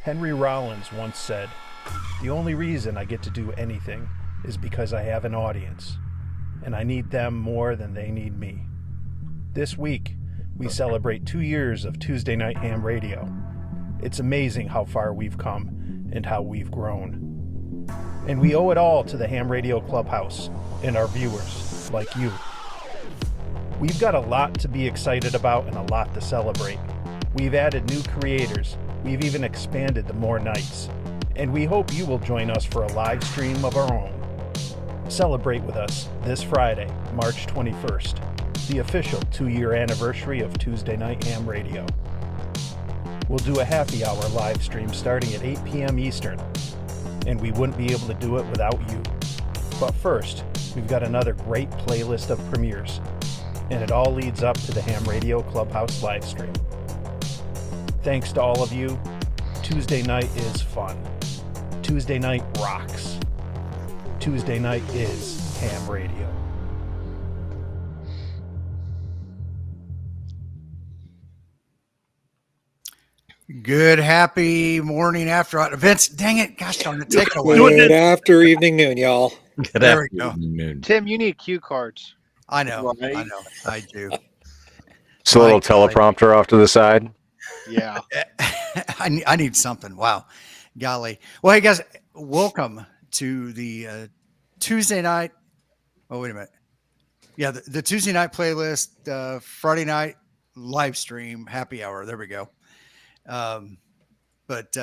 Henry Rollins once said, "The only reason I get to do anything is because I have an audience, and I need them more than they need me." This week, we celebrate 2 years of Tuesday Night Ham Radio. It's amazing how far we've come and how we've grown. And we owe it all to the Ham Radio Clubhouse and our viewers, like you. We've got a lot to be excited about and a lot to celebrate. We've added new creators. We've even expanded to more nights. And we hope you will join us for a live stream of our own. Celebrate with us this Friday, March 21st, the official 2-year anniversary of Tuesday Night Ham Radio. We'll do a happy hour live stream starting at 8 p.m. Eastern, and we wouldn't be able to do it without you. But first, we've got another great playlist of premieres, and it all leads up to the Ham Radio Clubhouse live stream. Thanks to all of you. Tuesday night is fun. Tuesday night rocks. Tuesday night is Ham Radio. Good, happy morning after Vince. Dang it, gosh darn it, take it away. Good after evening noon, y'all. Good There we go. afternoon. Tim, you need cue cards. I know, Right. I do. So a little teleprompter off to the side. Yeah. I need something. Wow, golly. Well, hey guys, welcome to the Tuesday night. Oh, wait a minute. Yeah, the Tuesday night playlist, Friday night live stream, happy hour. There we go. But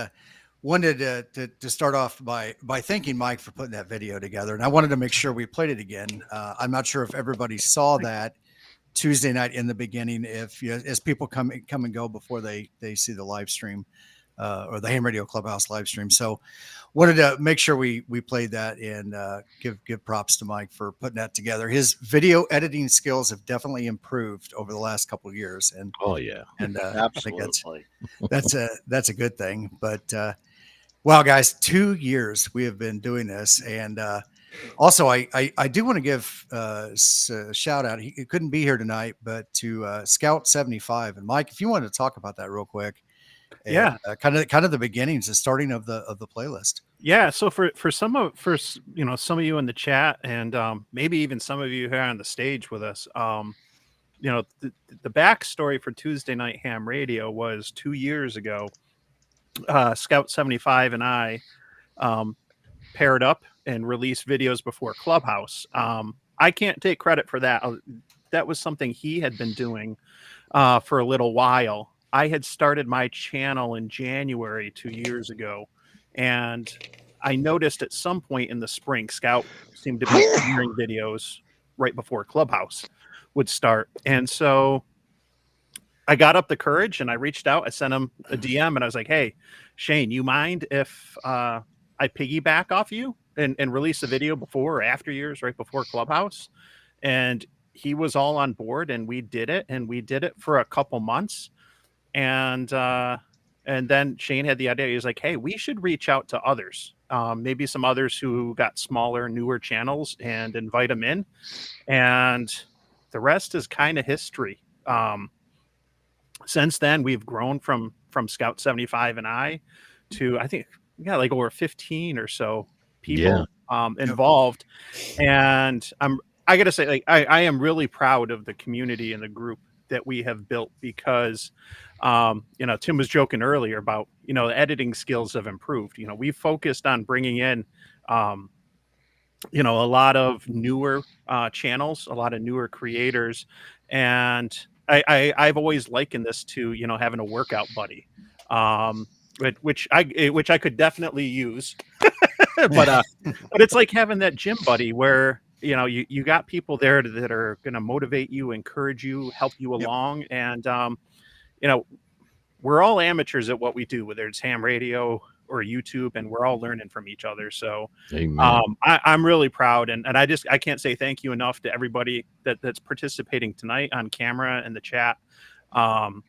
wanted to start off by thanking Mike for putting that video together, and I wanted to make sure we played it again. I'm not sure if everybody saw that Tuesday night in the beginning, if as people come and go before they see the live stream or the Ham Radio Clubhouse live stream. So wanted to make sure we played that and give props to Mike for putting that together. His video editing skills have definitely improved over the last couple of years, and Absolutely. I think that's a good thing. But wow, guys, 2 years we have been doing this, and also I do want to give a shout out. He couldn't be here tonight, but to Scout 75. And Mike, if you wanted to talk about that real quick. And, Yeah. kind of the beginnings, the starting of the playlist. Yeah, so for some of you in the chat, and maybe even some of you here on the stage with us, the backstory for Tuesday Night Ham Radio was 2 years ago. Scout 75 and I paired up and released videos before Clubhouse. I can't take credit for that. That was something he had been doing for a little while. I had started my channel in January 2 years ago, and I noticed at some point in the spring, Scout seemed to be premiering videos right before Clubhouse would start. And so I got up the courage and I reached out. I sent him a DM and I was like, "Hey, Shane, you mind if I piggyback off you and release a video before or after yours, right before Clubhouse?" And he was all on board, and we did it. And we did it for a couple months. And then Shane had the idea. He was like, "Hey, we should reach out to others, maybe some others who got smaller, newer channels, and invite them in." And the rest is kind of history. Since then, we've grown from Scout 75 and I to, I think, we got like over 15 or so people involved. And I got to say, like, I am really proud of the community and the group that we have built, because Tim was joking earlier about the editing skills have improved. We've focused on bringing in a lot of newer channels, a lot of newer creators, and I've always likened this to having a workout buddy, which I could definitely use, but it's like having that gym buddy where you got people there that are going to motivate you, encourage you, help you along. And, we're all amateurs at what we do, whether it's ham radio or YouTube, and we're all learning from each other. So I'm really proud. And I can't say thank you enough to everybody that's participating tonight on camera and the chat. I'm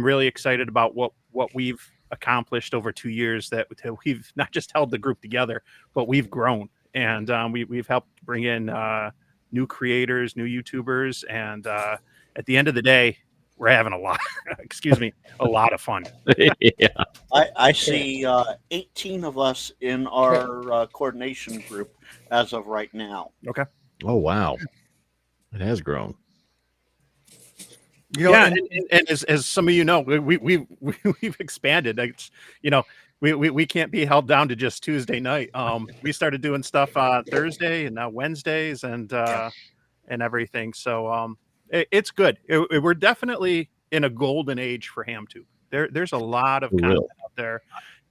really excited about what we've accomplished over 2 years, that we've not just held the group together, but we've grown. And we've helped bring in new creators, new YouTubers, and at the end of the day, we're having a lot of fun. Yeah. I see 18 of us in our coordination group as of right now. Okay. Oh, wow. It has grown. You know, Yeah, and and as some of you know, we've expanded. It's, you know, we can't be held down to just Tuesday night. We started doing stuff Thursday and now Wednesdays and everything. So it's good. We're definitely in a golden age for HamTube. There's a lot of For real. content out there,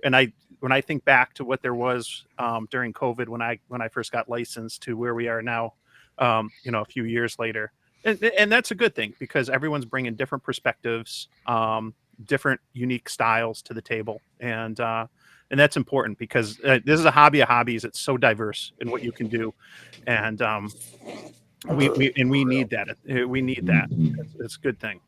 and when I think back to what there was during COVID when I first got licensed to where we are now, a few years later. And that's a good thing because everyone's bringing different perspectives, different unique styles to the table, and that's important because this is a hobby of hobbies. It's so diverse in what you can do, and we need that. We need that. It's a good thing.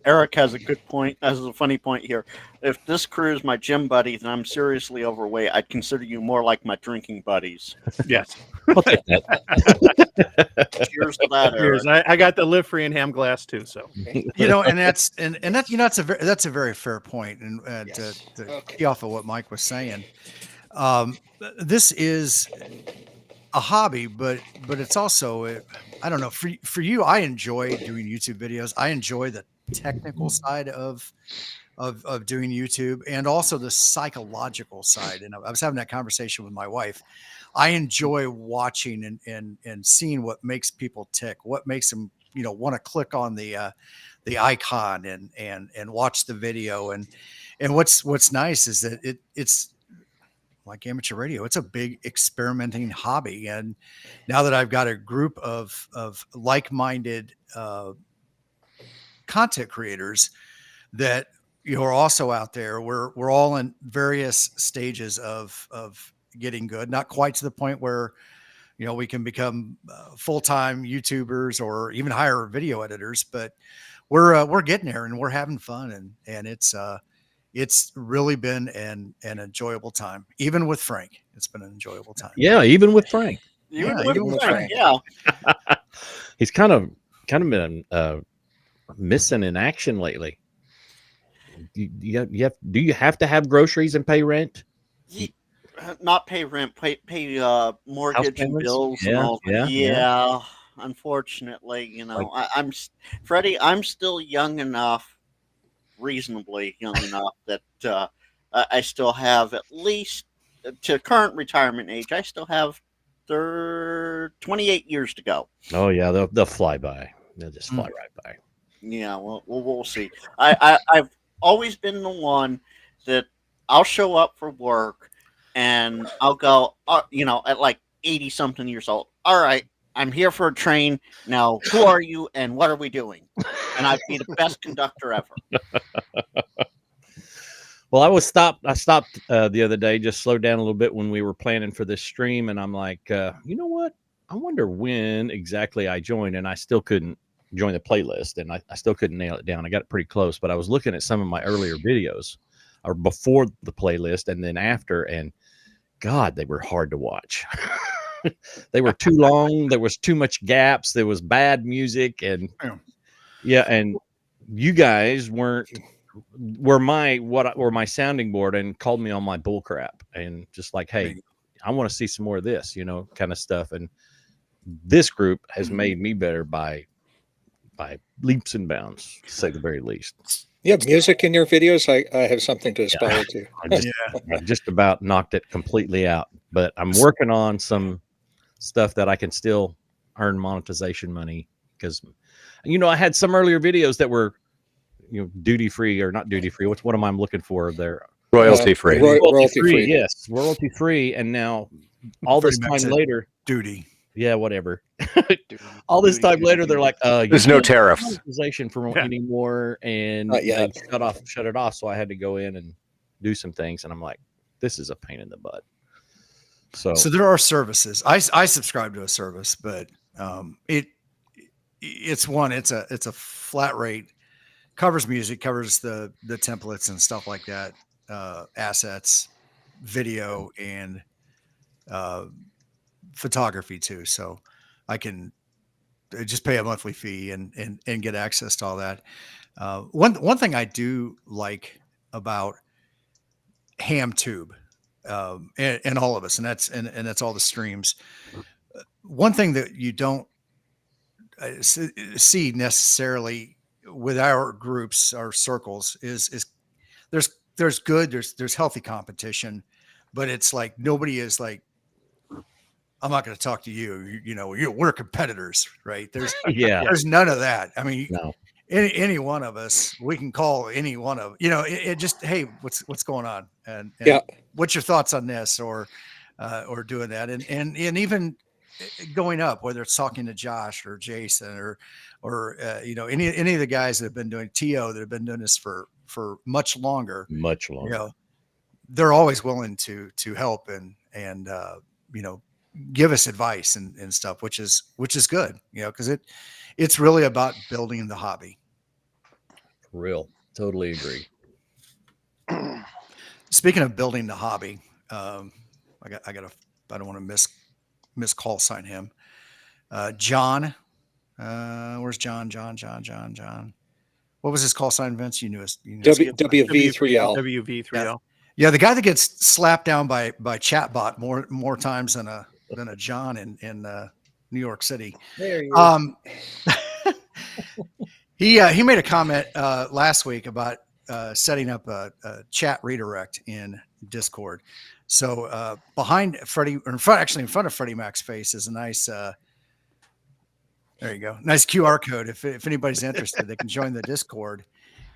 Eric has a good point. Has a funny point here. If this crew is my gym buddies and I'm seriously overweight, I'd consider you more like my drinking buddies. Yes. I'll take that. Cheers to that, Eric. Cheers. I got the live free and ham glass too. So and that's that's a very fair point. And Yes. to key off of what Mike was saying, this is a hobby, but it's also I don't know, for you. I enjoy doing YouTube videos. I enjoy the technical side of doing YouTube and also the psychological side. And I was having that conversation with my wife. I enjoy watching and seeing what makes people tick, what makes them, want to click on the icon and watch the video. And what's nice is that it's like amateur radio. It's a big experimenting hobby. And now that I've got a group of like-minded content creators that are also out there, we're all in various stages of getting good, not quite to the point where, we can become full-time YouTubers or even hire video editors, but we're getting there and we're having fun. And it's really been an enjoyable time. Even with Frank, it's been an enjoyable time. Yeah, even with Frank. Even Yeah, with even with Frank, Frank. yeah. He's kind of been missing in action lately. Do you have to have groceries and pay rent? Not pay rent, pay mortgage and payments? bills and Yeah, all. yeah. Unfortunately, I'm Freddie. I'm still young enough, reasonably young enough that I still have at least to current retirement age. I still have 28 years to go. Oh yeah, they'll fly by. They'll just fly right by. Yeah, well, we'll see. I've always been the one that I'll show up for work and I'll go, at like 80 something years old. All right, I'm here for a train. Now, who are you and what are we doing? And I'd be the best conductor ever. Well, I stopped the other day, just slowed down a little bit when we were planning for this stream. And I'm like, you know what? I wonder when exactly I joined, and I still couldn't join the playlist, and I still couldn't nail it down. I got it pretty close, but I was looking at some of my earlier videos or before the playlist and then after, and God, they were hard to watch. They were too long. There was too much gaps. There was bad music, and and you guys were my sounding board and called me on my bull crap and just like, hey, I want to see some more of this, kind of stuff. And this group has made me better by leaps and bounds, to say the very least. You have music in your videos. I have something to aspire to. I just about knocked it completely out, but I'm working on some stuff that I can still earn monetization money because, I had some earlier videos that were, duty free or not duty free. What am I looking for there? Royalty free. Royalty free. Yes, royalty free. And now all this time later, duty. Yeah, whatever. All this time later, they're like, there's no tariff monetization for anymore, and shut it off. So I had to go in and do some things, and I'm like, this is a pain in the butt. So there are services. I subscribe to a service, but it's a flat rate, covers music, covers the templates and stuff like that, assets, video, and photography too. So I can just pay a monthly fee and get access to all that. One thing I do like about ham tube, and all of us, and that's all the streams. One thing that you don't see necessarily with our groups, our circles, is there's healthy competition, but it's like nobody is like, I'm not going to talk to you. We're competitors, right? There's none of that. I mean, No. any one of us, we can call any one of, it just, hey, what's going on? And what's your thoughts on this, or doing that. And even going up, whether it's talking to Josh or Jason or any of the guys that have been doing TO that have been doing this for much longer, they're always willing to help and give us advice and stuff, which is good, because it's really about building the hobby. Totally agree. Speaking of building the hobby, I don't want to miss call sign him. John, where's John? What was his call sign, Vince? You knew his WV3L. WV3L. Yeah, the guy that gets slapped down by chatbot more times than a John in New York City. There you He made a comment last week about setting up a chat redirect in Discord. So in front of Freddie Mac's face is a nice there you go, nice QR code. If anybody's interested, they can join the Discord.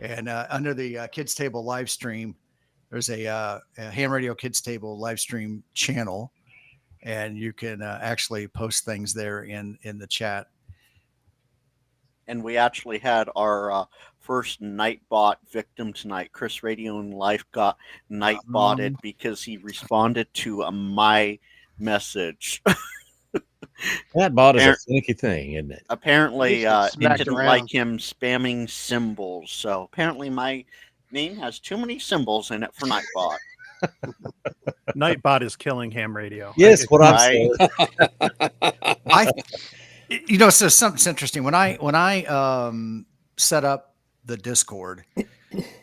And under the Kids Table live stream, there's a Ham Radio Kids Table live stream channel, and you can actually post things there in the chat. And we actually had our first Nightbot victim tonight. Chris Radio and Life got Nightbotted because he responded to my message. That bot is a finicky thing, isn't it? Apparently, it didn't like him spamming symbols. So apparently my name has too many symbols in it for Nightbot. Nightbot is killing ham radio. Yes, what I'm saying. So something's interesting. When I set up the Discord,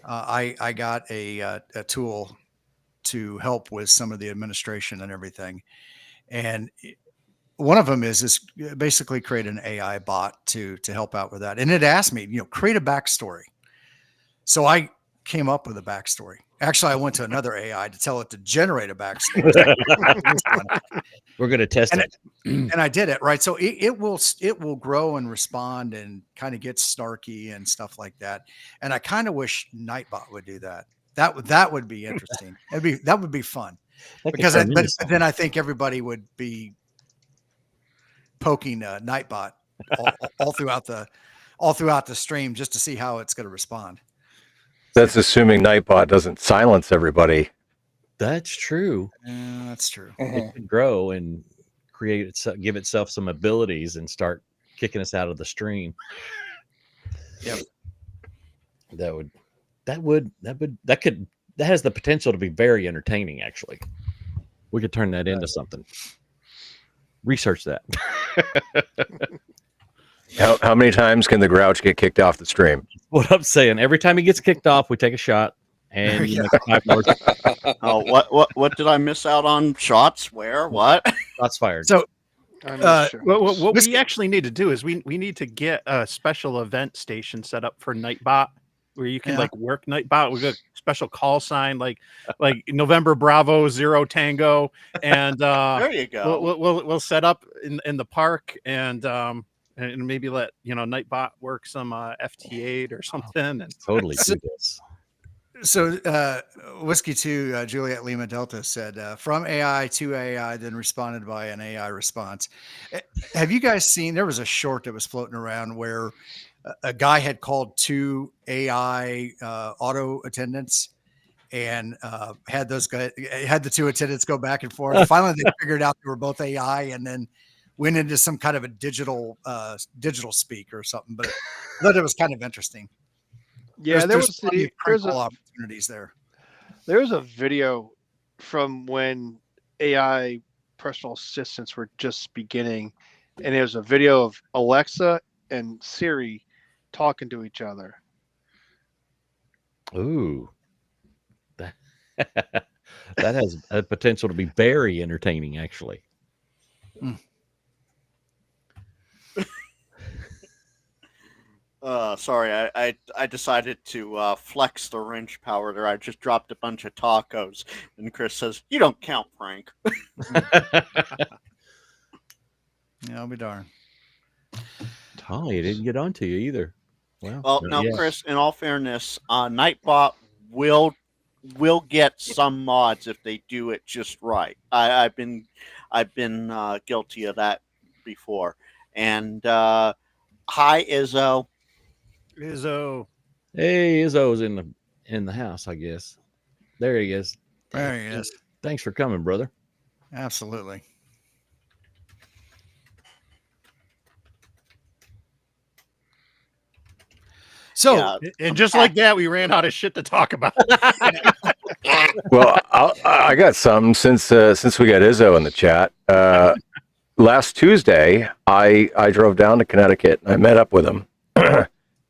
I got a tool to help with some of the administration and everything. And one of them is basically create an AI bot to help out with that. And it asked me, create a backstory. So I came up with a backstory. Actually, I went to another AI to tell it to generate a backstory. We're going to test it. And I did it, right? So it will grow and respond and kind of get snarky and stuff like that. And I kind of wish Nightbot would do that. That would be interesting. That would be fun. Because but then I think everybody would be poking Nightbot all throughout the stream just to see how it's going to respond. That's assuming Nightbot doesn't silence everybody. That's true. That's true. It could grow and give itself some abilities and start kicking us out of the stream. Yep. That has the potential to be very entertaining. Actually, we could turn that into something. Research that. How many times can the Grouch get kicked off the stream? What I'm saying, every time he gets kicked off, we take a shot, and you make 5 more. What did I miss out on? Shots? Where? What? Shots fired. So, what we actually need to do is we need to get a special event station set up for Nightbot, where you can work Nightbot with a special call sign, like November Bravo 0 Tango, and there you go. We'll set up in the park and maybe let Nightbot work some FT8 or something. And totally do this. So Whiskey 2 Juliet Lima Delta said from AI to AI, then responded by an AI response. Have you guys seen? There was a short that was floating around where a guy had called 2 AI auto attendants and had the 2 attendants go back and forth. Finally, they figured out they were both AI, and then went into some kind of a digital speak or something. But I thought it was kind of interesting. Yeah, there's opportunities there. There's a video from when AI personal assistants were just beginning, and there's a video of Alexa and Siri talking to each other. Ooh. That has a potential to be very entertaining, actually. Sorry, I decided to flex the wrench power there. I just dropped a bunch of tacos, and Chris says, "You don't count, Frank." Yeah, I'll be darned. Holly didn't get onto you either. Well, not now, yet. Chris, in all fairness, Nightbot will get some mods if they do it just right. I've been guilty of that before. And hi, Izzo. Izzo. Hey, Izzo's in the house, I guess. There he is. There he is. Thanks for coming, brother. Absolutely. So, Yeah. And just like that, we ran out of shit to talk about. Well, I got something since we got Izzo in the chat. Last Tuesday, I drove down to Connecticut. I met up with him,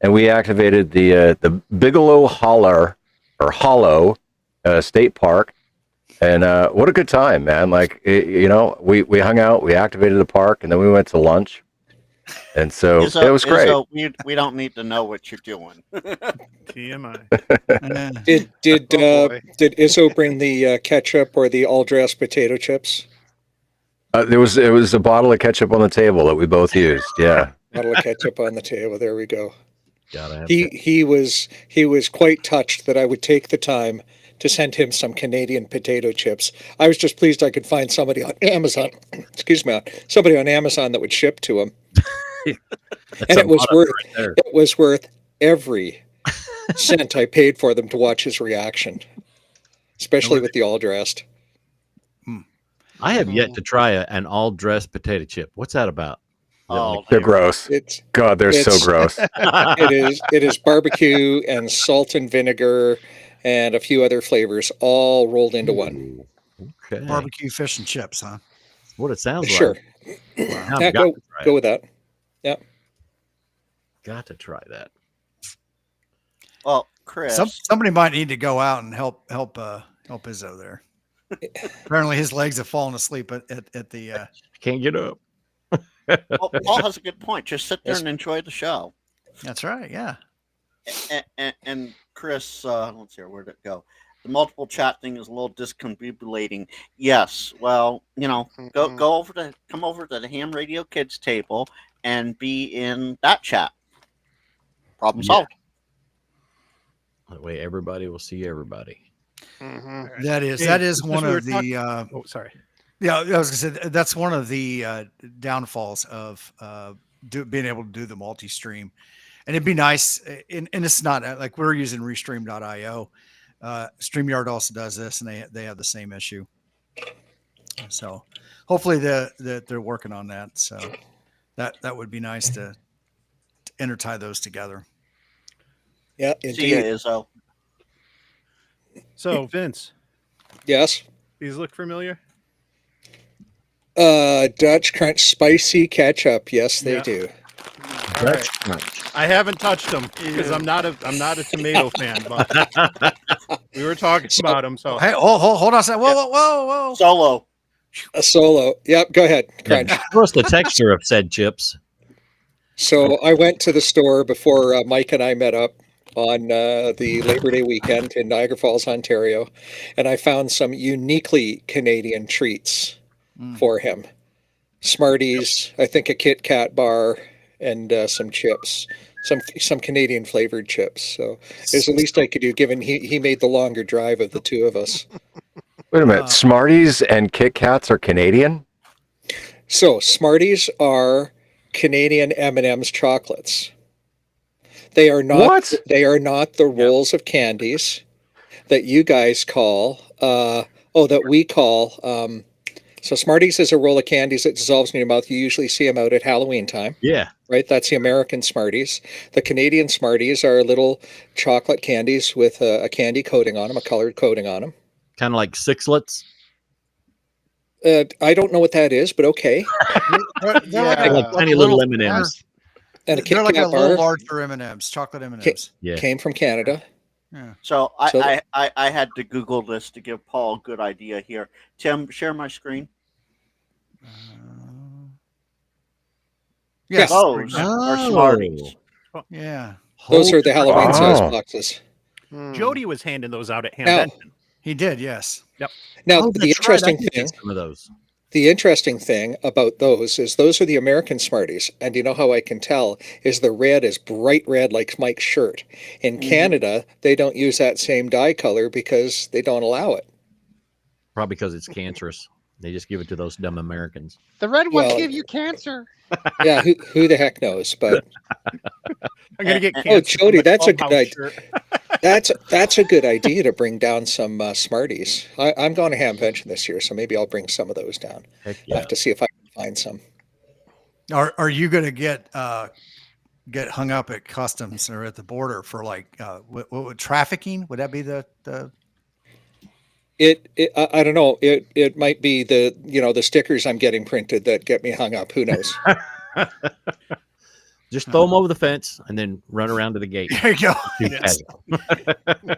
and we activated the Bigelow Hollow State Park. And what a good time, man! Like we hung out, we activated the park, and then we went to lunch. And so Izzo, it was great. Izzo, we don't need to know what you're doing. TMI. Did Oh, boy. did Izzo bring the ketchup or the all-dressed potato chips? There was a bottle of ketchup on the table that we both used. Yeah. Bottle of ketchup on the table. There we go. Gotta have He was quite touched that I would take the time to send him some Canadian potato chips. I was just pleased I could find somebody on Amazon. Excuse me, somebody on Amazon that would ship to him. And it was worth every cent I paid for them to watch his reaction, especially with the all dressed. I have yet to try an all-dressed potato chip. What's that about? Oh, They're gross. God, they're so gross. It is barbecue and salt and vinegar and a few other flavors all rolled into one. Okay. barbecue fish and chips, huh? What it sounds Sure. like. Wow. Yeah, go with that. Got to try that. well, Chris. Somebody might need to go out and help Izzo there. Apparently, his legs have fallen asleep at the. Can't get up. Well, Paul has a good point. Just sit there and enjoy the show. That's right. Yeah. And Chris, let's see, where'd it go? The multiple chat thing is a little discombobulating. Yes, well, come over to the Ham Radio Kids table and be in that chat. Problem solved. That way, everybody will see everybody. Mm-hmm. That is one of the. Oh, sorry. Yeah, I was gonna say that's one of the downfalls of being able to do the multi-stream, and it'd be nice. And it's not like we're using Restream.io. StreamYard also does this, and they have the same issue. So hopefully they're working on that. So that would be nice to intertie those together. Yeah, See ya, indeed. Izzo. So, Vince, Yes. these look familiar? Dutch Crunch spicy ketchup. Yes, they Yeah. do. All right. I haven't touched them because I'm not a tomato fan, but we were talking about them. So Hey, hold on a second. Whoa. Solo. A solo. Yep. Go ahead. Crunch. What's the texture of said chips? So I went to the store before Mike and I met up on the Labor Day weekend in Niagara Falls, Ontario, and I found some uniquely Canadian treats for him. Smarties, I think a Kit Kat bar, and some chips, some Canadian flavored chips. So it's the least I could do, given he made the longer drive of the two of us. Wait a minute. Smarties and Kit Kats are Canadian? So Smarties are Canadian M&M's chocolates. They are not. What? They are not the rolls of candies that you guys call. That we call. So Smarties is a roll of candies that dissolves in your mouth. You usually see them out at Halloween time. Yeah. Right. That's the American Smarties. The Canadian Smarties are little chocolate candies with a candy coating on them, a colored coating on them. Kind of like Sixlets. I don't know what that is, but okay. They're Like tiny little M&Ms. And a Kit They're like a Kat little bar larger M&Ms, chocolate M&Ms. Yeah. came from Canada. Yeah. So So- I had to Google this to give Paul a good idea here. Tim, share my screen. Yes. Those are Oh. Smarties. Yeah. Those are the Halloween Wow. size boxes. Jody was handing those out at Now- Hamvention. He did. Yes. Now, Oh, the that's right. I interesting did get thing, some of those. the interesting thing about those is those are the American Smarties, and you know how I can tell is the red is bright red like Mike's shirt. In Canada, they don't use that same dye color because they don't allow it. Probably because it's cancerous. They just give it to those dumb Americans. The red ones Well- give you cancer. Yeah, who the heck knows? But I'm gonna get Oh, cancer. from Jody, the that's a good clubhouse idea. shirt. that's a good idea to bring down some Smarties. I'm going to Hamvention this year, so maybe I'll bring some of those down. Heck I'll yeah. have to see if I can find some. Are you going to get hung up at customs or at the border for like what trafficking? Would that be the I don't know. It might be the stickers I'm getting printed that get me hung up. Who knows? Just throw them over the fence and then run around to the gate. There you go. Too Yes. bad.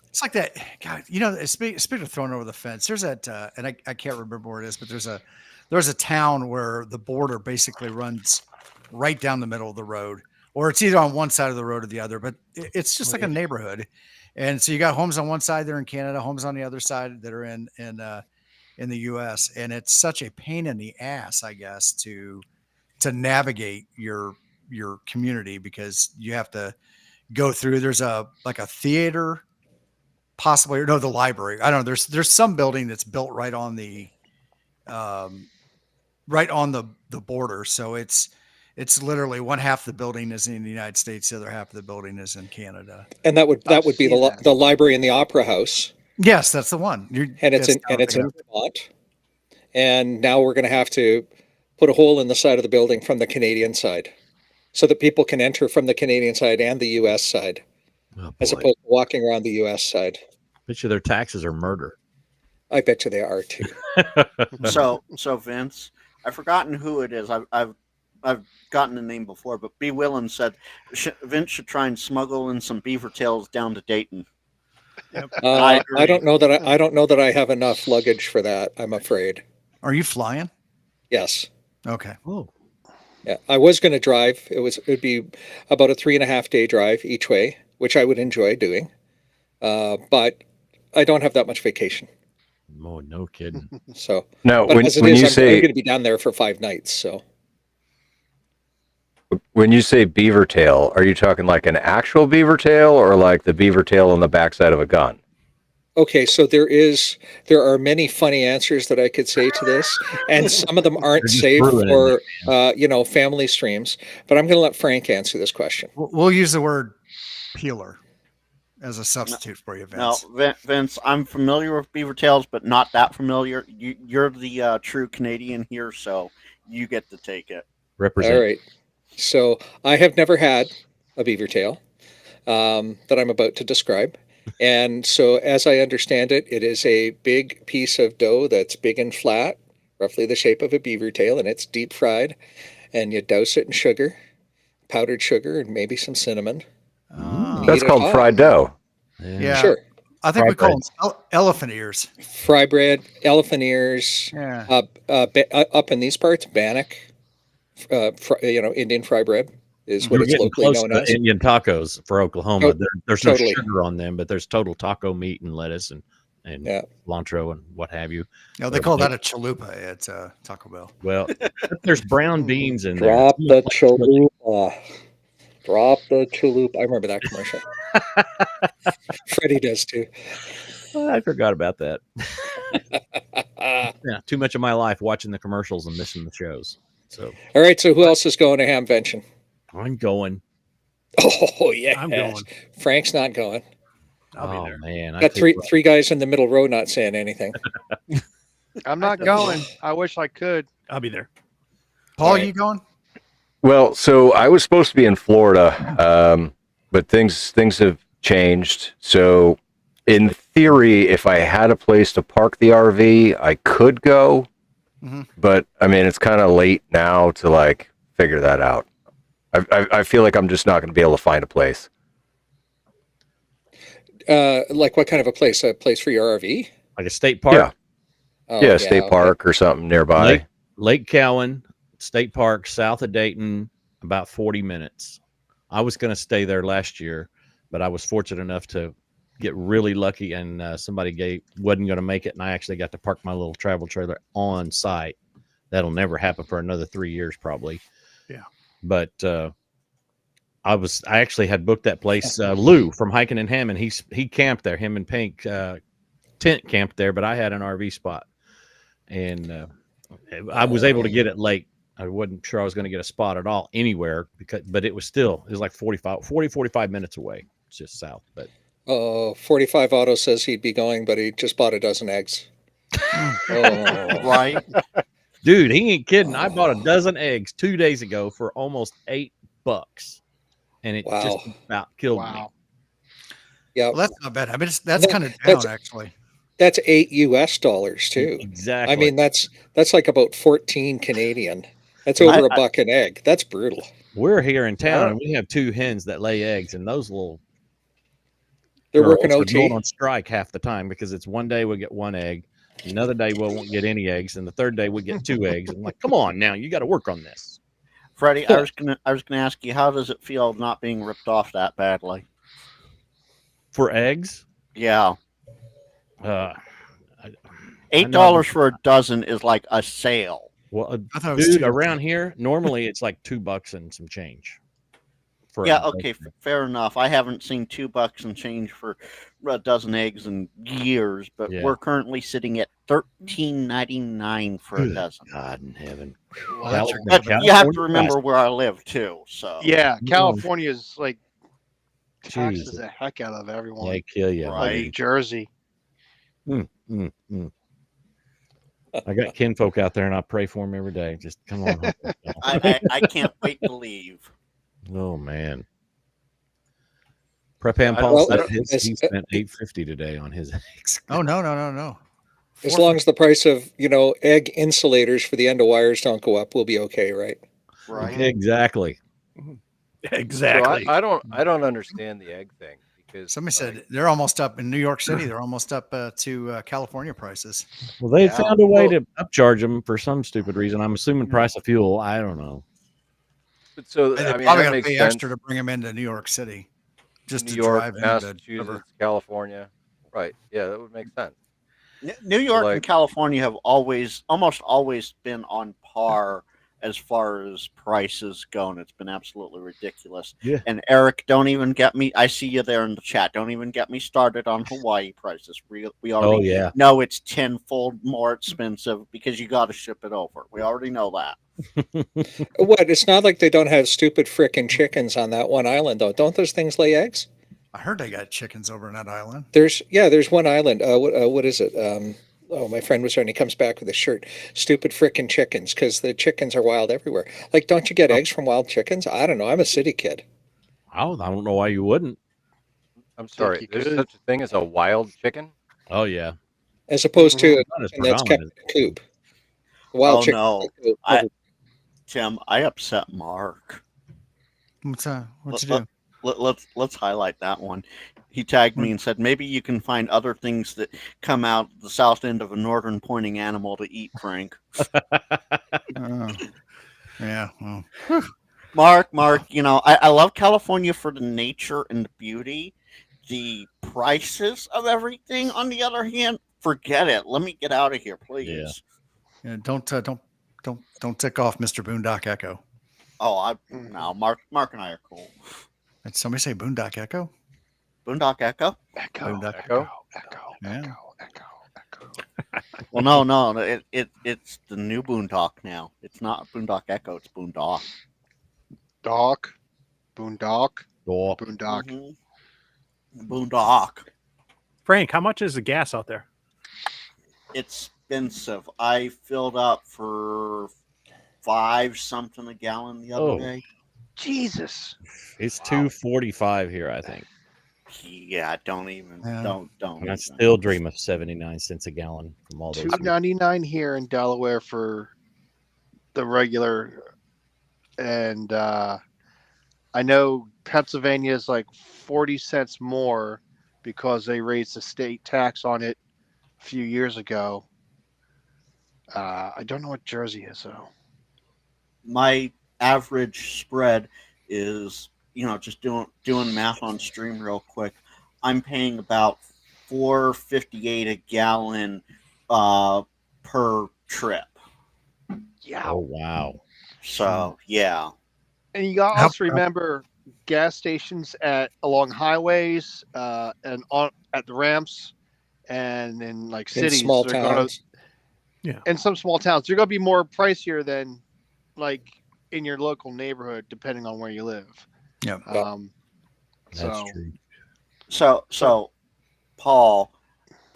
It's like that. God, you know, speaking of throwing over the fence, there's that, and I can't remember where it is, but there's a town where the border basically runs right down the middle of the road, or it's either on one side of the road or the other, but it's just like a neighborhood. And so you got homes on one side there in Canada, homes on the other side that are in the U.S. And it's such a pain in the ass, I guess, to navigate your community because you have to go through. There's like a theater, possibly, or no, the library. I don't know. There's some building that's built right on the border. So it's literally one half the building is in the United States, the other half of the building is in Canada. And that would be seen that. the library and the opera house, Yes, that's the one. and it's in Vermont. And now we're going to have to put a hole in the side of the building from the Canadian side, so that people can enter from the Canadian side and the U.S. side, Oh, as boy. opposed to walking around the U.S. side. Bet you their taxes are murder. I bet you they are too. So Vince, I've forgotten who it is. I've gotten the name before, but B. Willen said Vince should try and smuggle in some beaver tails down to Dayton. I don't know that I have enough luggage for that. I'm afraid. Are you flying? Yes. Okay. Oh, Yeah, I was going to drive. It'd be about a 3.5 day drive each way, which I would enjoy doing. But I don't have that much vacation. oh no kidding. So No, but when as it you is, I'm say going to be down there for 5 nights. So when you say beaver tail, are you talking like an actual beaver tail or like the beaver tail on the backside of a gun? okay, so there are many funny answers that I could say to this, and some of them aren't They're just safe ruining for family streams. But I'm going to let Frank answer this question. We'll use the word peeler as a substitute for you, Vince. No, Vince, I'm familiar with beaver tails, but not that familiar. You're the true Canadian here, so you get to take it. Represent. All right. So I have never had a beaver tail that I'm about to describe. And so as I understand it, it is a big piece of dough that's big and flat, roughly the shape of a beaver tail, and it's deep fried. And you douse it in sugar, powdered sugar, and maybe some cinnamon. That's Eat it called hot. fried dough. Yeah. Sure. I think we Fried call them elephant ears. Fry bread, elephant ears, Yeah. up in these parts, bannock, Indian fry bread is what We're it's getting locally close known to as. Indian tacos for Oklahoma. To- There's totally. no sugar on them, but there's total taco meat and lettuce and Yeah. cilantro and what have you. No, they call that a chalupa at Taco Bell. Well, there's brown beans in there. Drop the chalupa. Drop the chalupa. I remember that commercial. Freddie does too. Oh, I forgot about that. Yeah, too much of my life watching the commercials and missing the shows. So All right, so who else is going to Hamvention? I'm going. Oh yeah, I'm going. Frank's not going. I'll be Oh there. man, I Got tell you three guys in the middle row not saying anything. I'm not going. I wish I could. I'll be there. Paul, All right. you going? Well, so I was supposed to be in Florida, but things have changed. So in theory, if I had a place to park the RV, I could go. Mhm. But I mean, it's kind of late now to like figure that out. I feel like I'm just not going to be able to find a place. Like what kind of a place? A place for your RV? Like a state park. Yeah. Oh, Yeah, state okay. park or something nearby. Lake Cowan State Park, south of Dayton, about 40 minutes. I was going to stay there last year, but I was fortunate enough to get really lucky, and somebody wasn't going to make it, and I actually got to park my little travel trailer on site. That'll never happen for another 3 years probably. Yeah. But I actually had booked that place. Lou from Hiking and Hammond, he camped there. Him and Pink tent camped there, but I had an RV spot, and I was able to get it late. I wasn't sure I was going to get a spot at all anywhere but it was like 45 minutes away. It's just south, but 45 Auto says he'd be going, but he just bought a dozen eggs. Oh, right. Dude, he ain't kidding. I bought a dozen eggs 2 days ago for almost $8, and it just about killed me. Yeah, well, that's not bad. I mean, that's kind of down actually. That's $8 US too. Exactly. I mean, that's like about 14 Canadian. That's over $1 an egg. That's brutal. We're here in town, and we have 2 hens that lay eggs, and those they're working girls OT. are going on strike half the time because it's one day we get 1 egg, another day we won't get any eggs, and the third day we get 2 eggs. I'm like, come on now, you got to work on this. Freddie, I was gonna ask you, how does it feel not being ripped off that badly? For eggs? Yeah. $8 for a dozen is like a sale. Well, I thought it was dude, $2. around here, normally it's like $2 and some change. Yeah, okay, fair enough. I haven't seen $2 and change for a dozen eggs in years, but we're currently sitting at $13.99 for a dozen. God in heaven. Well, But you have to remember where I live too. So yeah, California is like taxes Jesus. the heck out of everyone. They kill you. Like New Jersey. I got kinfolk out there, and I pray for them every day. Just come on. I can't wait to leave. Oh man. Prepam Paul said he spent $8.50 today on his eggs. Oh no. As long as the price of egg insulators for the end of wires don't go up, we'll be okay, right? Right. Exactly. Exactly. So I don't understand the egg thing because somebody said they're almost up in New York City. They're almost up to California prices. Well, they found a way to upcharge them for some stupid reason. I'm assuming price of fuel. I don't know. But so And I they're mean, probably that going to makes pay sense. extra to bring them into New York City, just New to York, drive into Massachusetts, California, right? Yeah, that would make sense. New York and California have almost always been on par as far as prices go, and it's been absolutely ridiculous. Yeah. And Eric, don't even get me. I see you there in the chat. Don't even get me started on Hawaii prices. We already know it's tenfold more expensive because you got to ship it over. We already know that. What? It's not like they don't have stupid frickin' chickens on that one island, though. Don't those things lay eggs? I heard they got chickens over on that island. There's one island. What is it? My friend was there, and he comes back with a shirt. Stupid frickin' chickens, because the chickens are wild everywhere. Like, don't you get eggs from wild chickens? I don't know. I'm a city kid. I don't know why you wouldn't. I'm sorry. There's such a thing as a wild chicken? Oh yeah. As opposed to Not as that's kept in a coop. Wild chicken. No. Tim, I upset Mark. What'd you do? Let's highlight that one. He tagged me and said, maybe you can find other things that come out the south end of a northern pointing animal to eat, Frank. Yeah. Well. Mark, I love California for the nature and the beauty. The prices of everything, on the other hand, forget it. Let me get out of here, please. Yeah, don't tick off Mr. Boondock Echo. Oh, no, Mark and I are cool. Did somebody say Boondock Echo? Boondock Echo? Echo. Yeah. Well, no, it's the new Boondock now. It's not Boondock Echo, it's Boondock. Boondock. Mm-hmm. Boondock. Frank, how much is the gas out there? It's expensive. I filled up for $5 something a gallon the other day. Jesus. It's $2.45 here, I think. Yeah, don't. And I still dream of 79 cents a gallon from all those. $2.99 here in Delaware for the regular, and I know Pennsylvania is like 40 cents more because they raised the state tax on it a few years ago. I don't know what Jersey is though. My average spread is, just doing math on stream real quick. I'm paying about $4.58 a gallon per trip. Yeah. Oh wow. So yeah. And you got to also remember gas stations along highways and at the ramps and in like In cities. small they're towns. In some small towns, they're going to be more pricier than like in your local neighborhood, depending on where you live. Yeah. That's true. So Paul,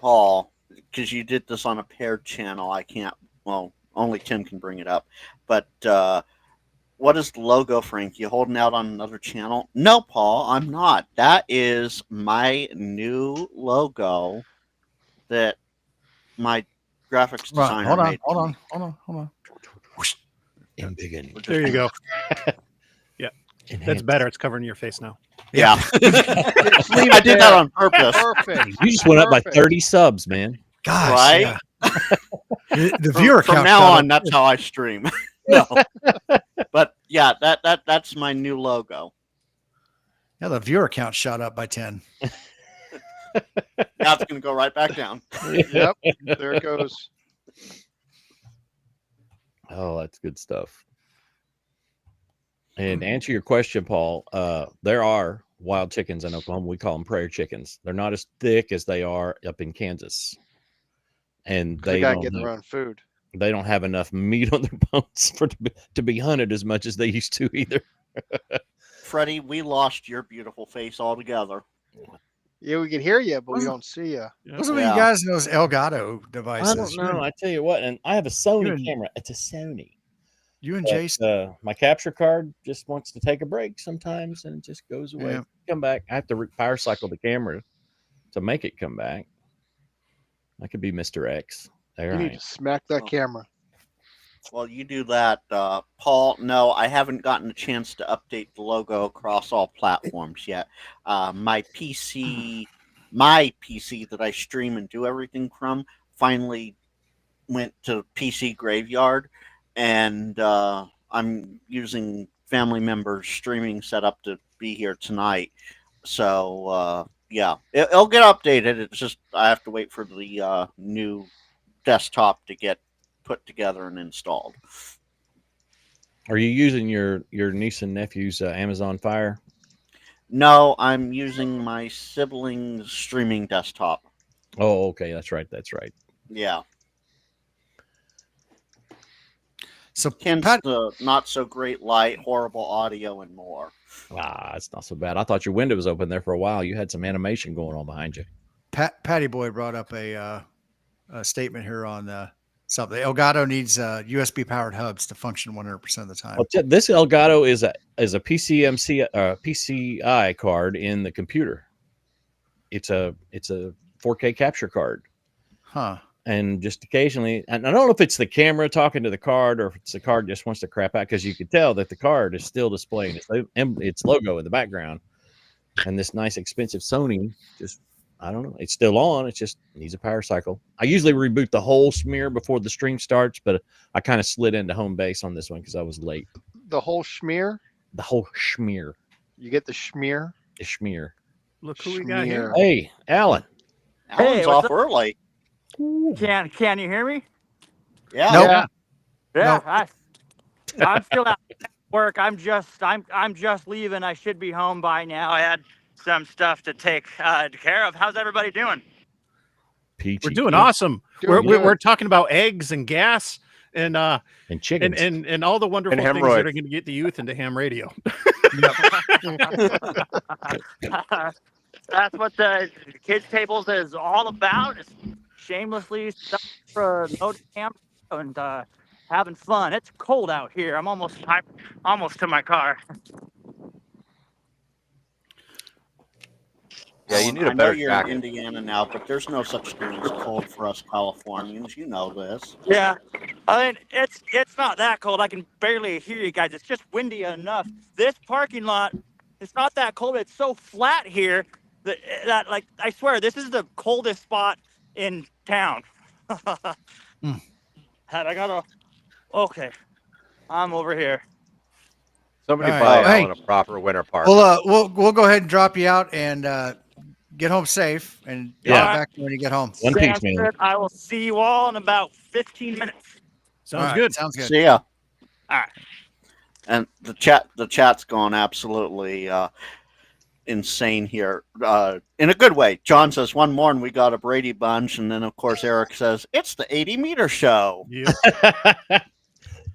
because you did this on a paired channel, I can't. Well, only Tim can bring it up. But what is the logo, Frank? You holding out on another channel? No, Paul, I'm not. That is my new logo that my graphics designer made. Hold on. There you go. Yeah, that's better. It's covering your face now. Yeah. I did that on purpose. Perfect. You just went up by 30 subs, man. Gosh, Right? yeah. The viewer From count now shot on, up. that's how I stream. No. But yeah, that's my new logo. Yeah, the viewer count shot up by 10. Now it's gonna go right back down. Yep. There it goes. Oh, that's good stuff. And to answer your question, Paul, there are wild chickens in Oklahoma. We call them prairie chickens. They're not as thick as they are up in Kansas. And They got to get their own food. They don't have enough meat on their bones to be hunted as much as they used to either. Freddie, we lost your beautiful face altogether. Yeah, we can hear you, but we don't see you. Listen to you guys in those Elgato devices. I don't know. I tell you what, and I have a Sony and- camera. It's a Sony. You and But, Jason. my capture card just wants to take a break sometimes, and it just goes away. Yeah. Come back. I have to power cycle the camera to make it come back. I could be Mr. X. There You I need am. to smack that camera. Well, you do that, Paul. No, I haven't gotten a chance to update the logo across all platforms yet. My PC that I stream and do everything from finally went to PC graveyard, and I'm using family members' streaming setup to be here tonight. So yeah, it'll get updated. It's just I have to wait for the new desktop to get put together and installed. Are you using your niece and nephew's Amazon Fire? No, I'm using my sibling's streaming desktop. Oh, okay. That's right. That's right. Yeah. So Hence Pat, the not so great light, horrible audio, and more. It's not so bad. I thought your window was open there for a while. You had some animation going on behind you. Patty Boy brought up a statement here on something. Elgato needs USB powered hubs to function 100% of the time. Well, this Elgato is a PCI card in the computer. It's a 4K capture card. Huh. And just occasionally, and I don't know if it's the camera talking to the card or if it's the card just wants to crap out, because you can tell that the card is still displaying its logo in the background. And this nice expensive Sony just, I don't know, it's still on. It just needs a power cycle. I usually reboot the whole smear before the stream starts, but I kind of slid into home base on this one because I was late. The whole schmear? The whole schmear. You get the schmear? The schmear. Look who we got here. Hey, Alan. Alan's what's off up? early. Can you hear me? Yeah. Nope. Yeah, Nope. I'm still at work. I'm just leaving. I should be home by now. I had some stuff to take care of. How's everybody doing? Peachy. We're doing awesome. Doing We're good. talking about eggs and gas and chickens and all the wonderful And things that hemorrhoids. are going to get the youth into ham radio. That's what the kids tables is all about. It's shamelessly stuff for no camp and having fun. It's cold out here. I'm almost to my car. Yeah, you need I a know better you're jacket. in Indiana now, but there's no such thing as cold for us Californians. You know this. Yeah, I mean it's not that cold. I can barely hear you guys. It's just windy enough. This parking lot, it's not that cold. It's so flat here That like I swear this is the coldest spot in town. I gotta. Okay, I'm over here. Somebody All right. buy Well, hey, Alan a proper winter park. we'll go ahead and drop you out and get home safe and Yeah. get back when you get home. One piece, Sounds man. good. I will see you all in about 15 minutes. Sounds All right, good. Sounds good. See ya. All right. And the chat's gone absolutely insane here, in a good way. John says one more and we got a Brady Bunch, and then of course Eric says it's the 80-meter show. Yeah.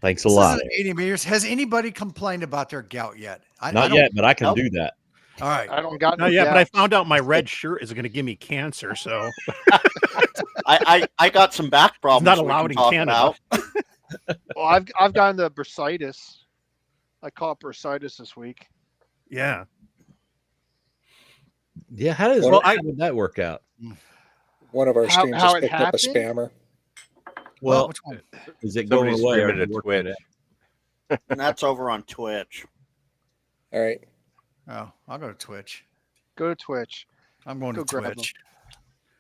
Thanks a This lot. isn't 80 meters. Has anybody complained about their gout yet? I Not don't- yet, but I can Nope. do that. All right. I don't got No, no yeah, but I doubt. found out my red shirt is going to give me cancer, so I got some back problems. not we can allowed in talk Canada. about. Well, I've gotten the bursitis. I caught bursitis this week. yeah. Yeah, how did that work out? One of our How- streams how just it picked up a happened? spammer. Well, which one? is it Somebody's going away? or streaming are to you working Twitch. it out? And that's over on Twitch. All right. Oh, I'll go to Twitch. Go to Twitch. I'm going Go to grab Twitch.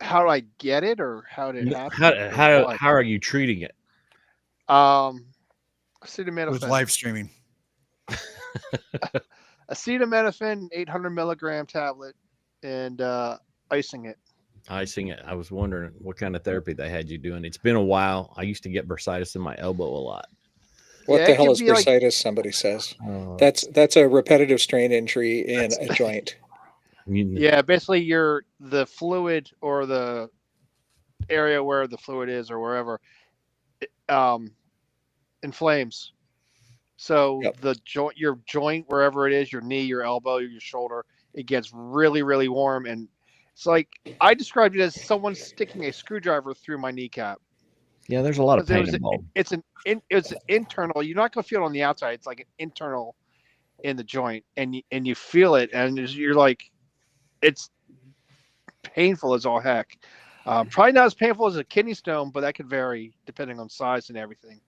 How do I get it, or how did it happen? How Or what? are you treating it? Acetaminophen. With live streaming. Acetaminophen, 800 milligram tablet, and icing it. Icing it. I was wondering what kind of therapy they had you doing. It's been a while. I used to get bursitis in my elbow a lot. What Yeah, the it hell can is be like- bursitis? Somebody says Oh, that's a repetitive strain injury in a joint. Yeah, basically the fluid or the area where the fluid is or wherever inflames. So Yep. your joint, wherever it is, your knee, your elbow, your shoulder, it gets really, really warm. And it's like, I described it as someone sticking a screwdriver through my kneecap. Yeah, there's a lot of 'Cause pain involved. it's an internal. You're not going to feel it on the outside. It's like an internal in the joint, and you feel it, and you're like, it's painful as all heck. Probably not as painful as a kidney stone, but that could vary depending on size and everything.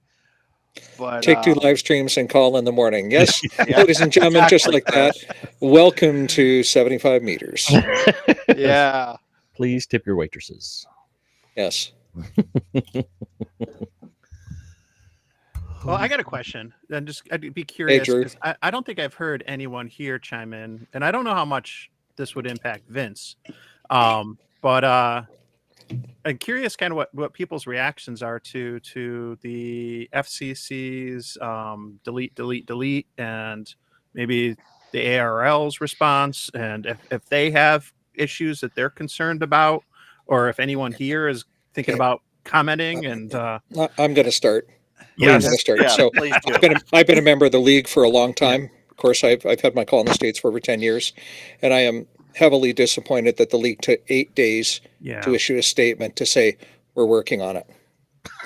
But Take two live streams and call in the morning. Yes, ladies and gentlemen, just like that. Welcome to 75 meters. Yeah. Please tip your waitresses. Yes. Well, I got a question. I'd be curious. Drew. 'Cause I don't think I've heard anyone here chime in, and I don't know how much this would impact Vince. But I'm curious kind of what people's reactions are to the FCC's delete, and maybe the ARL's response, and if they have issues that they're concerned about, or if anyone here is thinking about commenting. And I'm going to start. Yes. I'm going to start. Yeah, So please do. I've been a member of the league for a long time. Of course, I've had my call in the States for over 10 years, and I am heavily disappointed that the league took 8 days to issue a statement to say we're working on it.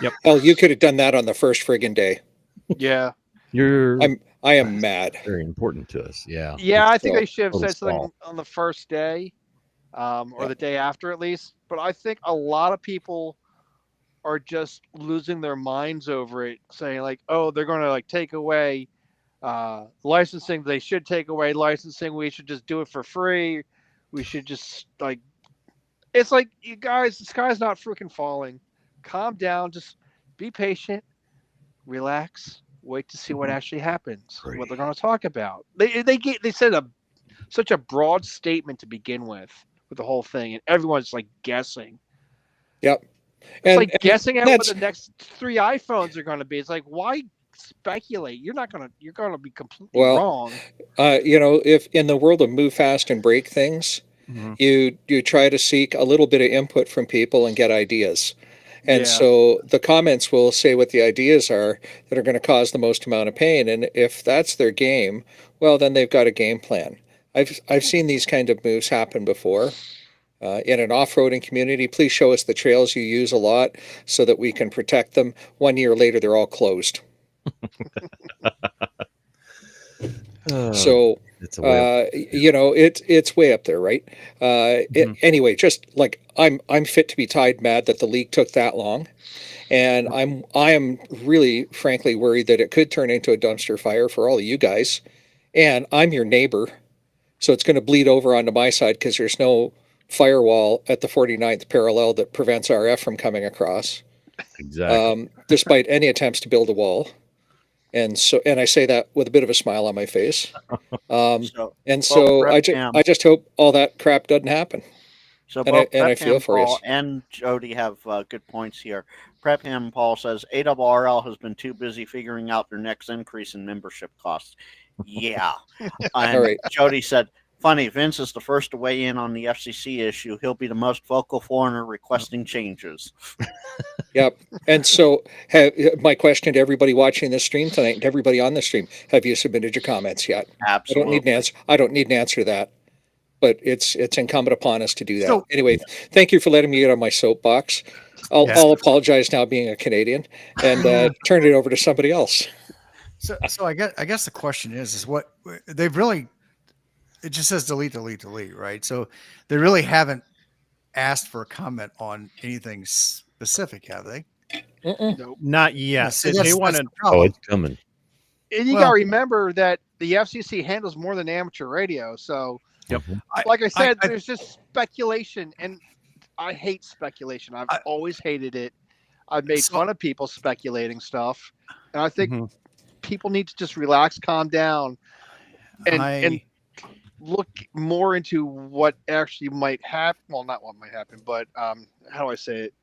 Yep. Hell, you could have done that on the first friggin' day. Yeah. I am mad. Very important to us. Yeah. Yeah, I think So, they should have total said something stall. on the first day, or the day after at least. But I think a lot of people are just losing their minds over it, saying like, "Oh, they're going to like take away licensing. They should take away licensing. We should just do it for free. We should just like." It's like, you guys, the sky's not freaking falling. Calm down. Just be patient. Relax. Wait to see what actually happens. What they're going to talk about. They said such a broad statement to begin with the whole thing, and everyone's like guessing. Yep. It's like guessing at what that's- the next 3 iPhones are going to be. It's like, why speculate? You're going to be completely wrong. If in the world of move fast and break things, you try to seek a little bit of input from people and get ideas. And so the comments will say what the ideas are that are going to cause the most amount of pain. And if that's their game, well, then they've got a game plan. I've seen these kind of moves happen before. In an off-roading community, please show us the trails you use a lot so that we can protect them. 1 year later, they're all closed. So, it's a way it's way up there, right? Anyway, just like I'm fit to be tied mad that the league took that long, and I am really, frankly, worried that it could turn into a dumpster fire for all of you guys. And I'm your neighbor, So it's going to bleed over onto my side because there's no firewall at the 49th parallel that prevents RF from coming across. Exactly. Despite any attempts to build a wall. And I say that with a bit of a smile on my face. So I just hope all that crap doesn't happen. So and both I feel for Paul you. and Jody have good points here. Prep Him Paul says ARRL has been too busy figuring out their next increase in membership costs. Yeah. And All right. Jody said, funny, Vince is the first to weigh in on the FCC issue. He'll be the most vocal foreigner requesting changes. Yep. And so my question to everybody watching this stream tonight and to everybody on the stream, have you submitted your comments yet? Absolutely. I don't need an answer to that, but it's incumbent upon us to do that. So- Anyway, thank you for letting me get on my soapbox. I'll apologize now being a Canadian and turn it over to somebody else. So I guess the question is what they've really, it just says delete, right? So they really haven't asked for a comment on anything specific, have they? Nope. Not yet. See, They that's want the to. Oh, problem. it's coming. And you got to remember that the FCC handles more than amateur radio. So, like I said, there's just speculation, and I hate speculation. I've always hated it. I've made fun of people speculating stuff, and I think people need to just relax, calm down, and look more into what actually might happen. Well, not what might happen, but how do I say it?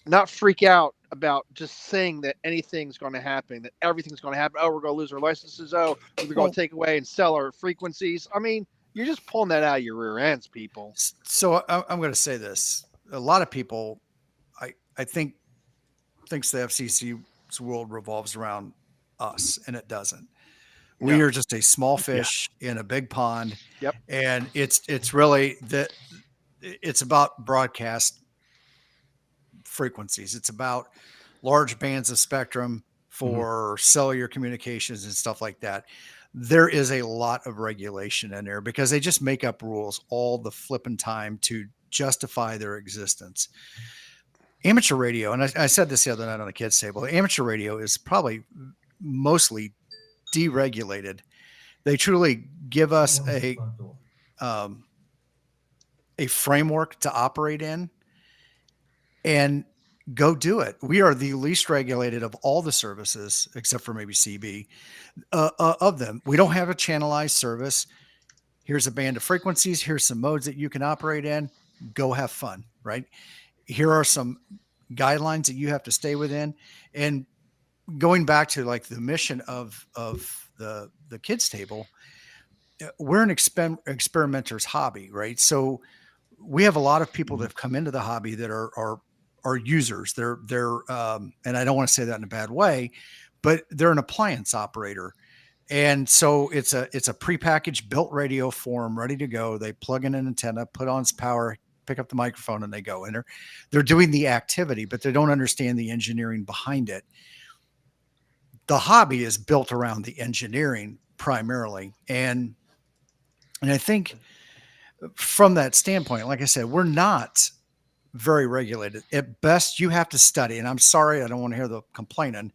Not freak out about just saying that anything's going to happen, that everything's going to happen. Oh, we're going to lose our licenses. Oh, we're going to take away and sell our frequencies. I mean, you're just pulling that out of your rear ends, people. So I'm going to say this. A lot of people, I think, thinks the FCC's world revolves around us, and it doesn't. We are just a small fish in a big pond. Yep. And it's really it's about broadcast frequencies. It's about large bands of spectrum for cellular communications and stuff like that. There is a lot of regulation in there because they just make up rules all the flipping time to justify their existence. Amateur radio, and I said this the other night on the kids' table, amateur radio is probably mostly deregulated. They truly give us a framework to operate in and go do it. We are the least regulated of all the services, except for maybe CB, of them. We don't have a channelized service. Here's a band of frequencies. Here's some modes that you can operate in. Go have fun, right? Here are some guidelines that you have to stay within. And going back to like the mission of the kids table, we're an experimenter's hobby, right? So we have a lot of people that have come into the hobby that are users. They're and I don't want to say that in a bad way, but they're an appliance operator. And so it's a prepackaged built radio for them, ready to go. They plug in an antenna, put on power, pick up the microphone, and they go. And they're doing the activity, but they don't understand the engineering behind it. The hobby is built around the engineering primarily. And I think from that standpoint, like I said, we're not very regulated. At best, you have to study. And I'm sorry, I don't want to hear the complaining.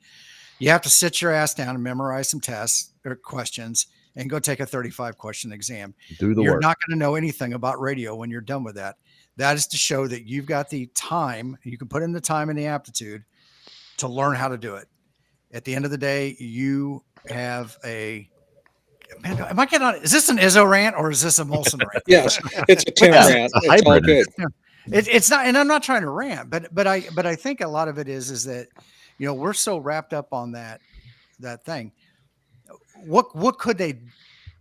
You have to sit your ass down and memorize some tests or questions and go take a 35 question exam. Do the You're work. not going to know anything about radio when you're done with that. That is to show that you've got the time. You can put in the time and the aptitude to learn how to do it. At the end of the day, you have a man. Am I getting on? Is this an Izzo rant or is this a Molson rant? Yes, it's a Tim rant. It's all good. It's not, and I'm not trying to rant, but I think a lot of it is that, you know, we're so wrapped up on that thing. What could they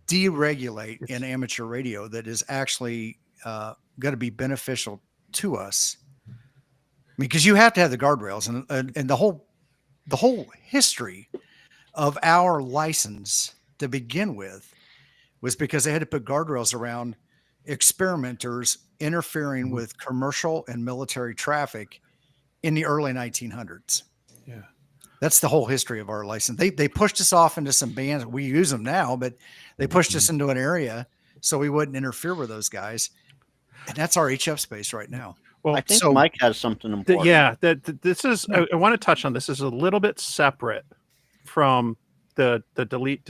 deregulate in amateur radio that is actually going to be beneficial to us? I mean, because you have to have the guardrails and the whole history of our license to begin with was because they had to put guardrails around experimenters interfering with commercial and military traffic in the early 1900s. Yeah. That's the whole history of our license. They pushed us off into some bands. We use them now, but they pushed us into an area so we wouldn't interfere with those guys. And that's our HF space right now. Well, I think Mike has something important. This is. I want to touch on this. Is a little bit separate from the delete,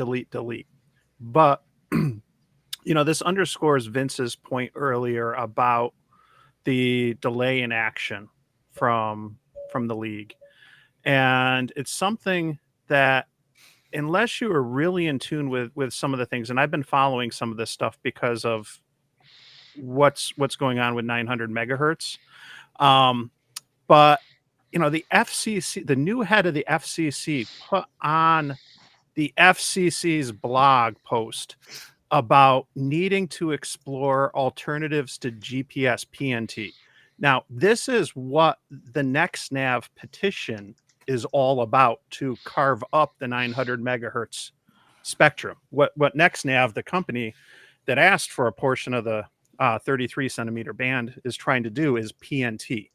but this underscores Vince's point earlier about the delay in action from the league. And it's something that, unless you are really in tune with some of the things, and I've been following some of this stuff because of what's going on with 900 megahertz. But the FCC, the new head of the FCC, put on the FCC's blog post about needing to explore alternatives to GPS PNT. Now, this is what the NextNav petition is all about, to carve up the 900 megahertz spectrum. What NextNav, the company that asked for a portion of the 33 centimeter band, is trying to do is PNT,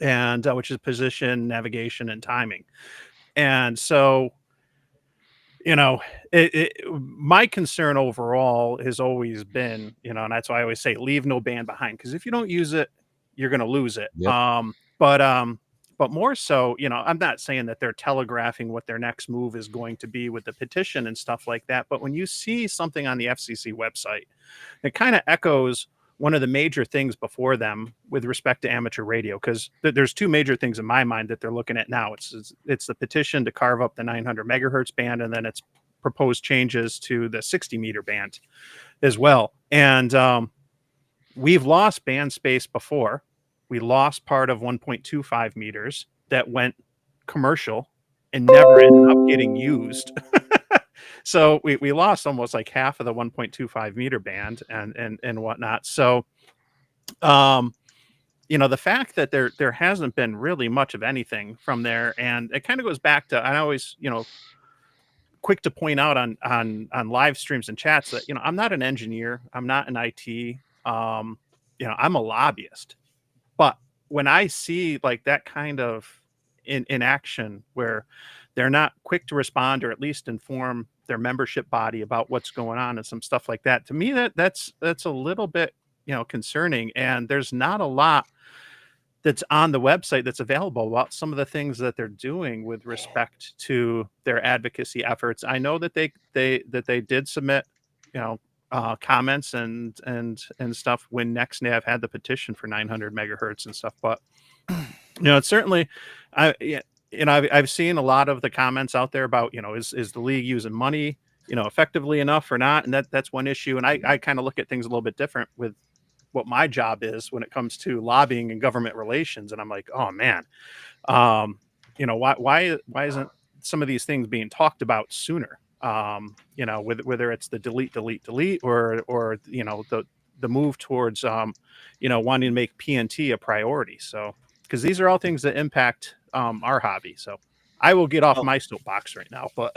and which is position, navigation, and timing. And so, my concern overall has always been, and that's why I always say leave no band behind, because if you don't use it, you're going to lose it. Yep. But more so, I'm not saying that they're telegraphing what their next move is going to be with the petition and stuff like that. But when you see something on the FCC website, it kind of echoes one of the major things before them with respect to amateur radio, because there's two major things in my mind that they're looking at now. It's the petition to carve up the 900 megahertz band, and then it's proposed changes to the 60 meter band as well. And we've lost band space before. We lost part of 1.25 meters that went commercial and never ended up getting used. So we lost almost like half of the 1.25 meter band and whatnot. So, the fact that there hasn't been really much of anything from there, and it kind of goes back to, I always, quick to point out on live streams and chats that, I'm not an engineer, I'm not an IT, I'm a lobbyist. But when I see like that kind of in action, where they're not quick to respond or at least inform their membership body about what's going on and some stuff like that, to me that's a little bit concerning. And there's not a lot that's on the website that's available about some of the things that they're doing with respect to their advocacy efforts. I know that they did submit comments and stuff when NextNav had the petition for 900 megahertz and stuff, but it's certainly I've seen a lot of the comments out there about, is the league using money, effectively enough or not? And that's one issue. And I kind of look at things a little bit different with what my job is when it comes to lobbying and government relations. And I'm like, oh man, why isn't some of these things being talked about sooner? Whether it's the delete or the move towards wanting to make PNT a priority. So, because these are all things that impact our hobby. So I will get off my soapbox right now, but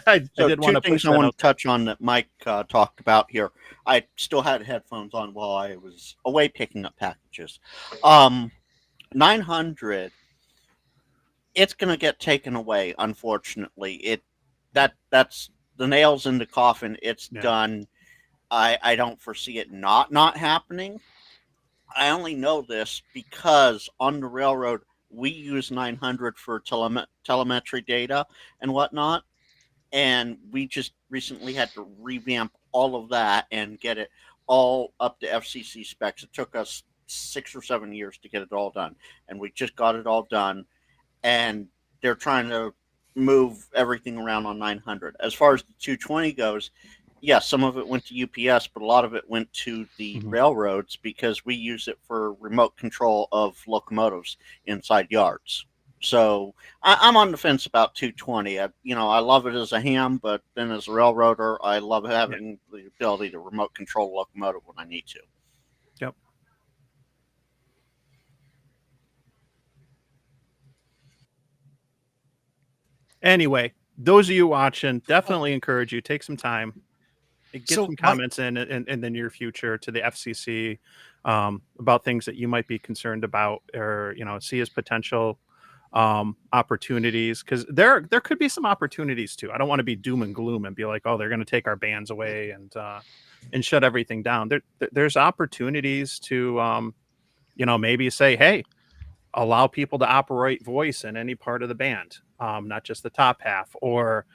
I did want to push I want to touch on that Mike talked about here. I still had headphones on while I was away picking up packages. 900, it's going to get taken away, unfortunately. That's the nails in the coffin. It's done. I don't foresee it not happening. I only know this because on the railroad, we use 900 for telemetry data and whatnot. And we just recently had to revamp all of that and get it all up to FCC specs. It took us 6 or 7 years to get it all done. And we just got it all done. And they're trying to move everything around on 900. As far as the 220 goes, yes, some of it went to UPS, but a lot of it went to the railroads because we use it for remote control of locomotives inside yards. So I'm on the fence about 220. I love it as a ham, but then as a railroader, I love having the ability to remote control a locomotive when I need to. Yep. Anyway, those of you watching, definitely encourage you, take some time, get some comments in the near future to the FCC about things that you might be concerned about or, see as potential opportunities, because there could be some opportunities too. I don't want to be doom and gloom and be like, oh, they're going to take our bands away and shut everything down. There's opportunities to maybe say, hey, allow people to operate voice in any part of the band. not just the top half, or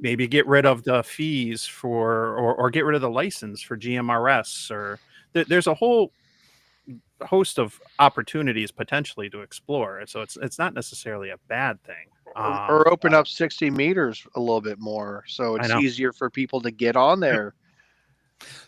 maybe get rid of the fees for, or get rid of the license for GMRS, or there's a whole host of opportunities potentially to explore. So it's not necessarily a bad thing. Or open up 60 meters a little bit more, so it's easier for people to get on there.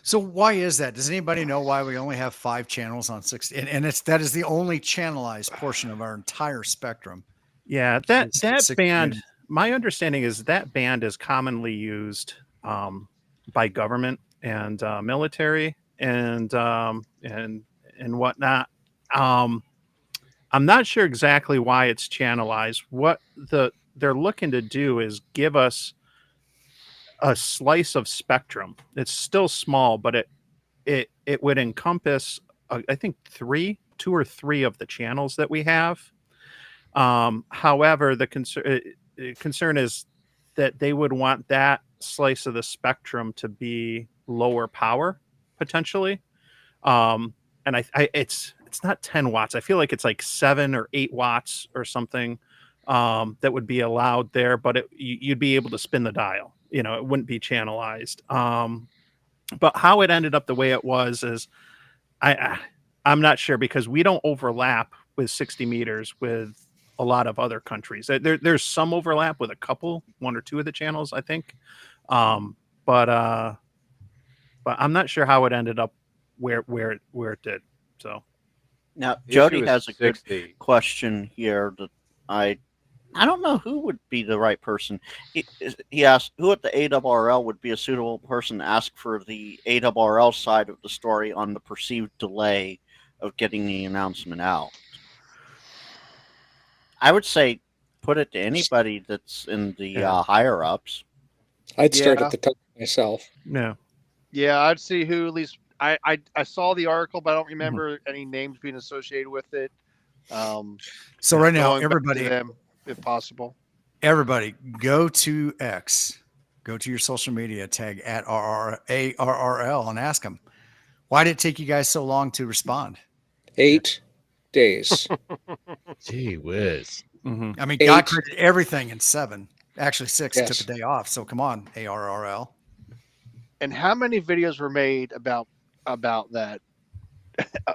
So why is that? Does anybody know why we only have 5 channels on 60? And that is the only channelized portion of our entire spectrum. Yeah, that band. My understanding is that band is commonly used by government and military and whatnot. I'm not sure exactly why it's channelized. What they're looking to do is give us a slice of spectrum. It's still small, but it would encompass I think 2 or 3 of the channels that we have. However, the concern is that they would want that slice of the spectrum to be lower power potentially. And it's not 10 watts. I feel like it's like 7 or 8 watts or something that would be allowed there, but you'd be able to spin the dial. It wouldn't be channelized. But how it ended up the way it was is I'm not sure, because we don't overlap with 60 meters with a lot of other countries. There's some overlap with 1 or 2 of the channels, I think. But I'm not sure how it ended up where it did. So now Jody has a good question here that I don't know who would be the right person. He asked who at the ARRL would be a suitable person to ask for the ARRL side of the story on the perceived delay of getting the announcement out. I would say put it to anybody that's in the higher ups. I'd start at the top myself. Yeah, I'd see who at least I saw the article, but I don't remember any names being associated with it. So right now, everybody, them, if possible, everybody go to X, go to your social media, tag at ARRL and ask them, why did it take you guys so long to respond? 8 days. Gee whiz. I mean, God created everything in 7. Actually 6, took a day off. So come on, ARRL. And how many videos were made about that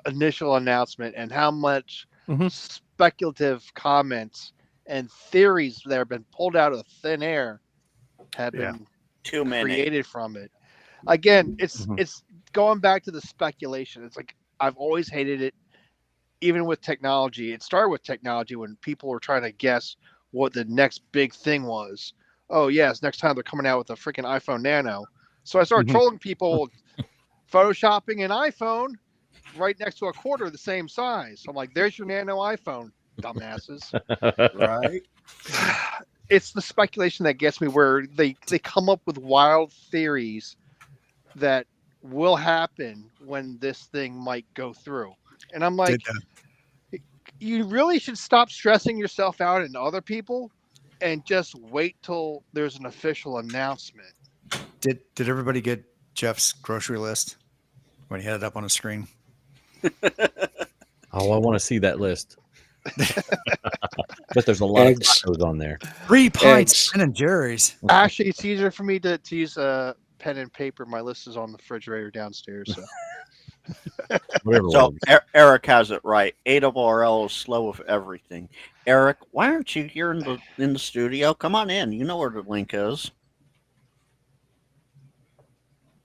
initial announcement, and how much speculative comments and theories that have been pulled out of thin air have been created from it. Again, it's going back to the speculation. It's like, I've always hated it, even with technology. It started with technology when people were trying to guess what the next big thing was. Oh yes, next time they're coming out with a freaking iPhone Nano. So I started trolling people, photoshopping an iPhone right next to a quarter the same size. So I'm like, there's your Nano iPhone, dumbasses. Right? It's the speculation that gets me, where they come up with wild theories that will happen when this thing might go through. And I'm like, you really should stop stressing yourself out and other people and just wait till there's an official announcement. Did everybody get Jeff's grocery list when he had it up on a screen? Oh, I want to see that list. But there's a lot of tacos on there. 3 pints, Ben and Jerry's. Actually, it's easier for me to use a pen and paper. My list is on the refrigerator downstairs. So. So Eric has it right. ARRL is slow with everything. Eric, why aren't you here in the studio? Come on in. You know where the link is.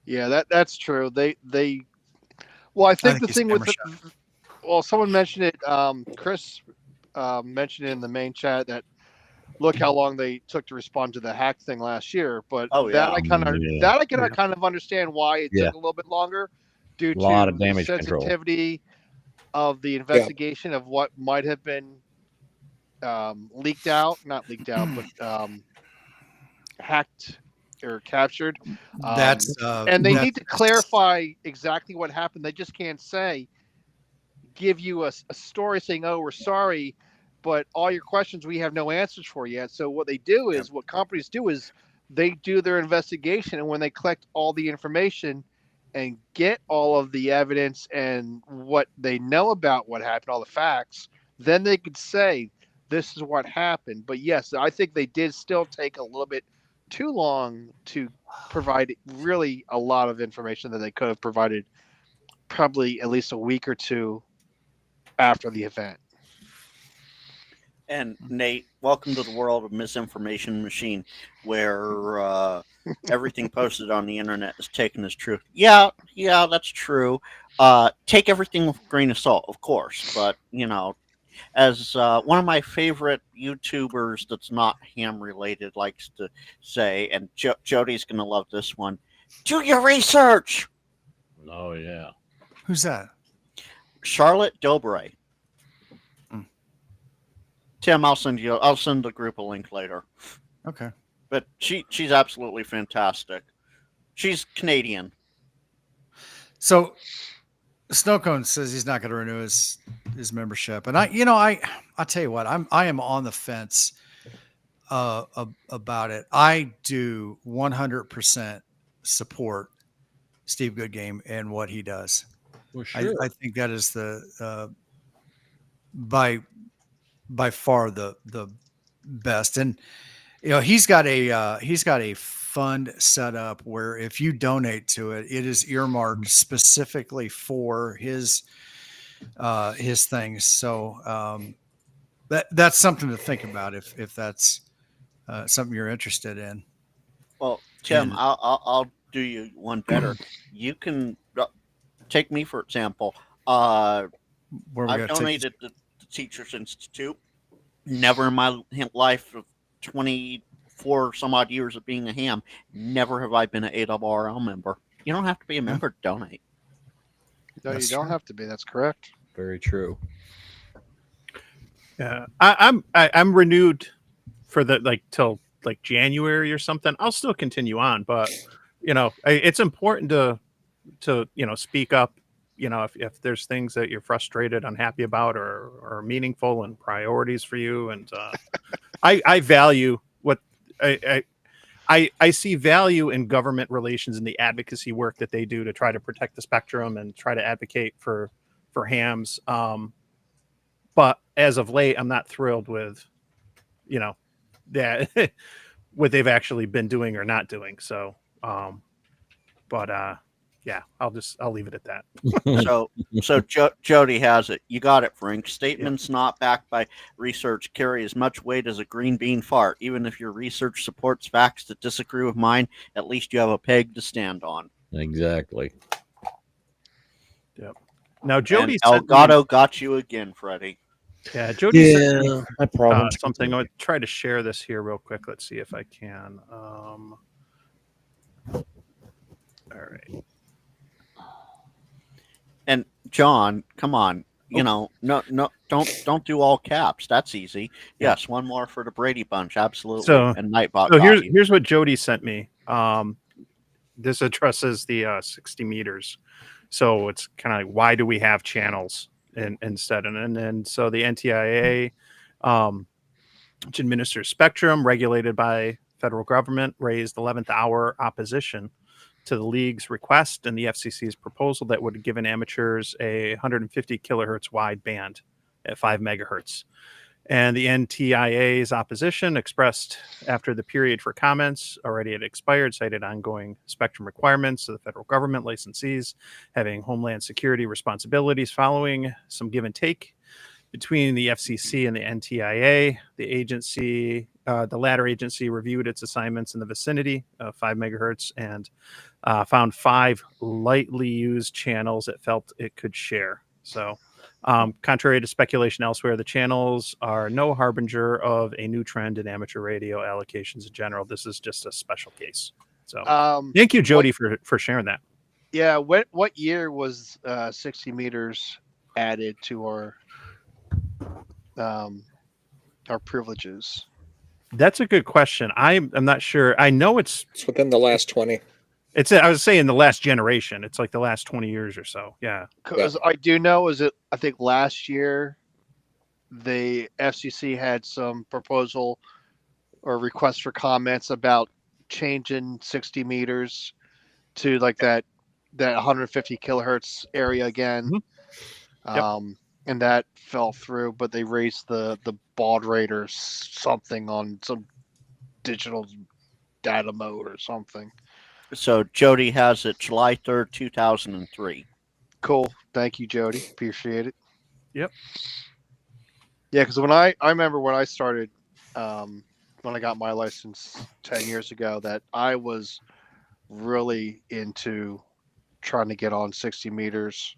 Yeah, that's true. Well, I think the thing with someone mentioned it. Chris mentioned it in the main chat that look how long they took to respond to the hack thing last year. But I can kind of understand why it took a little bit longer, due to the sensitivity of the investigation of what might have been not leaked out, but hacked or captured. And they need to clarify exactly what happened. They just can't give you a story saying, "Oh, we're sorry, but all your questions we have no answers for yet." So what they do is, what companies do is, they do their investigation, and when they collect all the information and get all of the evidence and what they know about what happened, all the facts, then they could say, this is what happened. But yes, I think they did still take a little bit too long to provide really a lot of information that they could have provided probably at least a week or two after the event. And Nate, welcome to the world of misinformation machine, where everything posted on the internet is taken as truth. Yeah, that's true. Take everything with a grain of salt, of course, but as one of my favorite YouTubers that's not ham related likes to say, and Jody's gonna love this one: do your research. Oh yeah. Who's that? Charlotte Dobray. Mm. Tim, I'll send the group a link later. Okay. But she's absolutely fantastic. She's Canadian. So Snowcone says he's not going to renew his membership, and I'll tell you what, I am on the fence about it. I do 100% support Steve Goodgame and what he does. Well, sure. I think that is the by far the best, and he's got a fund set up where if you donate to it, it is earmarked specifically for his things. So that's something to think about if that's something you're interested in. Well, Tim, I'll do you one better. You can take me for example. I've donated to the Teachers Institute. Never in my life of 24 some odd years of being a ham, never have I been an ARRL member. You don't have to be a member to donate. No, you don't have to be. That's correct. Very true. Yeah, I'm renewed for till January or something. I'll still continue on, but it's important to speak up. If there's things that you're frustrated, unhappy about, or are meaningful and priorities for you, and I value what I see value in government relations and the advocacy work that they do to try to protect the spectrum and try to advocate for hams. But as of late, I'm not thrilled with that what they've actually been doing or not doing. So, yeah, I'll leave it at that. So Jody has it. You got it, Frank. Statements not backed by research carry as much weight as a green bean fart. Even if your research supports facts that disagree with mine, at least you have a peg to stand on. Exactly. Yep. Now Jody Elgato got you again, Freddie. Yeah, Jody sent me, my problem. something. I'll try to share this here real quick. Let's see if I can. All right. And John, come on, no, don't do all caps. That's easy. Yes, one more for the Brady Bunch, absolutely. So, and Nightbot. So here's what Jody sent me. This addresses the 60 meters. So it's kind of like, why do we have channels instead? And so the NTIA, which administers spectrum regulated by federal government, raised 11th hour opposition to the league's request and the FCC's proposal that would have given amateurs a 150 kilohertz wide band at 5 megahertz. And the NTIA's opposition, expressed after the period for comments already had expired, cited ongoing spectrum requirements of the federal government, licensees having homeland security responsibilities following some give and take between the FCC and the NTIA. The latter agency reviewed its assignments in the vicinity of 5 megahertz and found 5 lightly used channels it felt it could share. So, contrary to speculation elsewhere, the channels are no harbinger of a new trend in amateur radio allocations in general. This is just a special case. So, thank you, Jody, for sharing that. Yeah. What year was 60 meters added to our privileges? That's a good question. I'm not sure. I know it's within the last 20. I was saying the last generation. It's like the last 20 years or so. Yeah. Because I do know I think last year the FCC had some proposal or request for comments about changing 60 meters to like that 150 kilohertz area again. Mm-hmm. Yep. and that fell through. But they raised the baud rate or something on some digital data mode or something. So Jody has it July 3rd, 2003. Cool. Thank you, Jody. Appreciate it. Yep. Yeah, because when I remember when I started, when I got my license 10 years ago, that I was really into trying to get on 60 meters,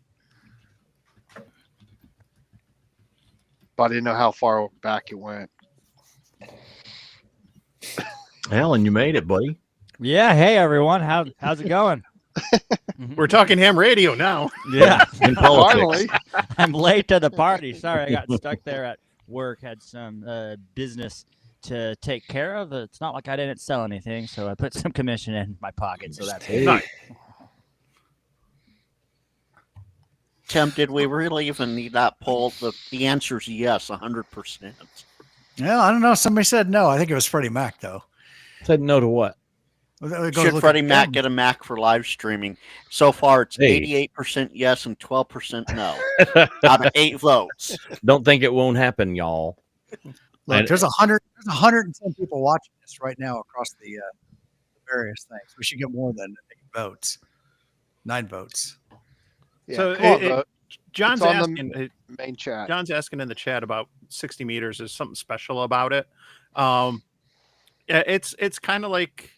but I didn't know how far back it went. Alan, you made it, buddy. Yeah. Hey, everyone. How's it going? We're talking ham radio now. Yeah. In politics. Finally. I'm late to the party. Sorry, I got stuck there at work. Had some business to take care of. It's not like I didn't sell anything, so I put some commission in my pocket. So that's Nice. Tim, did we really even need that poll? The answer is yes, 100%. Yeah, I don't know. Somebody said no. I think it was Freddie Mac, though. Said no to what? Should Freddie Mac get a Mac for live streaming? So far, it's 88% yes and 12% no out of 8 votes. Don't think it won't happen, y'all. Look, there's 110 people watching this right now across the various things. We should get more than 8 votes. 9 votes. Yeah, So John's it's on asking the main chat. John's asking in the chat about 60 meters. Is something special about it? Yeah, it's kind of like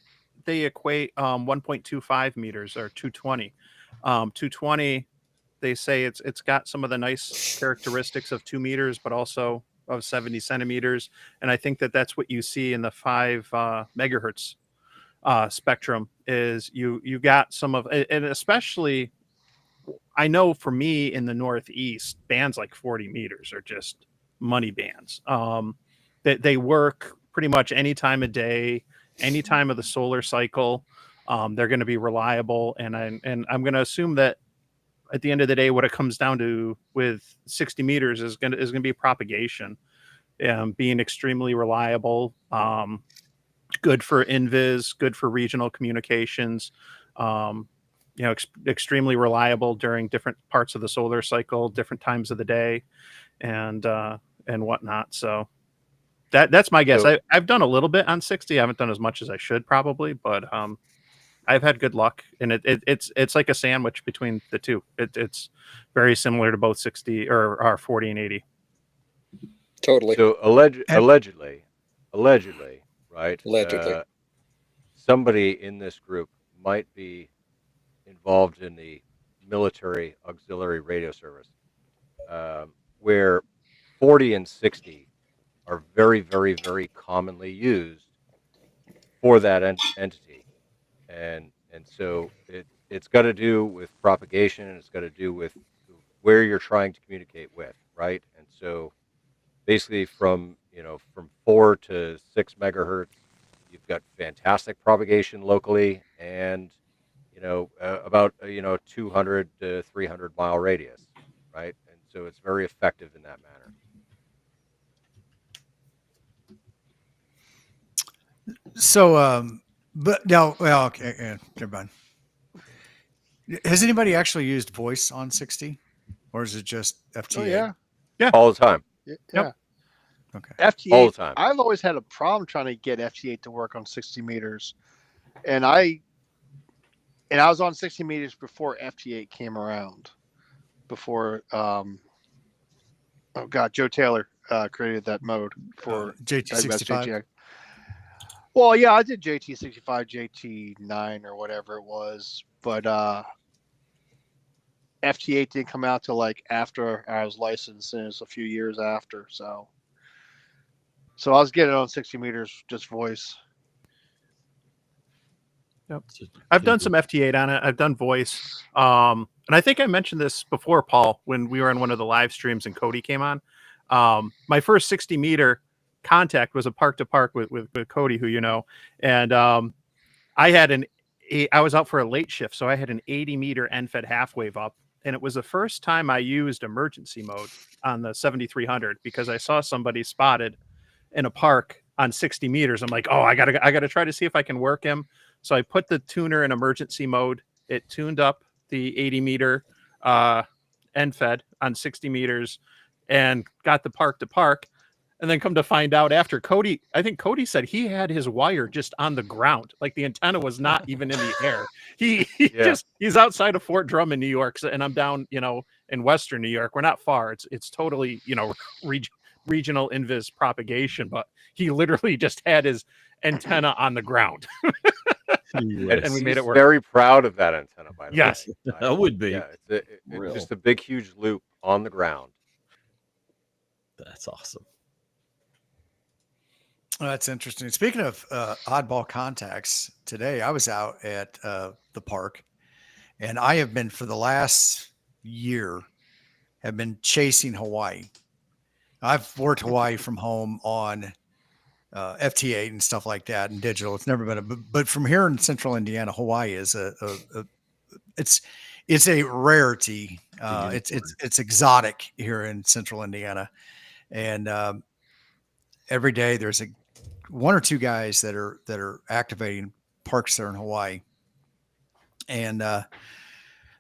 they equate 1.25 meters or 220. 220, they say it's got some of the nice characteristics of 2 meters, but also of 70 centimeters. And I think that's what you see in the 5 megahertz spectrum is you got some of, and especially I know for me in the Northeast, bands like 40 meters are just money bands. They work pretty much any time of day, any time of the solar cycle. They're going to be reliable, and I'm going to assume that at the end of the day, what it comes down to with 60 meters is going to be propagation, being extremely reliable, good for invis, good for regional communications. Extremely reliable during different parts of the solar cycle, different times of the day, and whatnot. So that's my guess. I've done a little bit on 60. I haven't done as much as I should probably, but I've had good luck, and it's like a sandwich between the two. It's very similar to both 60 or 40 and 80. Totally. So allegedly, right? Allegedly. Somebody in this group might be involved in the military auxiliary radio service, where 40 and 60 are very, very, very commonly used for that entity, and so it's got to do with propagation, and it's got to do with where you're trying to communicate with, right? And so basically from 4 to 6 megahertz, you've got fantastic propagation locally, and about 200 to 300 mile radius, right? And so it's very effective in that manner. So, but no, well, okay, yeah, never mind. Has anybody actually used voice on 60, or is it just FTA? Oh, yeah. All the time. Yeah. Yep. Okay. FT8, All the time. I've always had a problem trying to get FT8 to work on 60 meters. And I was on 60 meters before FT8 came around. Before, Joe Taylor created that mode for JT65. Well, yeah, I did JT65, JT9 or whatever it was. But FT8 didn't come out till like after I was licensed, and it was a few years after. So I was getting on 60 meters, just voice. Yep. I've done some FT8 on it. I've done voice. And I think I mentioned this before, Paul, when we were on one of the live streams and Cody came on. My first 60 meter contact was a park to park with Cody, who you know. And I was out for a late shift, so I had an 80 meter end-fed half wave up. And it was the first time I used emergency mode on the 7300 because I saw somebody spotted in a park on 60 meters. I'm like, oh, I gotta try to see if I can work him. So I put the tuner in emergency mode. It tuned up the 80 meter end fed on 60 meters, and got the park to park. And then come to find out after I think Cody said he had his wire just on the ground. Like the antenna was not even in the air. He's outside of Fort Drum in New York. And I'm down, in Western New York. We're not far. It's totally, regional invis propagation, but he literally just had his antenna on the ground. And we made it work. Very proud of that antenna, by the Yes. way. I would be. Yeah, it's just a big, huge loop on the ground. That's awesome. That's interesting. Speaking of oddball contacts, today I was out at the park, and I have been for the last year have been chasing Hawaii. I've worked Hawaii from home on FT8 and stuff like that, and digital. It's never been but from here in Central Indiana, Hawaii is it's a rarity. It's exotic here in Central Indiana, and every day there's one or two guys that are activating parks there in Hawaii. And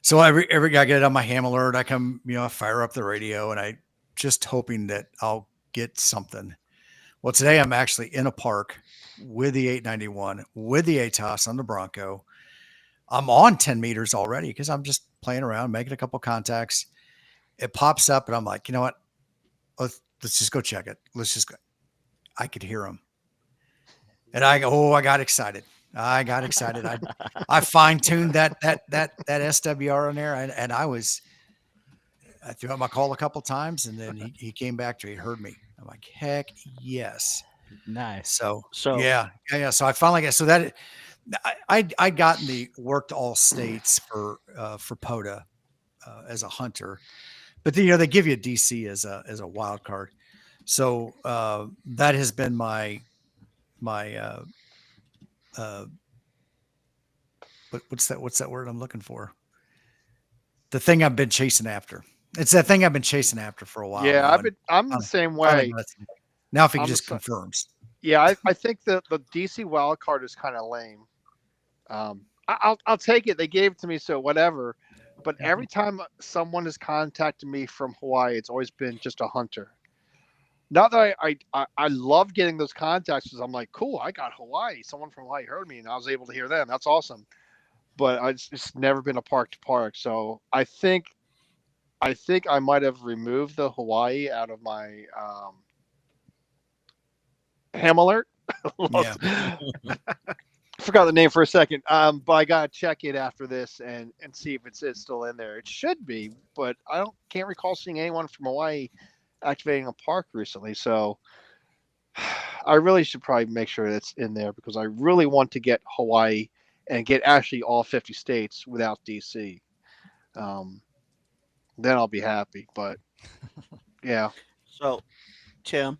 so every guy, I get it on my ham alert. I come, I fire up the radio, and I just hoping that I'll get something. Well, today I'm actually in a park with the 891, with the ATOS on the Bronco. I'm on 10 meters already because I'm just playing around, making a couple contacts. It pops up, and I'm like, you know what? Let's just go check it. Let's just go. I could hear him. And I go, I got excited. I fine-tuned that SWR in there, and I threw out my call a couple times, and then he came back to me. He heard me. I'm like, heck yes. Nice. So yeah. So I finally got, so that I'd gotten worked all states for POTA as a hunter, but then, they give you a DC as a wild card. So that has been my what's that word I'm looking for? The thing I've been chasing after. It's that thing I've been chasing after for a while. Yeah, I'm the same way. Now, if he just confirms. Yeah, I think the DC wild card is kind of lame. I'll take it. They gave it to me, so whatever. But every time someone has contacted me from Hawaii, it's always been just a hunter. Not that I love getting those contacts, because I'm like, cool, I got Hawaii. Someone from Hawaii heard me, and I was able to hear them. That's awesome. But it's never been a park to park. So I think I might have removed the Hawaii out of my ham alert. Yeah. Forgot the name for a second. But I gotta check it after this and see if it's still in there. It should be, but I can't recall seeing anyone from Hawaii activating a park recently. So I really should probably make sure that's in there, because I really want to get Hawaii and get actually all 50 states without DC. Then I'll be happy. But yeah. So, Tim,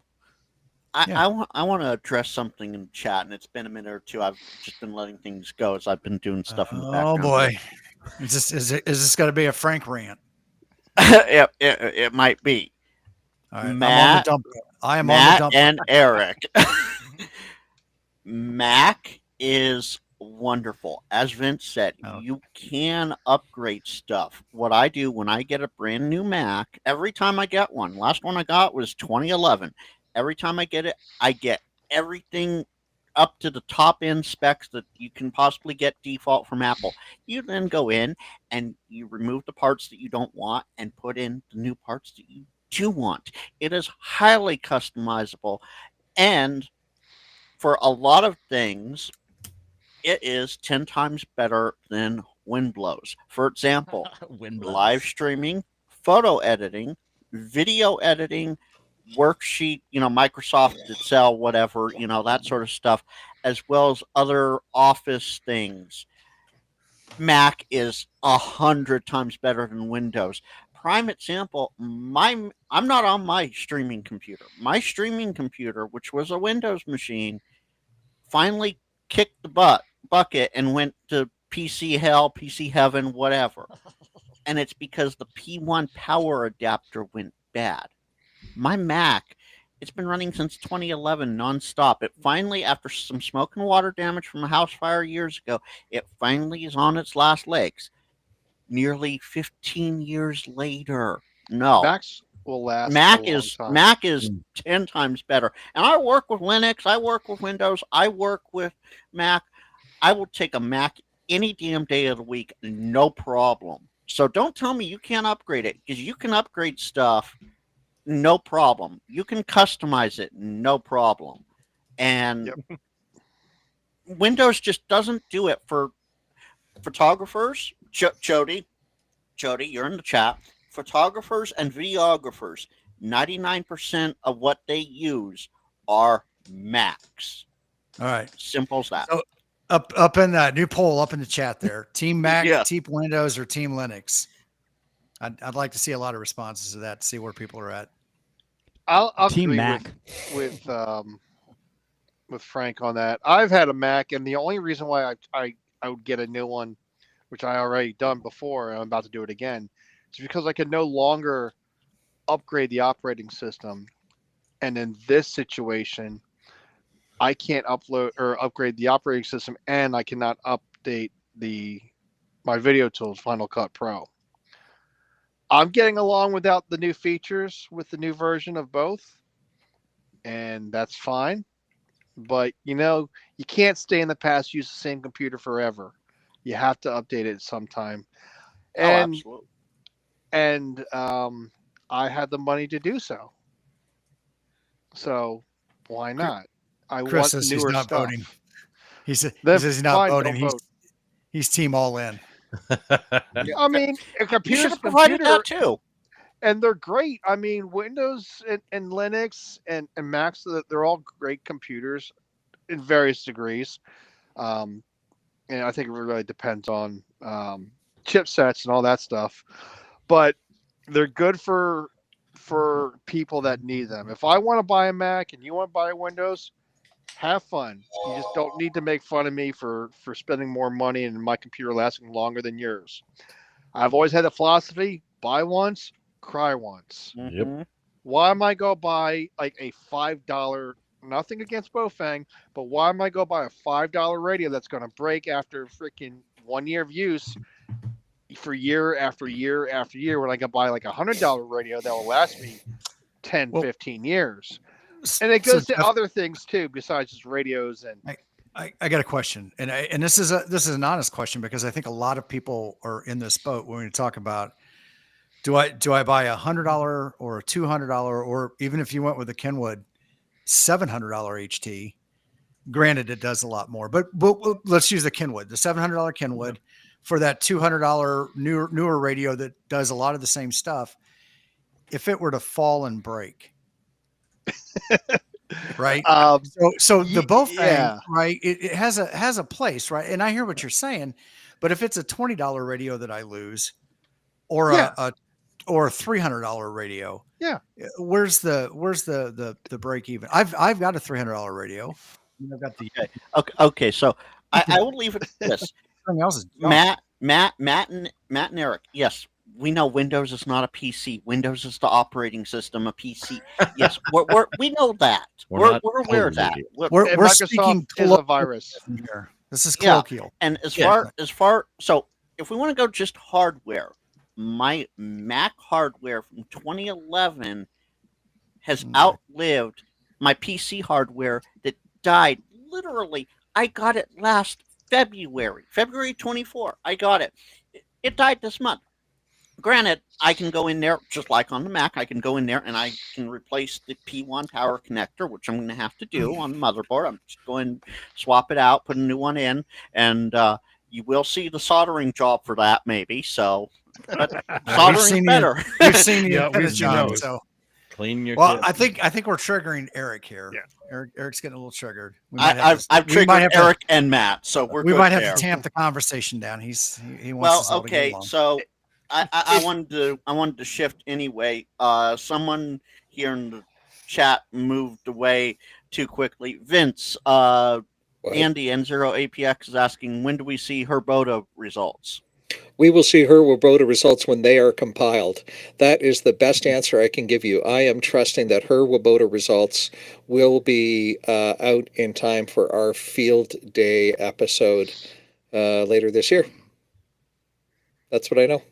I want to address something in chat, and it's been a minute or two. I've just been letting things go as I've been doing stuff in the background. Oh boy, is this going to be a Frank rant? It might be. All right, Matt, I am Matt on the dump. and Eric. Mac is wonderful. As Vince said, you can upgrade stuff. What I do when I get a brand new Mac, every time I get one, last one I got was 2011. Every time I get it, I get everything up to the top end specs that you can possibly get default from Apple. You then go in and you remove the parts that you don't want and put in the new parts that you do want. It is highly customizable, and for a lot of things, it is 10 times better than Windblows. For example, live streaming, photo editing, video editing, worksheet, Microsoft Excel, whatever, that sort of stuff, as well as other office things. Mac is 100 times better than Windows. Prime example, I'm not on my streaming computer. My streaming computer, which was a Windows machine, finally kicked the bucket and went to PC hell, PC heaven, whatever. And it's because the P1 power adapter went bad. My Mac, it's been running since 2011 nonstop. It finally, after some smoke and water damage from a house fire years ago, it finally is on its last legs. Nearly 15 years later. No. will last Mac a long is time. Mac is 10 times better. And I work with Linux, I work with Windows, I work with Mac. I will take a Mac any damn day of the week, no problem. So don't tell me you can't upgrade it, because you can upgrade stuff, no problem. You can customize it, no problem. And Windows just doesn't do it for photographers. Jody, you're in the chat. Photographers and videographers, 99% of what they use are Macs. All right. Simple as that. So up in that new poll up in the chat there, Team Mac, Yeah. Team Windows, or Team Linux? I'd like to see a lot of responses to that to see where people are at. I'll Team agree Mac. with Frank on that. I've had a Mac, and the only reason why I would get a new one, which I already done before, and I'm about to do it again, is because I can no longer upgrade the operating system. And in this situation, I can't upload or upgrade the operating system, and I cannot update my video tools, Final Cut Pro. I'm getting along without the new features with the new version of both, and that's fine. But you can't stay in the past, use the same computer forever. You have to update it sometime. And absolutely. And I had the money to do so. So why not? I Chris want says newer he's not stuff. voting. He says he's not Fine, voting. don't vote. He's team all in. I mean, a You computer's should a have provided computer, that too. and they're great. I mean, Windows and Linux and Macs, they're all great computers in various degrees. And I think it really depends on chipsets and all that stuff. But they're good for people that need them. If I want to buy a Mac and you want to buy a Windows, have fun. You just don't need to make fun of me for spending more money and my computer lasting longer than yours. I've always had a philosophy: buy once, cry once. Yep. Why am I go buy like a $5? Nothing against Bofang, but why am I go buy a $5 radio that's going to break after freaking 1 year of use for year after year after year, when I can buy like $100 radio that will last me 10, 15 years? And it goes to other things too, besides just radios. And I got a question, and this is an honest question, because I think a lot of people are in this boat when we talk about, do I buy $100 or a $200, or even if you went with a Kenwood $700 HT? Granted, it does a lot more, but let's use the Kenwood, the $700 Kenwood, for that $200 newer radio that does a lot of the same stuff. If it were to fall and break, right? So the Bofang, right? It has a place, right? And I hear what you're saying, but if it's a $20 radio that I lose, or a $300 radio, where's the break even? I've got a $300 radio. I've got the okay. So I will leave it at this. Everything else is Matt, and Eric. Yes, we know Windows is not a PC. Windows is the operating system. A PC. Yes, we know that. We're aware of that. We're speaking is a virus here. This is colloquial. And as far, so if we want to go just hardware, my Mac hardware from 2011 has outlived my PC hardware that died. Literally, I got it last February 24. I got it. It died this month. Granted, I can go in there, just like on the Mac, I can go in there and I can replace the P1 power connector, which I'm going to have to do on the motherboard. I'm just going to swap it out, put a new one in, and you will see the soldering job for that, maybe. So, but soldering's better. We've seen you job, so clean your. Well, kit. I think we're triggering Eric here. Yeah. Eric's getting a little triggered. I've triggered Eric and Matt, so we might have to tamp the conversation down. He wants us all to get along. So I wanted to shift anyway. Someone here in the chat moved away too quickly. Vince, Andy N0APX is asking, when do we see Herboda results? We will see her Herboda results when they are compiled. That is the best answer I can give you. I am trusting that her Herboda results will be out in time for our field day episode later this year. That's what I know.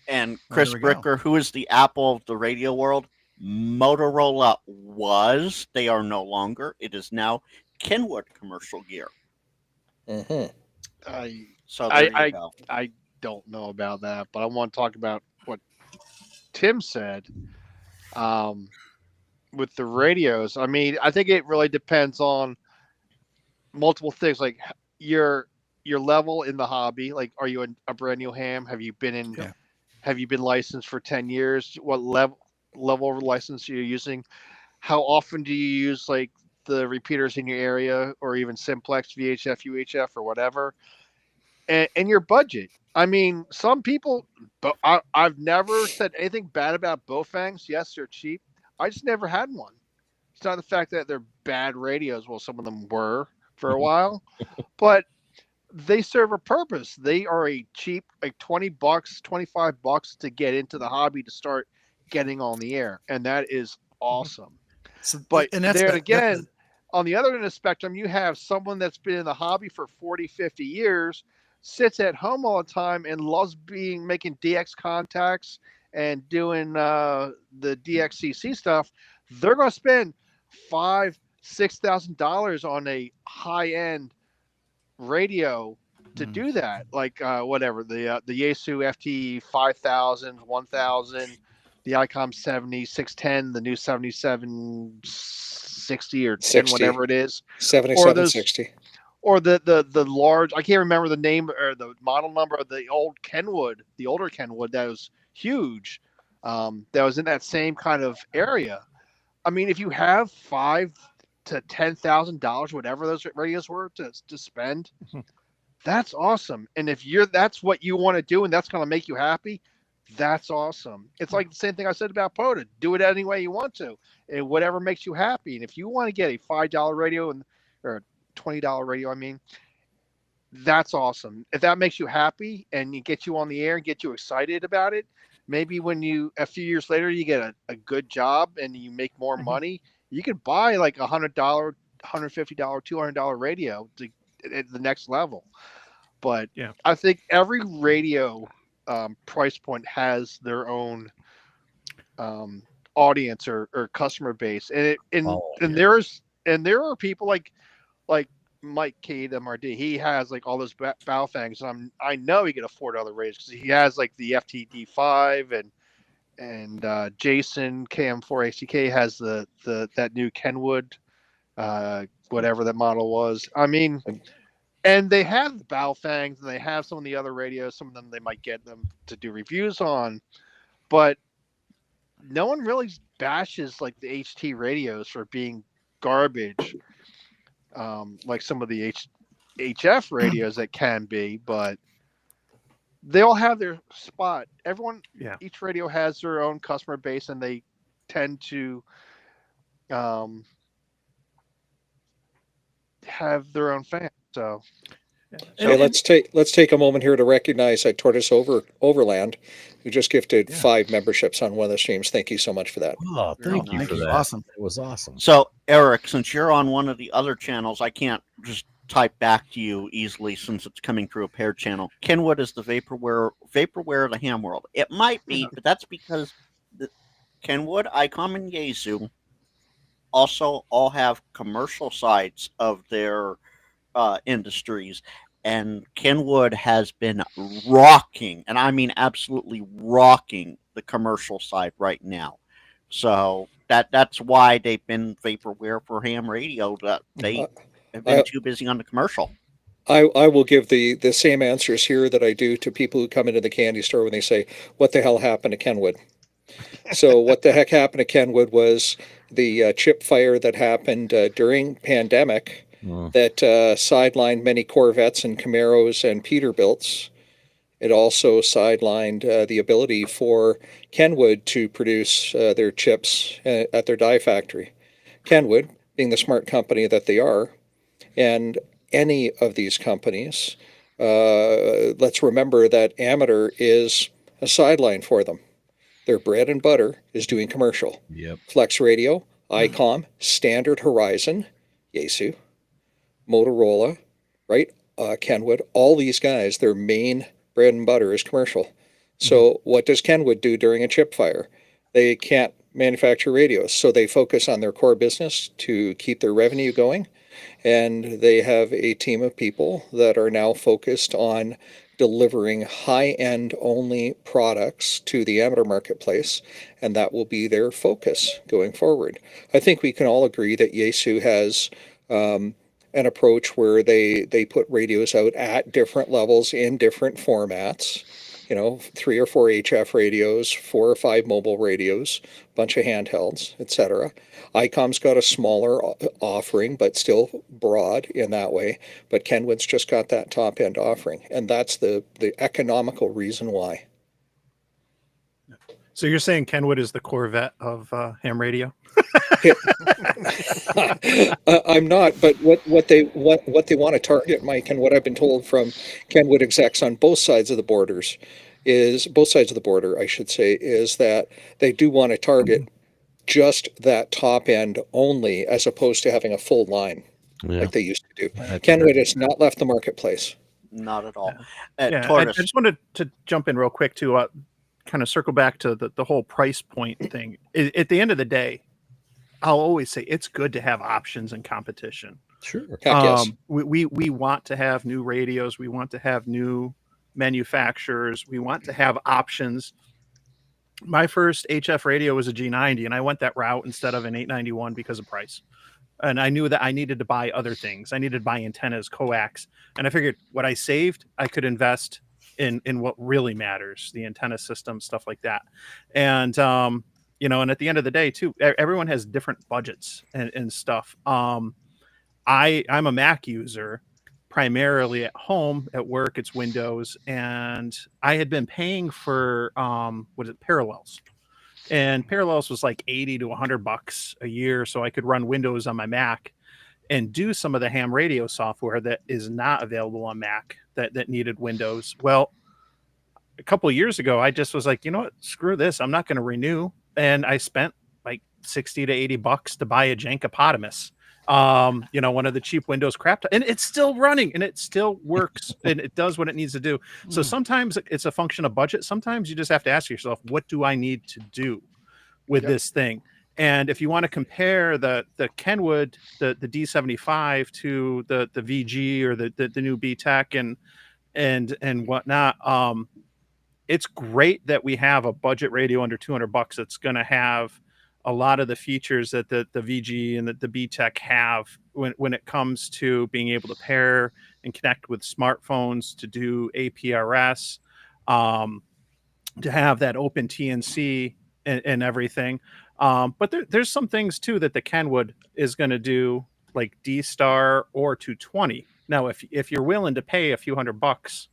And Well, Chris there we go. Bricker, who is the Apple of the radio world, Motorola was. They are no longer. It is now Kenwood commercial gear. So there you go. I don't know about that, but I want to talk about what Tim said. With the radios, I mean, I think it really depends on multiple things, like your level in the hobby. Like, are you a brand new ham? Have you been in? Yeah. Have you been licensed for 10 years? What level of license are you using? How often do you use like the repeaters in your area, or even simplex, VHF, UHF, or whatever? And your budget. I mean, some people, but I've never said anything bad about Bofangs. Yes, they're cheap. I just never had one. It's not the fact that they're bad radios. Well, some of them were for a while, but they serve a purpose. They are a cheap, like $20, $25 to get into the hobby, to start getting on the air. And that is awesome. So, But and that's there the- again, that's on the other end of the spectrum, you have someone that's been in the hobby for 40, 50 years, sits at home all the time and loves making DX contacts and doing the DXCC stuff. They're going to spend $5,000-$6,000 on a high-end radio to do that. Like whatever, the Yaesu FT 5000, 1000, the ICOM 70, 610, the new 7760 or 10, 60. whatever it is. 7760. Or the large, I can't remember the name or the model number of the older Kenwood that was huge. That was in that same kind of area. I mean, if you have $5,000 to $10,000, whatever those radios were, to spend, that's awesome. And if that's what you want to do, and that's going to make you happy, that's awesome. It's like the same thing I said about POTA. Do it any way you want to, and whatever makes you happy. And if you want to get a $5 radio or a $20 radio, I mean, that's awesome. If that makes you happy and it gets you on the air and get you excited about it, maybe when a few years later, you get a good job and you make more money, you could buy like $100, $150, $200 radio at the next level. But Yeah. I think every radio price point has their own audience or customer base, and there are people like Mike K, MRD. He has like all those Baofangs, and I know he can afford other radios because he has like the FTD5 and Jason KM4ACK has that new Kenwood, whatever that model was. I mean, and they have the Baofangs, and they have some of the other radios. Some of them they might get them to do reviews on, but no one really bashes like the HT radios for being garbage, like some of the HF radios that can be, but they all have their spot. Each radio has their own customer base, and they tend to have their own fans. So let's take a moment here to recognize Tortoise Overland, who just gifted 5 memberships on one of the streams. Thank you so much for that. Oh, thank you for that. Awesome. It was awesome. So, Eric, since you're on one of the other channels, I can't just type back to you easily since it's coming through a paired channel. Kenwood is the vaporware of the ham world. It might be, but that's because the Kenwood, ICOM, and Yaesu also all have commercial sides of their industries. And Kenwood has been rocking, and I mean absolutely rocking, the commercial side right now. So that's why they've been vaporware for ham radio. That they have been too busy on the commercial. I will give the same answers here that I do to people who come into the candy store when they say, "What the hell happened to Kenwood?" So what the heck happened to Kenwood was the chip fire that happened during pandemic that sidelined many Corvettes and Camaros and Peterbilts. It also sidelined the ability for Kenwood to produce their chips at their die factory. Kenwood, being the smart company that they are, and any of these companies, let's remember that amateur is a sideline for them. Their bread and butter is doing commercial. Yep. Flex Radio, ICOM, Standard Horizon, Yaesu, Motorola, right? Kenwood, all these guys, their main bread and butter is commercial. So what does Kenwood do during a chip fire? They can't manufacture radios, so they focus on their core business to keep their revenue going. And they have a team of people that are now focused on delivering high-end only products to the amateur marketplace, and that will be their focus going forward. I think we can all agree that Yaesu has an approach where they put radios out at different levels in different formats. 3 or 4 HF radios, 4 or 5 mobile radios, bunch of handhelds, etc. ICOM's got a smaller offering, but still broad in that way. But Kenwood's just got that top end offering, and that's the economical reason why. So you're saying Kenwood is the Corvette of ham radio? I'm not, but what they want to target, Mike, and what I've been told from Kenwood execs on both sides of the border, I should say, is that they do want to target just that top end only, as opposed to having a full line like they used to do. Kenwood has not left the marketplace. Not at all. Yeah, I just wanted to jump in real quick to kind of circle back to the whole price point thing. At the end of the day, I'll always say it's good to have options and competition. Sure. Yes. We want to have new radios. We want to have new manufacturers. We want to have options. My first HF radio was a G90, and I went that route instead of an 891 because of price. And I knew that I needed to buy other things. I needed to buy antennas, coax, and I figured what I saved, I could invest in what really matters, the antenna system, stuff like that. And and at the end of the day, too, everyone has different budgets and stuff. I'm a Mac user, primarily at home. At work, it's Windows, and I had been paying for Parallels, and Parallels was like $80 to $100 a year, so I could run Windows on my Mac and do some of the ham radio software that is not available on Mac that needed Windows. Well, a couple of years ago, I just was like, you know what, screw this, I'm not going to renew, and I spent like $60 to $80 to buy a Jankopotamus. One of the cheap Windows crap, and it's still running and it still works and it does what it needs to do. So sometimes it's a function of budget. Sometimes you just have to ask yourself, what do I need to do with this thing? And if you want to compare the Kenwood, the D75 to the VG or the new BTEC and whatnot, it's great that we have a budget radio under $200 that's going to have a lot of the features that the VG and the BTEC have when it comes to being able to pair and connect with smartphones, to do APRS, to have that open TNC and everything. But there's some things too that the Kenwood is going to do, like D-Star or 220. Now, if you're willing to pay a few $100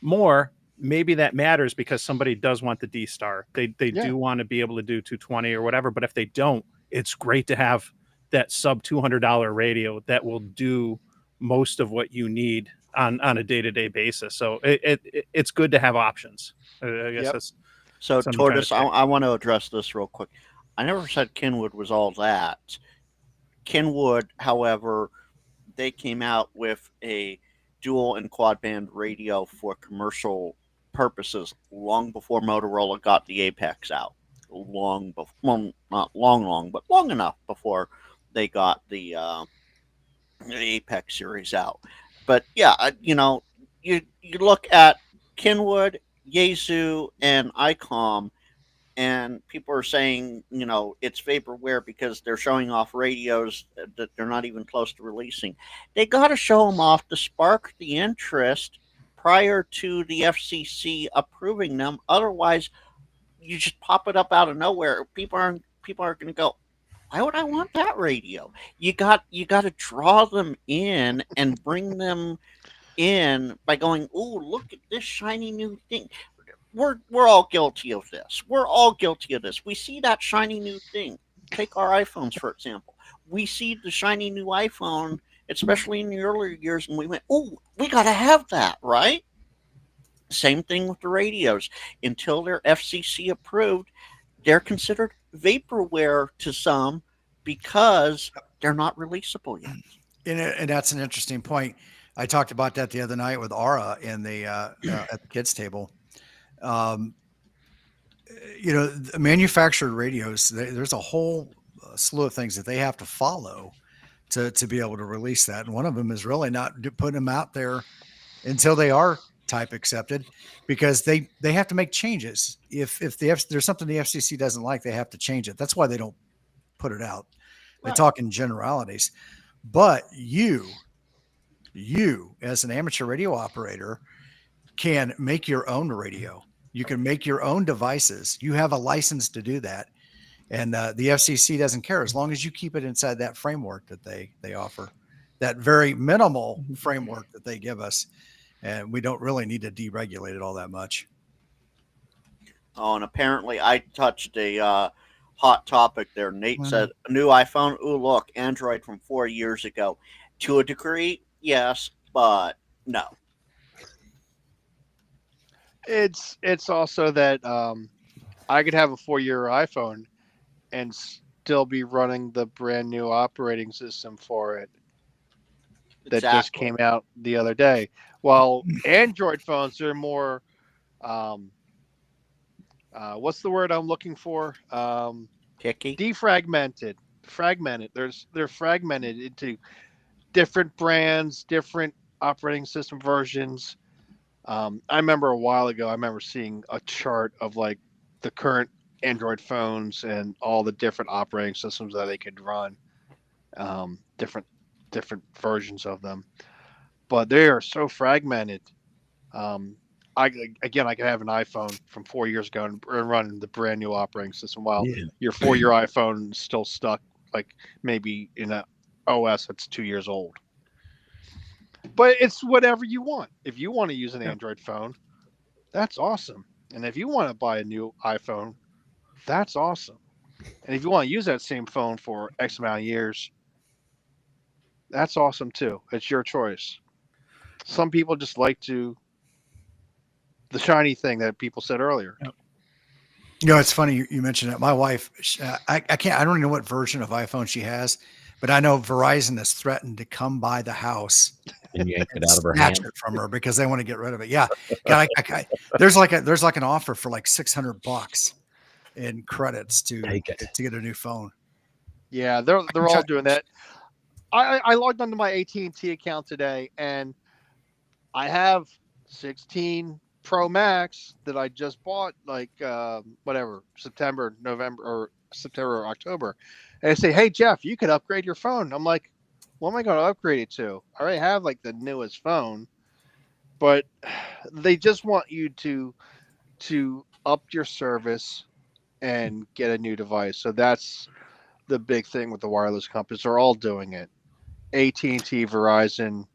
more, maybe that matters because somebody does want the D-Star. They do want to be able to do 220 or whatever. But if they don't, it's great to have that sub $200 radio that will do most of what you need on a day-to-day basis. So it's good to have options. I guess that's so. Tortoise, I want to address this real quick. I never said Kenwood was all that. Kenwood, however, they came out with a dual and quad band radio for commercial purposes long before Motorola got the Apex out. Long before, well, not long, but long enough before they got the Apex series out. But yeah, you look at Kenwood, Yaesu, and ICOM, and people are saying, it's vaporware because they're showing off radios that they're not even close to releasing. They got to show them off to spark the interest prior to the FCC approving them. Otherwise, you just pop it up out of nowhere. People aren't going to go, why would I want that radio? You got to draw them in and bring them in by going, oh, look at this shiny new thing. We're all guilty of this. We're all guilty of this. We see that shiny new thing. Take our iPhones, for example. We see the shiny new iPhone, especially in the earlier years, and we went, oh, we got to have that, right? Same thing with the radios. Until they're FCC approved, they're considered vaporware to some because they're not releasable yet. And that's an interesting point. I talked about that the other night with Aura in the at the kids table. um, the manufactured radios, there's a whole slew of things that they have to follow to be able to release that. And one of them is really not putting them out there until they are type accepted, because they have to make changes. If there's something the FCC doesn't like, they have to change it. That's why they don't put it out. They talk in generalities. But you as an amateur radio operator can make your own radio. You can make your own devices. You have a license to do that. And the FCC doesn't care as long as you keep it inside that framework that they offer, that very minimal framework that they give us. And we don't really need to deregulate it all that much. Oh, and apparently I touched a hot topic there. Nate said, a new iPhone. Ooh, look, Android from 4 years ago. To a degree, yes, but no. It's also that I could have a 4-year iPhone and still be running the brand new operating system for it that just came out the other day. While Android phones are more, what's the word I'm looking for? Picky? Defragmented. Fragmented. They're fragmented into different brands, different operating system versions. I remember a while ago, I remember seeing a chart of like the current Android phones and all the different operating systems that they could run, different versions of them. But they are so fragmented. I could have an iPhone from 4 years ago and run the brand new operating system, while your 4-year iPhone is still stuck, like maybe in a OS that's 2 years old. But it's whatever you want. If you want to use an Android phone, that's awesome. And if you want to buy a new iPhone, that's awesome. And if you want to use that same phone for X amount of years, that's awesome too. It's your choice. Some people just like the shiny thing that people said earlier. It's funny you mentioned it. My wife, I don't even know what version of iPhone she has, but I know Verizon has threatened to come by the house and yank it out of her snatch hand it from her because they want to get rid of it. Yeah, God, there's like an offer for like $600 in credits to get a new phone. Yeah, they're all doing that. I logged onto my AT&T account today, and I have 16 Pro Max that I just bought, like September or October. And they say, hey, Jeff, you could upgrade your phone. I'm like, what am I going to upgrade it to? I already have like the newest phone, but they just want you to up your service and get a new device. So that's the big thing with the wireless companies. They're all doing it. AT&T, Verizon,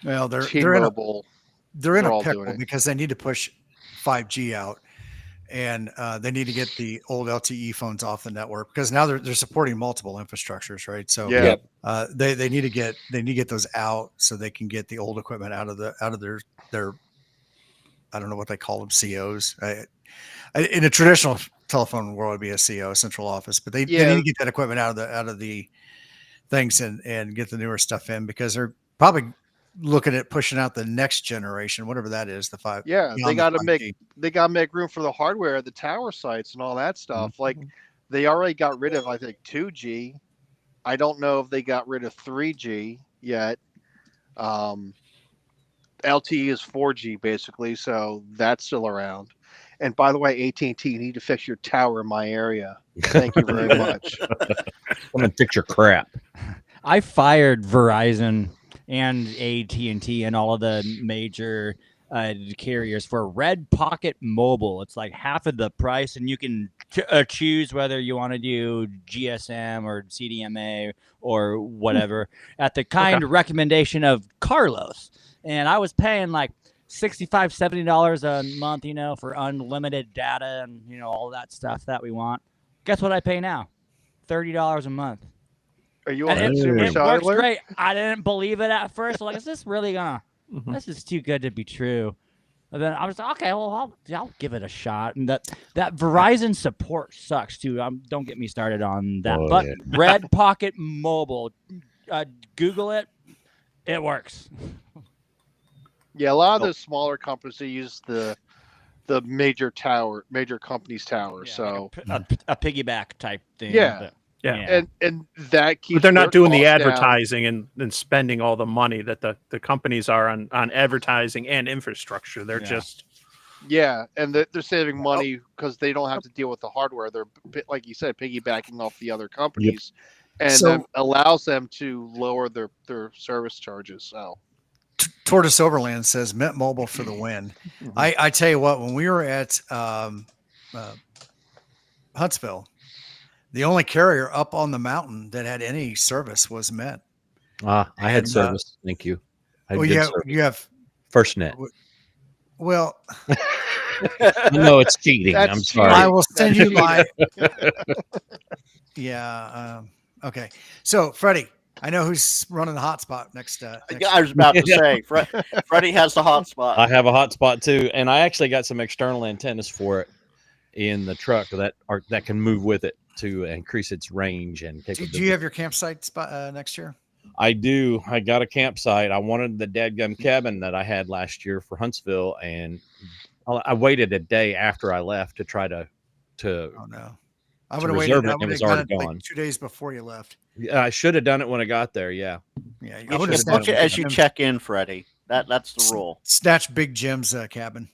well, T-Mobile. They're in a pickle because they need to push 5G out, and they need to get the old LTE phones off the network, because now they're supporting multiple infrastructures, right? So they need to get those out so they can get the old equipment out of their I don't know what they call them, COs. In a traditional telephone world, it'd be a CO, central office, but they need to get that equipment out of the things and get the newer stuff in, because they're probably looking at pushing out the next generation, whatever that is, the 5. Yeah, they got to make room for the hardware at the tower sites and all that stuff. Mm-hmm. Like they already got rid of, I think, 2G. I don't know if they got rid of 3G yet. LTE is 4G basically, so that's still around. And by the way, AT&T, you need to fix your tower in my area. Thank you very much. I'm gonna fix your crap. I fired Verizon and AT&T and all of the major carriers for Red Pocket Mobile. It's like half of the price, and you can choose whether you want to do GSM or CDMA or whatever at the kind recommendation of Carlos. And I was paying like $65, $70 a month, for unlimited data and, all that stuff that we want. Guess what I pay now? $30 a month. Are you on Consumer It works great. I didn't believe it at first. Like, is this really gonna? This is too good to be true. And then I was like, okay, well, I'll give it a shot. And that Verizon support sucks too. Don't get me started on that. Red Pocket Mobile, Google it. It works. Yeah, a lot of the smaller companies, they use the the major company's tower. Yeah, so like a piggyback type thing. Yeah. but- Yeah. and that keeps But they're not their doing the costs down. advertising and spending all the money that the companies are on advertising and infrastructure. They're just Yeah, and they're saving money because they don't have to deal with the hardware. They're, like you said, piggybacking off the other companies, and So- that allows them to lower their service charges. So Tortoise Overland says Mint Mobile for the win. I tell you what, when we were at Huntsville, the only carrier up on the mountain that had any service was Mint. I had And, service. Thank you. I had Well, good yeah, service. you have. FirstNet. Well, I know it's cheating. That's I'm sorry. I will send you my. Yeah. Okay. So, Freddie, I know who's running the hotspot next. I was about to say, Freddie has the hotspot. I have a hotspot too, and I actually got some external antennas for it in the truck that can move with it to increase its range and capability. Do you have your campsite spot next year? I do. I got a campsite. I wanted the dadgum cabin that I had last year for Huntsville, and I waited a day after I left to try to. Oh no, I to would have reserve waited. it, I and it would was have already done it gone. like 2 days before you left. Yeah, I should have done it when I got there. Yeah. Yeah, You should book it as you check in, Freddie. That's the rule. Snatch Big Jim's cabin.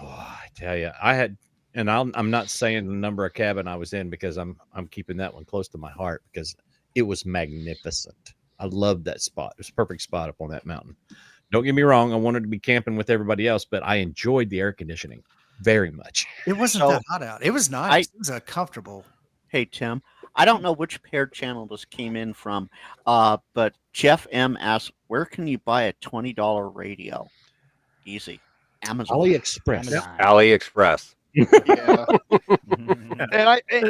Oh, I tell you, I had, and I'm not saying the number of cabin I was in because I'm keeping that one close to my heart because it was magnificent. I loved that spot. It was a perfect spot up on that mountain. Don't get me wrong. I wanted to be camping with everybody else, but I enjoyed the air conditioning very much. It wasn't that hot out. It was nice. It was comfortable. Hey, Tim, I don't know which paired channel this came in from, but Jeff M asked, where can you buy a $20 radio? Easy. Amazon. AliExpress. AliExpress. yeah.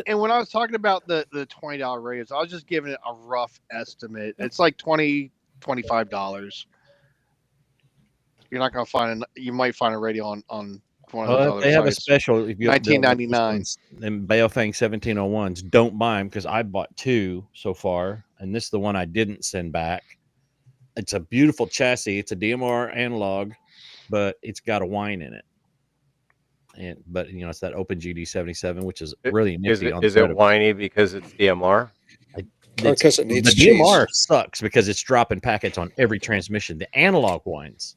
And when I was talking about the $20 radios, I was just giving it a rough estimate. It's like $25. You're not gonna find you might find a radio on one of those other They have a sites. special. If you $19.99. Them Baofeng 1701s. Don't buy them because I bought 2 so far, and this is the one I didn't send back. It's a beautiful chassis. It's a DMR analog, but it's got a whine in it. But it's that Open GD 77, which is really nifty. Is it whiny because it's DMR? Or because it needs the DMR sucks because it's dropping packets on every transmission. The analog whines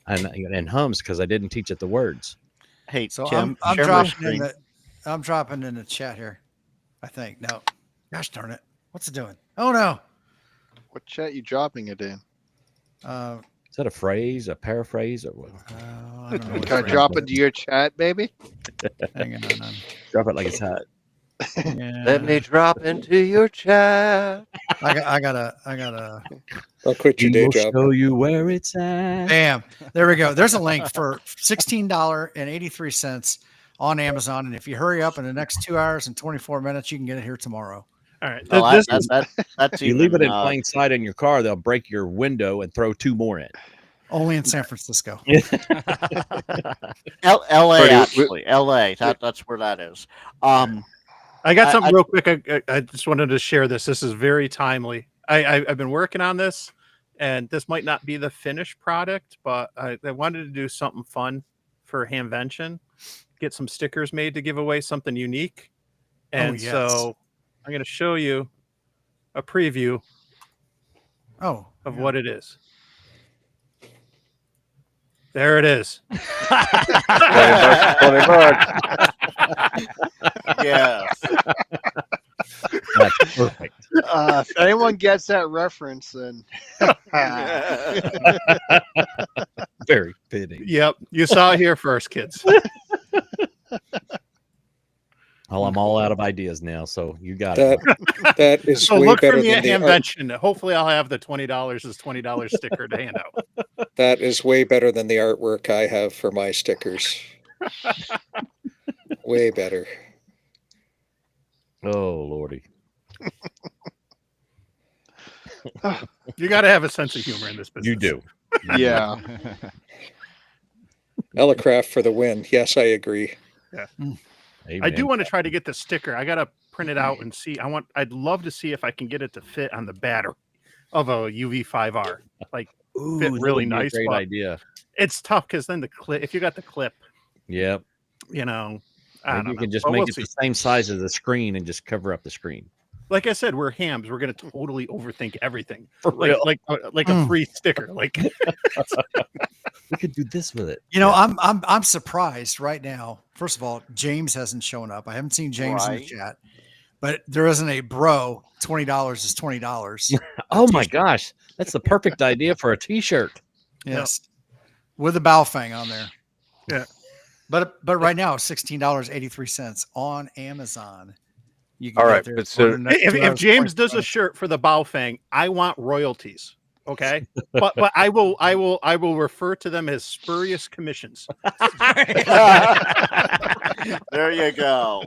and hums because I didn't teach it the words. Hey, So Tim, I'm share my dropping in screen. I'm dropping in the chat here. I think no. Gosh darn it! What's it doing? Oh no! What chat you dropping it in? Is that a phrase, a paraphrase, or what? I don't know what Can I it's drop into your chat, baby? Hang on. Drop it like it's hot. Yeah. Let me drop into your chat. I gotta. I'll quit your day job. Show you where it's at. Bam! There we go. There's a link for $16.83 on Amazon, and if you hurry up in the next 2 hours and 24 minutes, you can get it here tomorrow. all right. Oh, that's If you leave it in even, plain sight in your car, they'll break your window and throw 2 more in. Only in San Francisco. L.A. Freddie, actually, L.A. That's where that is. I got something real quick. I just wanted to share this. This is very timely. I've been working on this, and this might not be the finished product, but I wanted to do something fun for Hamvention, get some stickers made to give away, something unique. And yes. so I'm going to show you a preview of what it is. There it is. 20 bucks. Yes. That's perfect. If anyone gets that reference, then Very fitting. Yep. You saw it here first, kids. Well, I'm all out of ideas now, so you got it. That is So way look for better me at than the art. Hamvention. Hopefully I'll have the $20 as $20 sticker to hand out. That is way better than the artwork I have for my stickers. Way better. Oh, Lordy. You got to have a sense of humor in this business. You do. yeah. Ellicraft for the win. Yes, I agree. Yeah. I Amen. do want to try to get the sticker. I got to print it out and see. I'd love to see if I can get it to fit on the battery of a UV5R. Like Ooh, fit that really would be a nice. Great but idea. It's tough because then the clip, if you got the clip, Yep. you know, I Maybe don't you know. can just But make we'll it see. the same size as the screen and just cover up the screen. Like I said, we're hams. We're gonna totally overthink everything. For real. Like a free sticker. Like we could do this with it. You know, I'm surprised right now. First of all, James hasn't shown up. I haven't seen James in the chat, but there isn't a bro. $20 is $20. Oh my gosh, that's the perfect idea for a T-shirt. Yes, with a Baofeng on there. Yeah, but right now, $16.83 on Amazon. You can All get right, there but for so the next 2 if hours, James 24 does a shirt for the Baofeng, I want royalties. Okay, but I will refer to them as spurious commissions. There you go.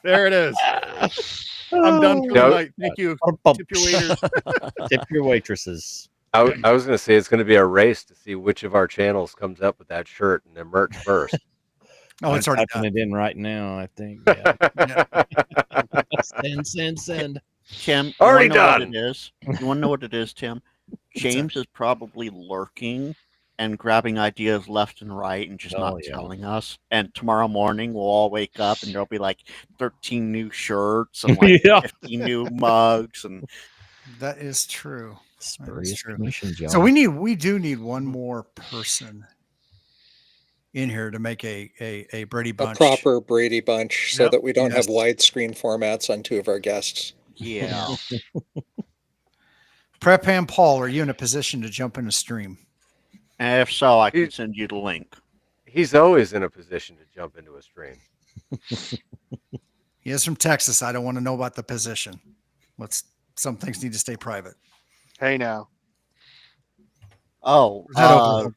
There it is. I'm done for the night. Thank you. Tip your waiters. Tip your waitresses. I was going to say it's going to be a race to see which of our channels comes up with that shirt and their merch first. Oh, it's already done. It in right now, I think. Yeah. Send. Tim, you already wanna know done. What it is? You want to know what it is, Tim? James is probably lurking and grabbing ideas left and right and just not telling us. And tomorrow morning we'll all wake up and there'll be like 13 new shirts and like 50 new mugs. And that is true. Spurious true. commissions, y'all. So we do need one more person in here to make a Brady Bunch, A proper Brady Bunch, so that we don't Yes. have widescreen formats on 2 of our guests. yeah. Prep Ham Paul, are you in a position to jump in a stream? And if so, I can send you the link. He's always in a position to jump into a stream. He is from Texas. I don't want to know about the position. Some things need to stay private. Hey now. Oh, Is that open?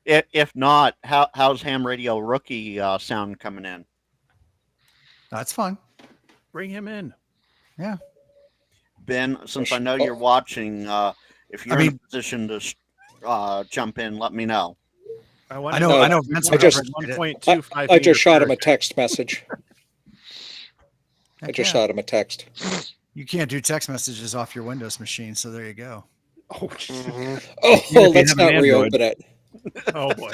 if not, how's Ham Radio Rookie sound coming in? That's fine. Bring him in. Yeah. Ben, since I know you're watching, if you're in a position to jump in, let me know. I know. Vince I just, would I just shot him a text message. I just yeah. shot him a text. You can't do text messages off your Windows machine, so there you go. Oh, Oh, let's not reopen it. Oh boy.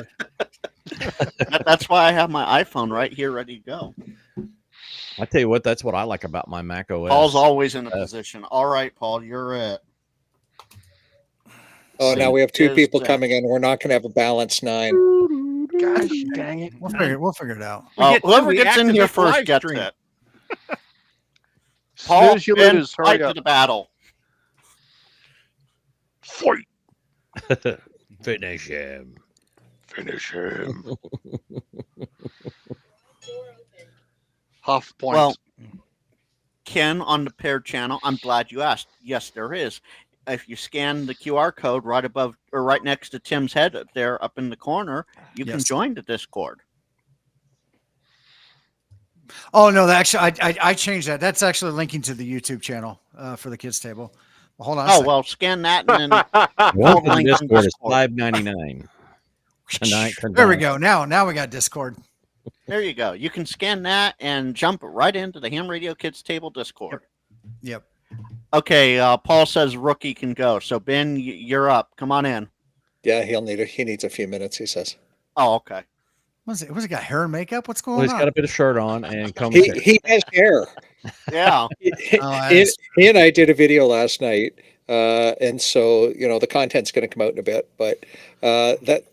That's why I have my iPhone right here ready to go. I tell you what, that's what I like about my Mac OS. Paul's always in a position. All right, Paul, you're it. Oh, now we have 2 Is people that- coming in. We're not going to have a balanced 9. Gosh dang it. We'll figure it out. Whoever we gets in here activate first live gets stream. it. As Paul, soon as you Ben, lose, fight hurry to up. the battle. Fight. Finish him. Finish him. Half point. Well, Ken on the paired channel, I'm glad you asked. Yes, there is. If you scan the QR code right above or right next to Tim's head up there up in the corner, you can join the Discord. Oh no, I changed that. That's actually linking to the YouTube channel for the kids table. Well, hold on. Oh well, scan that and then One the link in Discord is Discord. $5.99. Tonight. There we go. Now we got Discord. There you go. You can scan that and jump right into the Ham Radio Kids Table Discord. Yep. Okay, Paul says Rookie can go. So Ben, you're up. Come on in. Yeah, he needs a few minutes, he says. Oh, okay. What's he got? Hair and makeup? What's going Well, he's on? got a bit of shirt on and comes. He has hair. Yeah. He and I did a video last night, and so the content's going to come out in a bit. But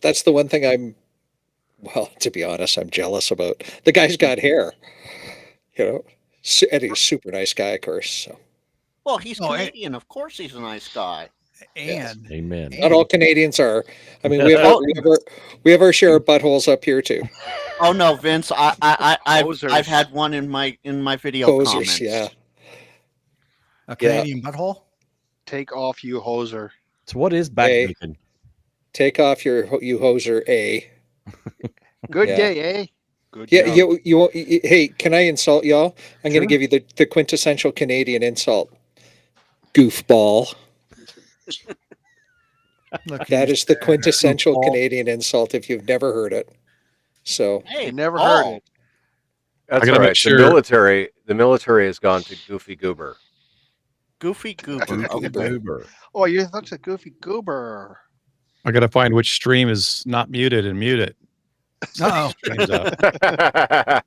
that's the one thing to be honest, I'm jealous about. The guy's got hair, and he's a super nice guy, of course. So. Well, he's Canadian. Of course, he's a nice guy. And amen. Not all Canadians are. I mean, we have our share of buttholes up here too. Oh no, Vince! I've had one in my video Posers, comments. yeah. A Canadian butthole. Take off, you hoser. So what is back bacon? Take off you hoser A. Good Yeah. day, eh? Good Yeah, job. hey, can I insult y'all? I'm going to give you the quintessential Canadian insult. Goofball. Look, That is the quintessential Canadian insult if you've never heard it. So Hey, You never Paul. heard it. That's I gotta all make right. sure- The military has gone to Goofy Goober. Goofy Goober. Okay. Goober. Oh, you're such a goofy goober. I gotta find which stream is not muted and mute it. Uh-oh. Stream's up.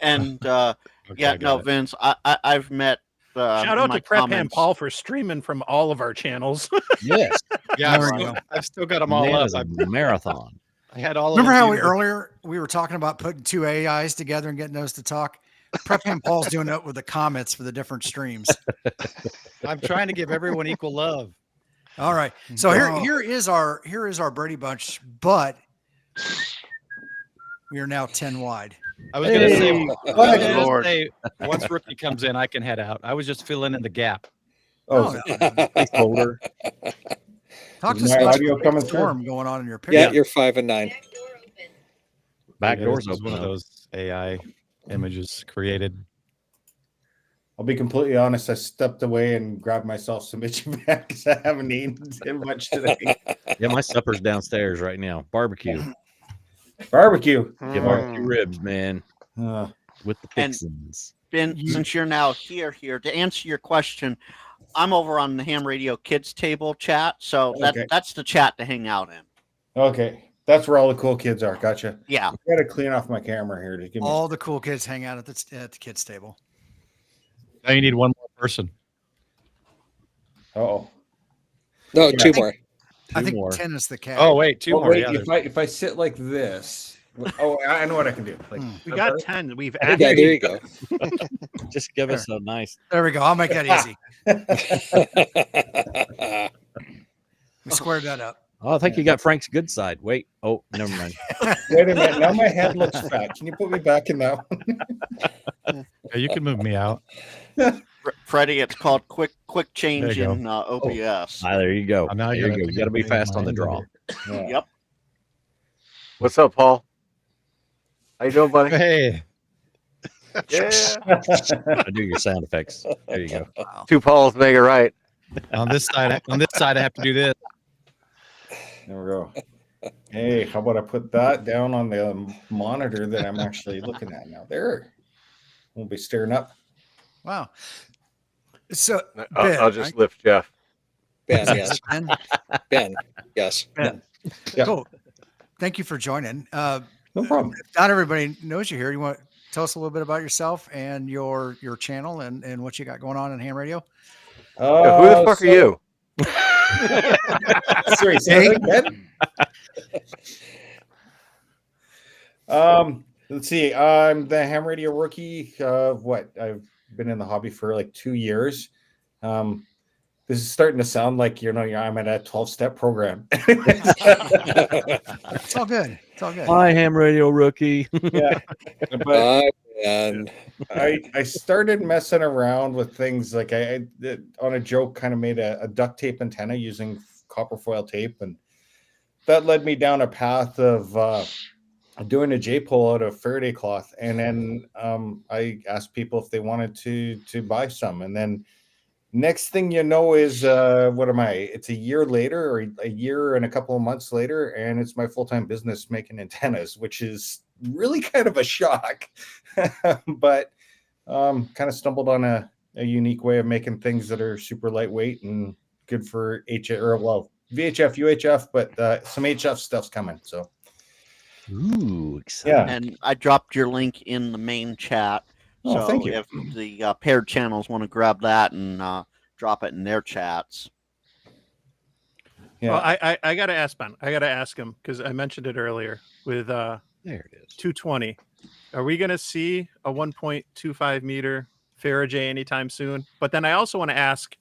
And Okay, yeah, I got no, it. Vince, I've met. Shout in out my to Prep Hand comments- Paul for streaming from all of our channels. Yes. Yeah, There we go. I've still got them all Man up. is a marathon. I had all. Remember of them how muted. earlier we were talking about putting two AIs together and getting those to talk? Prep Hand Paul's doing it with the comments for the different streams. I'm trying to give everyone equal love. All right. So here is our Brady Bunch, but we are now 10 wide. I was going to say, Good I was gonna Lord. say, once Rookie comes in, I can head out. I was just filling in the gap. Oh, Placeholder. talk to Is us my about audio the coming through? storm going on in your Yeah, picture. you're 5 and 9. Back Yeah, doors this is open. one of up. those AI images created. I'll be completely honest. I stepped away and grabbed myself some itchy back because I haven't eaten much today. Yeah, my supper's downstairs right now. Barbecue. Barbecue. Yeah, barbecue ribs, man, Uh, with the And- fixins. Ben, since you're now here, to answer your question, I'm over on the Ham Radio Kids table chat, so Okay. that's the chat to hang out in. okay, that's where all the cool kids are. Gotcha. Yeah. I gotta clean off my camera here to give me. All the cool kids hang out at the kids table. Now you need one more person. Oh, No, Yeah. 2 more. I think more. 10 is the cat. Oh, wait, two oh more. wait, Yeah, if I sit like this. Oh, I know what I can do. Like We got 10. We've Yeah, added. there you go. Just give us a nice. There we go. I'll make that easy. We squared that up. Oh, I think you got Frank's good side. Wait. Oh, never mind. Wait a minute. Now my head looks fat. Can you put me back in that one? Yeah, you can move me out. Freddie, it's called quick change There you in OBS. Ah, there you go. Oh, now there you you gotta go. You got to be put fast my on the hand draw. over Yeah. Yep. What's up, Paul? How you doing, buddy? Hey, Yeah. I do your sound effects. There you go. Two Pauls make it right. on this side, I have to do this. There we go. Hey, how about I put that down on the monitor that I'm actually looking at now? There. Won't be staring up. Wow. So, I'll just lift Jeff. Ben, yes. Ben, Ben, yes. Yeah. cool. Thank you for joining. No problem. Not everybody knows you here. You want to tell us a little bit about yourself and your channel and what you got going on in ham radio? Yeah, who the fuck are you? Sorry, say that again. Let's see. I'm the ham radio rookie. What? I've been in the hobby for like 2 years. This is starting to sound like I'm at a 12-step program. It's all good. It's all good. Hi, ham radio rookie. Yeah, but And I started messing around with things like I on a joke kind of made a duct tape antenna using copper foil tape, and that led me down a path of doing a J-pole out of Faraday cloth, and then I asked people if they wanted to buy some, and then next thing you know is what am I? It's a year later, or a year and a couple of months later, and it's my full-time business making antennas, which is really kind of a shock. But kind of stumbled on a unique way of making things that are super lightweight and good for VHF, UHF, but some HF stuff's coming. So Ooh, exciting. yeah, And I dropped your link in the main chat. Oh, So thank you. if the paired channels want to grab that and drop it in their chats. yeah. Well, I got to ask Ben. I got to ask him because I mentioned it earlier with There it is. 220. Are we going to see a 1.25 meter Faraday anytime soon? But then I also want to ask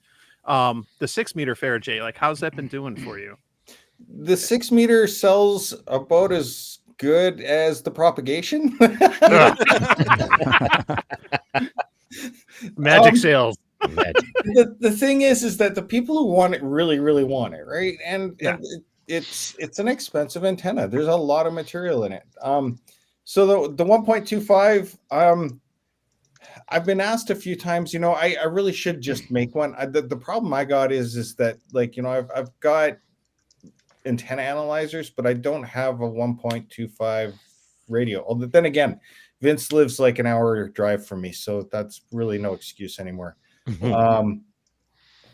the 6 meter Faraday, like how's that been doing for you? The 6 meter sells about as good as the propagation. Magic sales. The thing is that the people who want it really want it, right? And it's an expensive antenna. There's a lot of material in it. So the 1.25, I've been asked a few times, I really should just make one. The problem I got is that I've got antenna analyzers, but I don't have a 1.25 radio. Although then again, Vince lives like an hour drive from me, so that's really no excuse anymore.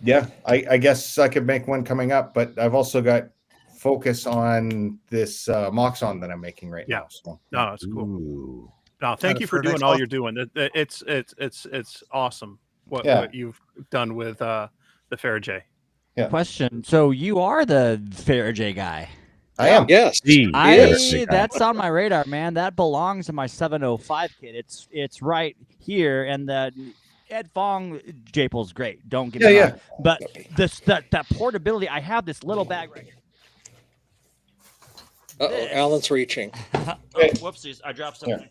Yeah, I guess I could make one coming up, but I've also got focus on this Moxon that I'm making right Yeah. now. So No, it's cool. Ooh. No, thank the you for third doing next all off- you're doing. It's awesome Yeah. what you've done with the Faraday. Yeah. Question. So you are the Faraday guy. I am. Yes. The Faraday guy. That's on my radar, man. That belongs to my 705 kit. It's right here, and the Ed Fong Japel's great. Don't get me wrong. But that portability, I have this little bag right here. Uh-oh, Alan's reaching. Whoopsies! I dropped something.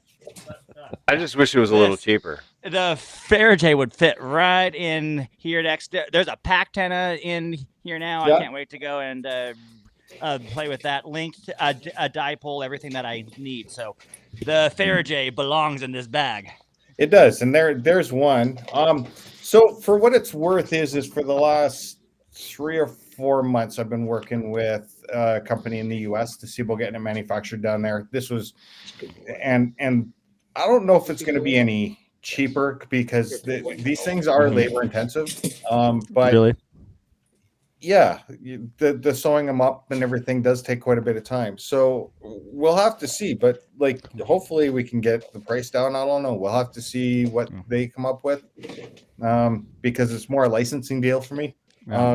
I just wish it was a little cheaper. The Faraday would fit right in here next. There's a pack tenna in here now. Yeah. I can't wait to go and play with that. Linked a dipole, everything that I need. So the Faraday belongs in this bag. It does, and there's one. So for what it's worth is for the last 3 or 4 months, I've been working with a company in the U.S. to see about getting it manufactured down there. This was, and I don't know if it's going to be any cheaper because these things are labor intensive. But Really? yeah, the sewing them up and everything does take quite a bit of time. So we'll have to see, but like hopefully we can get the price down. I don't know. We'll have to see what they come up with because it's more a licensing deal for me.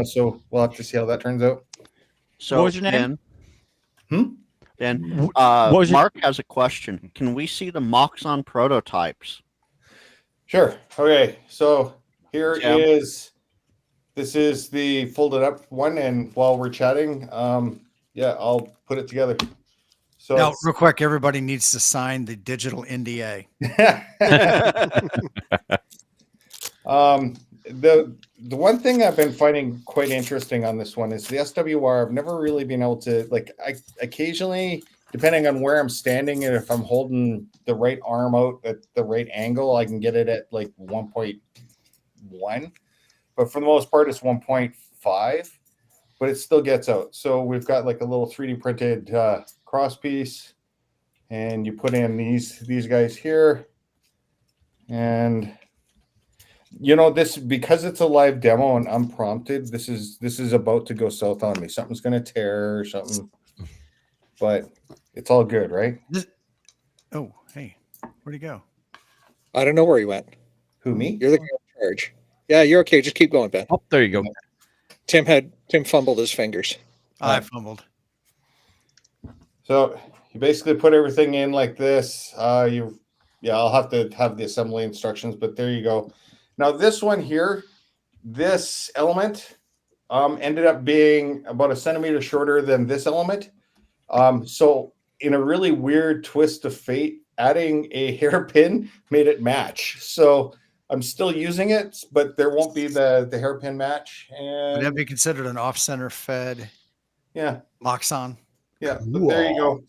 So we'll have to see how that turns out. So What was your name? Ben, What was your- Mark has a question. Can we see the Moxon prototypes? Sure. Okay. So here Yeah. this is the folded up one, and while we're chatting, I'll put it together. So Now, real quick, everybody needs to sign the digital NDA. The one thing I've been finding quite interesting on this one is the SWR. I've never really been able to I occasionally, depending on where I'm standing and if I'm holding the right arm out at the right angle, I can get it at like 1.1. But for the most part, it's 1.5. But it still gets out. So we've got like a little 3D printed cross piece, and you put in these guys here, and this, because it's a live demo and unprompted, this is about to go south on me. Something's going to tear or something, but it's all good, right? Oh, hey, where'd he go? I don't know where he went. Who, me? You're the guy in charge. Yeah, you're okay. Just keep going, Ben. Oh, there you go. Tim fumbled his fingers. I fumbled. So you basically put everything in like this. I'll have to have the assembly instructions, but there you go. Now this one here, this element ended up being about 1 centimeter shorter than this element. So in a really weird twist of fate, adding a hairpin made it match. So I'm still using it, but there won't be the hairpin match. And Would that be considered an off-center fed Moxon? Yeah, but there you go.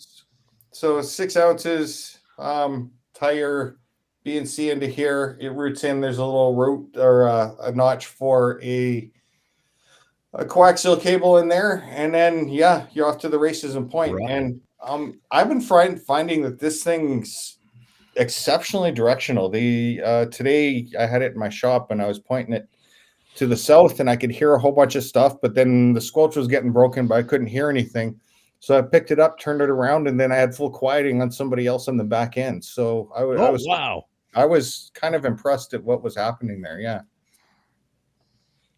So 6 ounces, tie your B and C into here. It roots in. There's a little root or a notch for a coaxial cable in there, and then you're off to the races and point. Right. And I've been finding that this thing's exceptionally directional. Today I had it in my shop and I was pointing it to the south, and I could hear a whole bunch of stuff, but then the squelch was getting broken, but I couldn't hear anything. So I picked it up, turned it around, and then I had full quieting on somebody else on the back end. So I was kind of impressed at what was happening there. Yeah.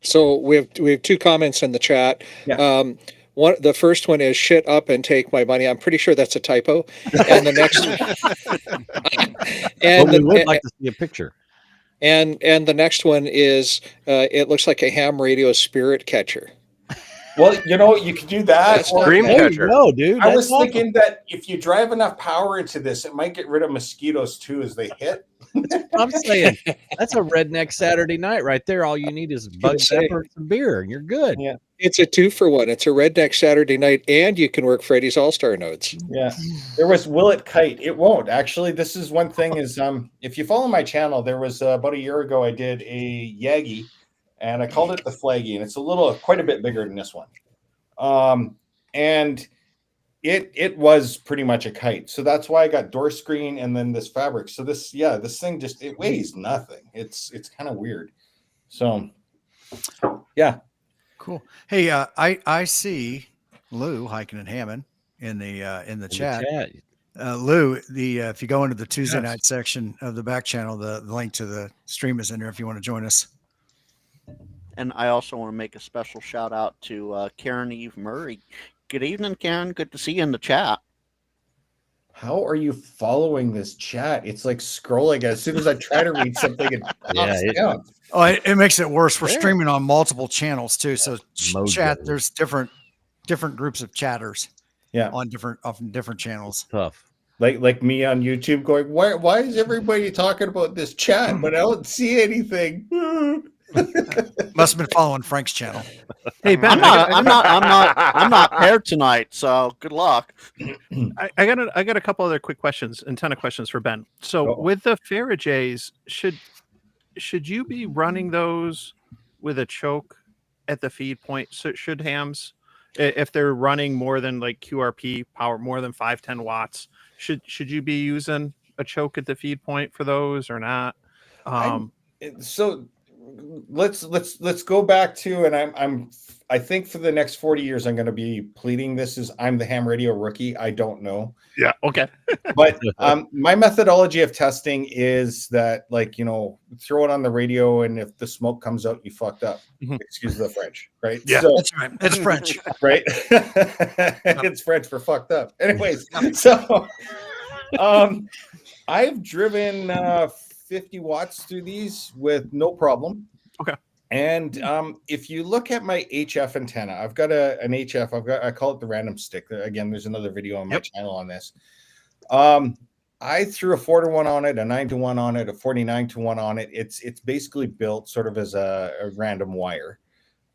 So we have 2 comments in the chat. Yeah. The first one is "shit up and take my money." I'm pretty sure that's a typo. And the next, we would like to see a picture. And the next one is it looks like a ham radio spirit catcher. Well, you could do that. That's dream catcher. No, dude. I was thinking that if you drive enough power into this, it might get rid of mosquitoes too as they hit. I'm saying that's a redneck Saturday night right there. All you need is bug pepper and some beer, and you're good. Yeah, it's a 2-for-1. It's a redneck Saturday night, and you can work Freddy's All-Star notes. Yeah, there was will it kite? It won't actually. This is one thing is if you follow my channel, there was about a year ago I did a Yagi, and I called it the Flaggy, and it's quite a bit bigger than this one. And it was pretty much a kite. So that's why I got door screen and then this fabric. So this thing it weighs nothing. It's kind of weird. So yeah. Cool. Hey, I see Lou Hiking and Hammond in the In chat. the chat. Lou, if you go into the Tuesday Yes. night section of the back channel, the link to the stream is in there if you want to join us. And I also want to make a special shout out to Karen Eve Murray. Good evening, Karen. Good to see you in the chat. How are you following this chat? It's like scrolling. As soon as I try to read something, it pops down. Oh, it makes it worse. We're Yeah. streaming on multiple channels too. So Mojo. chat, there's different groups of chatters. Yeah. On different channels. Tough. Like me on YouTube going, why is everybody talking about this chat, but I don't see anything? Must have been following Frank's channel. Hey Ben, I'm not paired tonight, so good luck. I got a couple other quick questions, antenna questions for Ben. So with the Farajays, should you be running those with a choke at the feed point? So should hams, if they're running more than like QRP power, more than 510 watts, should you be using a choke at the feed point for those or not? So let's go back to, and I think for the next 40 years I'm going to be pleading this is I'm the ham radio rookie. I don't know. Yeah. Okay. But my methodology of testing is that, like, throw it on the radio, and if the smoke comes out, you fucked up. Excuse the French, right? Yeah, so, that's right. It's French, right? It's French for fucked up. Anyways, so I've driven 50 watts through these with no problem. Okay. And if you look at my HF antenna, I've got an HF. I call it the random stick. Again, there's another video on my channel on this. I threw a 4-to-1 on it, a 9-to-1 on it, a 49-to-1 on it. It's basically built sort of as a random wire.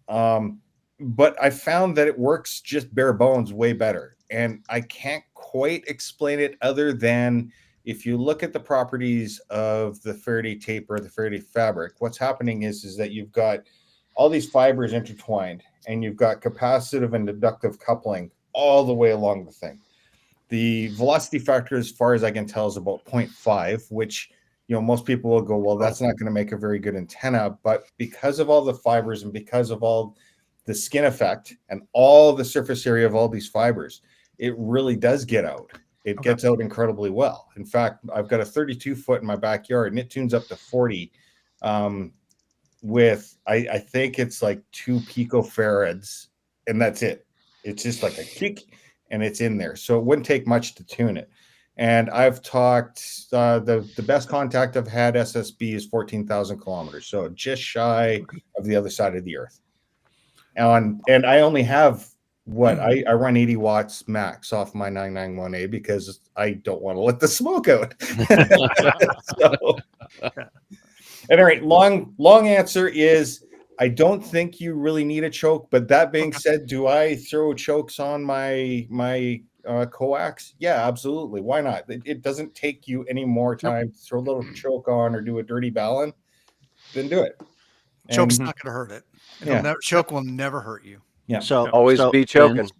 But I found that it works just bare bones way better. And I can't quite explain it other than if you look at the properties of the Faraday tape or the Faraday fabric, what's happening is that you've got all these fibers intertwined, and you've got capacitive and inductive coupling all the way along the thing. The velocity factor, as far as I can tell, is about 0.5, which, most people will go, well, that's not going to make a very good antenna. But because of all the fibers and because of all the skin effect and all the surface area of all these fibers, it really does get out. It gets out incredibly well. In fact, I've got a 32 foot in my backyard, and it tunes up to 40 with, I think it's like 2 picofarads, and that's it. It's just like a kick, and it's in there. So it wouldn't take much to tune it. And I've talked, the best contact I've had SSB is 14,000 kilometers. So just shy of the other side of the earth. And I only have I run 80 watts max off my 991A because I don't want to let the smoke out. And all right, long answer is I don't think you really need a choke. But that being said, do I throw chokes on my coax? Yeah, absolutely. Why not? It doesn't take you any more time to throw a little choke on or do a dirty ballon. Then do it. Choke's not going to hurt it. Choke will never hurt you. Yeah. So Always be choking.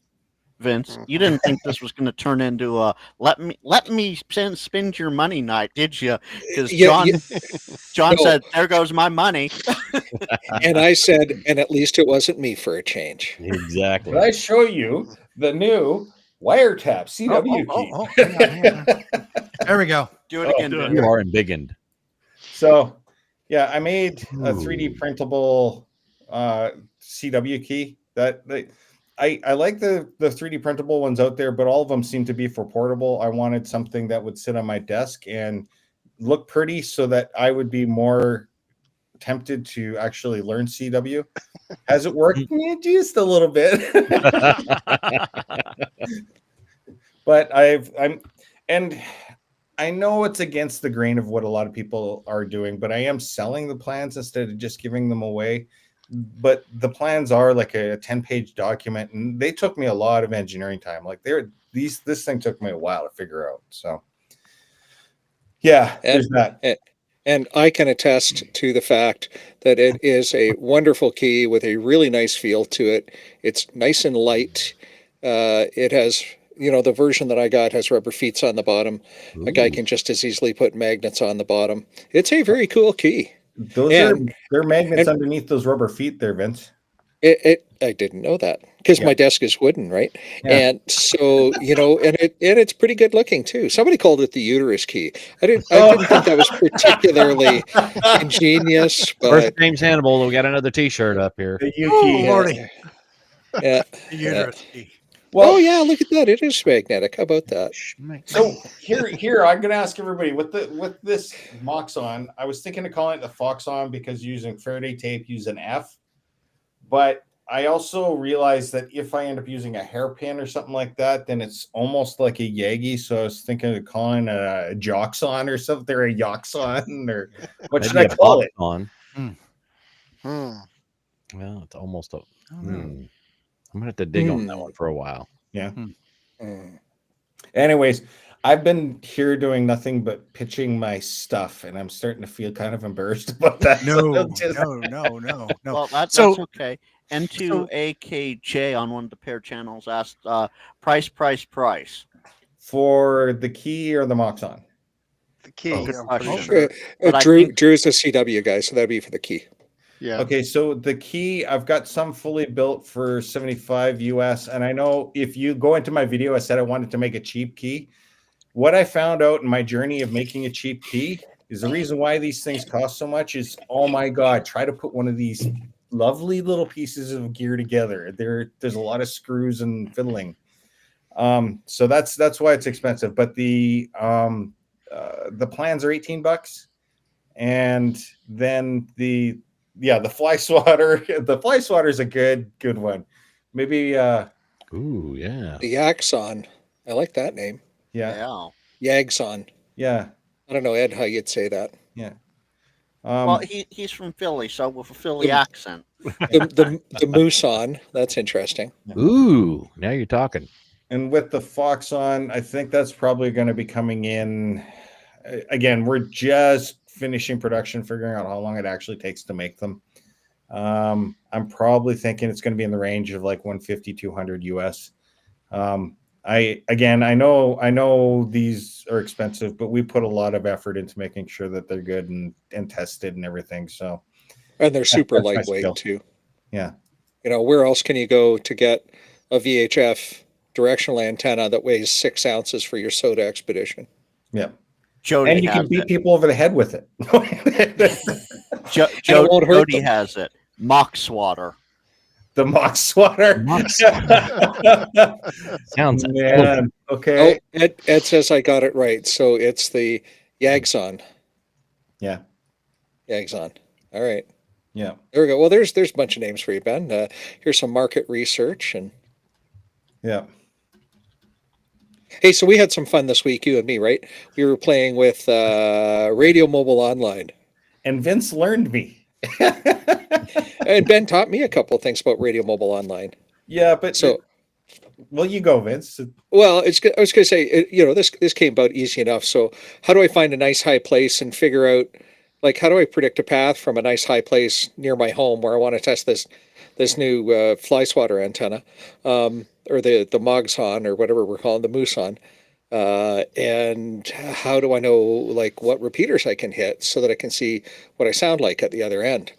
Vince, you didn't think this was going to turn into a let me spend your money night, did you? Because John said, "There goes my money," and I said, "And at least it wasn't me for a change." Exactly. Did I show you the new wiretap CW key? There we go. Do it again. You are embiggened. So, yeah, I made a 3D printable CW key. I like the 3D printable ones out there, but all of them seem to be for portable. I wanted something that would sit on my desk and look pretty so that I would be more tempted to actually learn CW. Has it worked? Yeah, just a little bit. But I know it's against the grain of what a lot of people are doing, but I am selling the plans instead of just giving them away. But the plans are like a 10-page document, and they took me a lot of engineering time. Like this thing took me a while to figure out. So yeah, there's that. And I can attest to the fact that it is a wonderful key with a really nice feel to it. It's nice and light. It has, the version that I got has rubber feet on the bottom. Ooh. A guy can just as easily put magnets on the bottom. It's a very cool key. They're magnets underneath those rubber feet there, Vince. I didn't know that because Yeah. my desk is wooden, right? Yeah. And so, and it's pretty good looking too. Somebody called it the uterus key. I didn't think that was particularly ingenious, First but James Hannibal, we got another T-shirt up here. The Oh, Yuki. Lordy. yeah. The uterus key. Well, Oh yeah, look at that. It is magnetic. How about that? so here I'm gonna ask everybody with this Moxon. I was thinking of calling it the Foxon because using Faraday tape, use an F. But I also realized that if I end up using a hairpin or something like that, then it's almost like a Yagi. So I was thinking of calling it a Joxon or something, or a Yoxon, or what should I Maybe a call it? on. Hmm. Well, it's almost a. Oh, no. I'm gonna have to dig on that one for a while. Yeah. Mm. Anyways, I've been here doing nothing but pitching my stuff, and I'm starting to feel kind of embarrassed about that. No, So just- no. Well, that's So- okay. N2AKJ on one of the pair channels asked, price. For the key or the Moxon? The key. Good I'm pretty question. sure. But I Drew, think- Drew's a CW guy, so that'd be for the key. Yeah. Okay, so the key, I've got some fully built for 75 US. And I know if you go into my video, I said I wanted to make a cheap key. What I found out in my journey of making a cheap key is the reason why these things cost so much is, oh my God, try to put one of these lovely little pieces of gear together. There's a lot of screws and fiddling. So that's why it's expensive. But the plans are $18. And then the fly swatter. The fly swatter is a good one. Maybe Ooh, yeah. The Yaxon. I like that name. yeah. Yagson. Yeah. I don't know, Ed, how you'd say that. Yeah. Well, he's from Philly, so with a Philly accent. The Mooson. That's interesting. Ooh, now you're talking. And with the Foxon, I think that's probably going to be coming in. Again, we're just finishing production, figuring out how long it actually takes to make them. I'm probably thinking it's going to be in the range of like 150, 200 US. I know these are expensive, but we put a lot of effort into making sure that they're good and tested and everything. So, And they're super that's my lightweight skill. too. Yeah. Where else can you go to get a VHF directional antenna that weighs 6 ounces for your soda expedition? Yeah. Jody And you can has beat it. people over the head with it. won't hurt Jody them. has it. Mock swatter. The mock swatter. Sounds Man. Okay. Oh, Ed says I got it right. So it's the Yagson. Yeah. Yagson. All right. Yeah. There we go. Well, there's a bunch of names for you, Ben. Here's some market research. And Yeah. hey, so we had some fun this week, you and me, right? We were playing with Radio Mobile Online. And Vince learned me. And Ben taught me a couple of things about Radio Mobile Online. Yeah, but So, well, you go, Vince. well, I was going to say, this came about easy enough. So, how do I find a nice high place and figure out, like, how do I predict a path from a nice high place near my home where I want to test this new fly swatter antenna, or the Mogson or whatever we're calling the Mooson, and how do I know like what repeaters I can hit so that I can see what I sound like at the other end?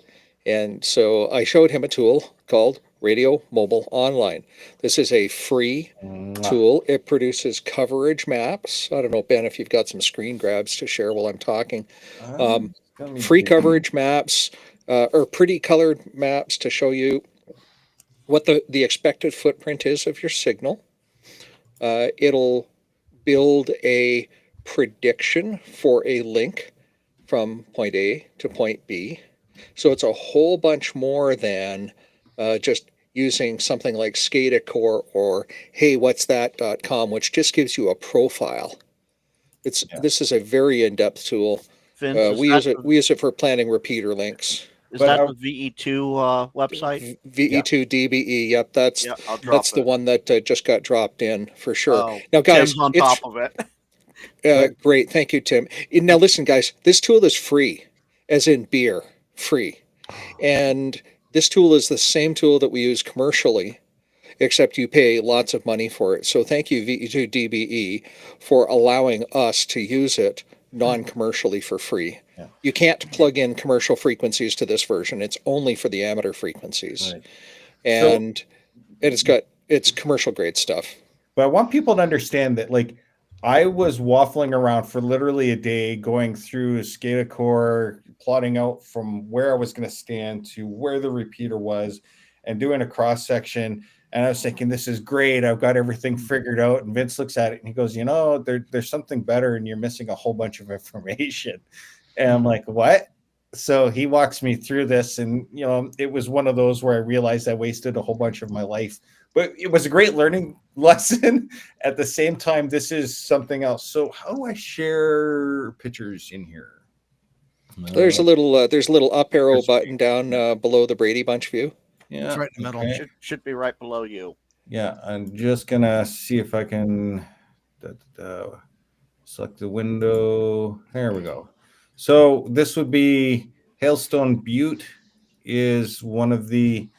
And so I showed him a tool called Radio Mobile Online. This is a free tool. It produces coverage maps. I don't know, Ben, if you've got some screen grabs to share while I'm talking. Free coverage maps, or pretty colored maps to show you what the expected footprint is of your signal. It'll build a prediction for a link from point A to point B. So it's a whole bunch more than just using something like SCADA or heywhat'sthat.com, which just gives you a profile. This is a very in-depth tool. Vince, We use it for planning repeater links. Is that the VE2 website? VE2 DBE. Yep, that's I'll drop the one that just got dropped in for sure. Oh, Now, guys, Tim's on top of it. Great, thank you, Tim. Now, listen, guys, this tool is free, as in beer, free, and this tool is the same tool that we use commercially, except you pay lots of money for it. So, thank you, VE2 DBE, for allowing us to use it non-commercially for free. You can't plug in commercial frequencies to this version. It's only for the amateur frequencies. and it's commercial grade stuff. But I want people to understand that, like, I was waffling around for literally a day, going through SCADA core, plotting out from where I was going to stand to where the repeater was, and doing a cross section. And I was thinking, this is great. I've got everything figured out. And Vince looks at it and he goes, there's something better, and you're missing a whole bunch of information. And I'm like, what? So he walks me through this, and it was one of those where I realized I wasted a whole bunch of my life. But it was a great learning lesson. At the same time, this is something else. So how do I share pictures in here? There's a little up arrow button down below the Brady Bunch view. Yeah, it's right in the middle. Okay. Should be right below you. Yeah, I'm just gonna see if I can select the window. There we go. So this would be Hailstone Butte, is one of the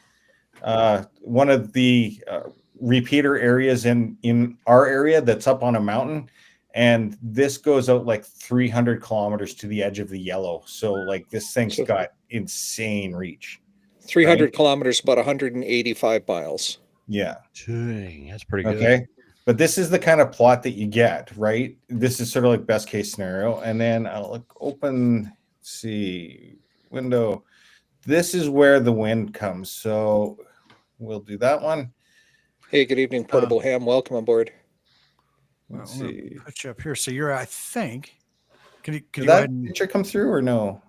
repeater areas in our area that's up on a mountain, and this goes out like 300 kilometers to the edge of the yellow. So like this thing's got insane reach. 300 right? kilometers, about 185 miles. Yeah. Dang, that's pretty good. Okay. But this is the kind of plot that you get, right? This is sort of like best case scenario. And then I'll open, see, window. This is where the wind comes. So we'll do that one. Hey, good evening, Portable Ham. Welcome on board. Let's see. Put you up here. So you're, I think, Did that picture come through or no?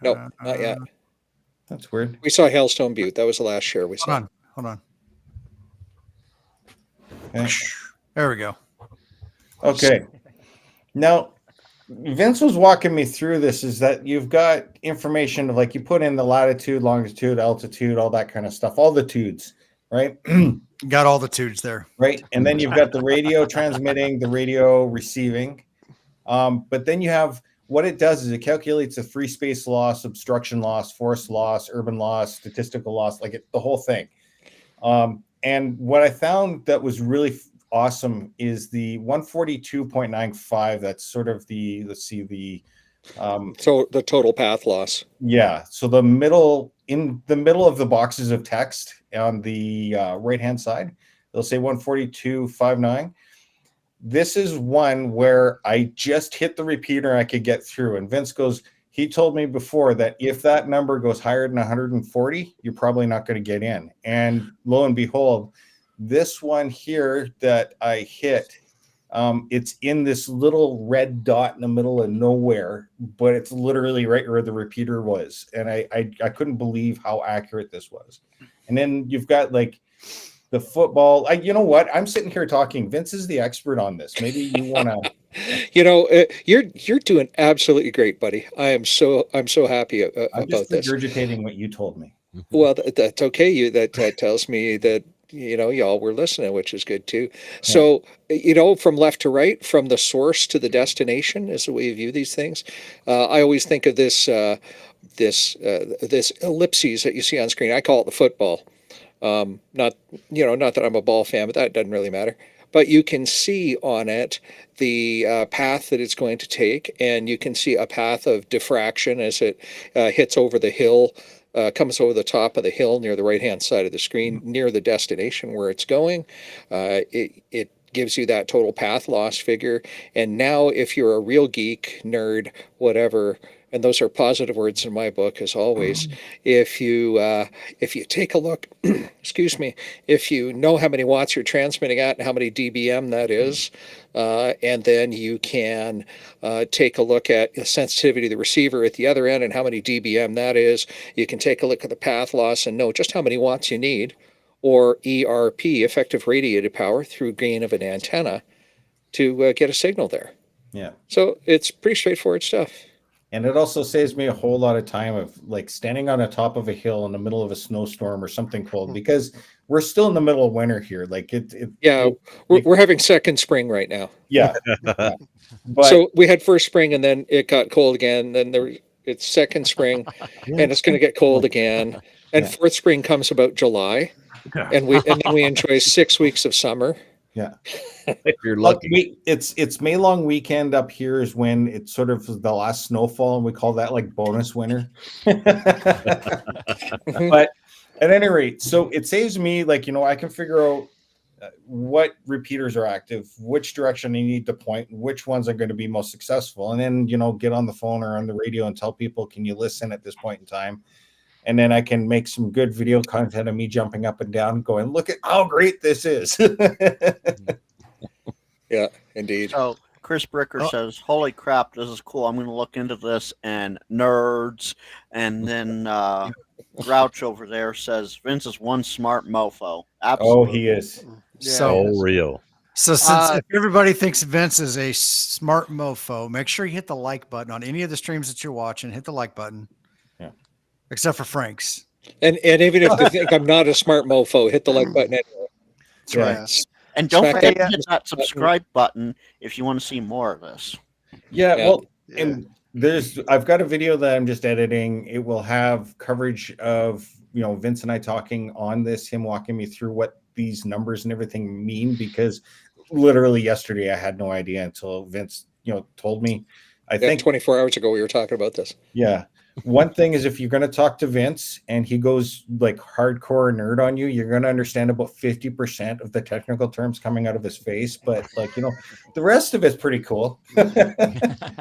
No, not yet. That's weird. We saw Hailstone Butte. That was the last share we saw. Hold on. Okay. There we go. Okay. Now, Vince was walking me through this, is that you've got information of, like, you put in the latitude, longitude, altitude, all that kind of stuff, all the tudes, right? Got all the tudes there. Right. And then you've got the radio transmitting, the radio receiving. But then you have, what it does is it calculates the free space loss, obstruction loss, forest loss, urban loss, statistical loss, like the whole thing. And what I found that was really awesome is the 142.95. That's sort of the, let's see, so the total path loss. Yeah. So in the middle of the boxes of text on the right-hand side, they'll say 142.59. This is one where I just hit the repeater, I could get through. And Vince goes, he told me before that if that number goes higher than 140, you're probably not going to get in. And lo and behold, this one here that I hit, it's in this little red dot in the middle of nowhere, but it's literally right where the repeater was. And I couldn't believe how accurate this was. And then you've got like the football. You know what? I'm sitting here talking. Vince is the expert on this. Maybe you want to. You're doing absolutely great, buddy. I'm so happy about I'm just this. regurgitating what you told me. Well, that's okay. That tells me that y'all were listening, which is good too. So from left to right, from the source to the destination, is the way you view these things. I always think of this ellipses that you see on screen. I call it the football. Not that I'm a ball fan, but that doesn't really matter. But you can see on it the path that it's going to take, and you can see a path of diffraction as it hits over the hill, comes over the top of the hill near the right-hand side of the screen, near the destination where it's going. It gives you that total path loss figure. And now if you're a real geek, nerd, whatever, and those are positive words in my book, as always. If you take a look, excuse me, if you know how many watts you're transmitting at and how many dBm that is, and then you can take a look at the sensitivity of the receiver at the other end and how many dBm that is, you can take a look at the path loss and know just how many watts you need, or ERP, effective radiated power, through gain of an antenna to get a signal there. Yeah. So it's pretty straightforward stuff. And it also saves me a whole lot of time of like standing on the top of a hill in the middle of a snowstorm or something cold, because we're still in the middle of winter here. Like we're having second spring right now. Yeah. But, so we had first spring and then it got cold again. Then it's second spring and it's going to get cold again. And fourth spring comes about July, and then we enjoy 6 weeks of summer. Yeah. If you're lucky. It's May long weekend up here is when it's sort of the last snowfall, and we call that like bonus winter. But At any rate, so it saves me, like, I can figure out what repeaters are active, which direction I need to point, which ones are going to be most successful. And then, get on the phone or on the radio and tell people, can you listen at this point in time? And then I can make some good video content of me jumping up and down going, look at how great this is. Yeah, indeed. So Chris Bricker says, holy crap, this is cool. I'm going to look into this. And nerds. And then Grouch over there says, Vince is one smart mofo. Absolutely. Oh, he is. So real. So since if everybody thinks Vince is a smart mofo, make sure you hit the like button on any of the streams that you're watching. Hit the like button. Yeah. Except for Frank's. And even if they think I'm not a smart mofo, hit the like button anyway. That's right. And don't Smack forget that- to hit that subscribe button if you want to see more of this. Yeah, Yeah. well, and I've got a video that I'm just editing. It will have coverage of, Vince and I talking on this, him walking me through what these numbers and everything mean, because literally yesterday I had no idea until Vince, told me. I think 24 hours ago we were talking about this. Yeah. One thing is, if you're going to talk to Vince and he goes like hardcore nerd on you, you're going to understand about 50% of the technical terms coming out of his face. But the rest of it's pretty cool.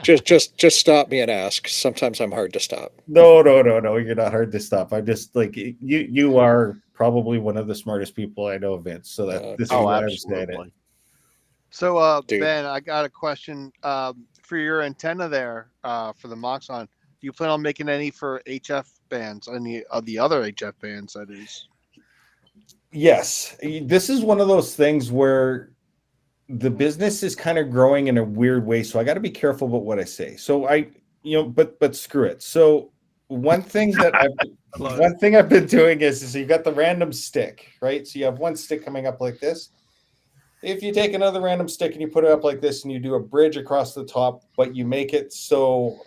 just stop me and ask. Sometimes I'm hard to stop. No. You're not hard to stop. I'm just like, you are probably one of the smartest people I know, Vince. So this is why I'm saying it. So, Dude. Ben, I got a question for your antenna there for the Moxon. Do you plan on making any for HF bands, any of the other HF bands, that is? Yes. This is one of those things where the business is kind of growing in a weird way. So I got to be careful about what I say. So but screw it. So one thing I've been doing is you got the random stick, right? So you have one stick coming up like this. If you take another random stick and you put it up like this and you do a bridge across the top, but you make it so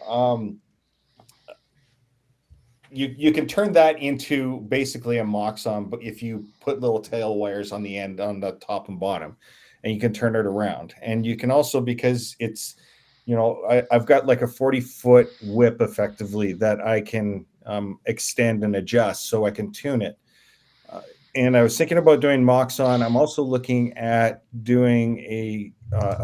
you can turn that into basically a Moxon, but if you put little tail wires on the end, on the top and bottom, and you can turn it around. And you can also, because it's, I've got like a 40-foot whip effectively that I can extend and adjust so I can tune it. And I was thinking about doing Moxon. I'm also looking at doing a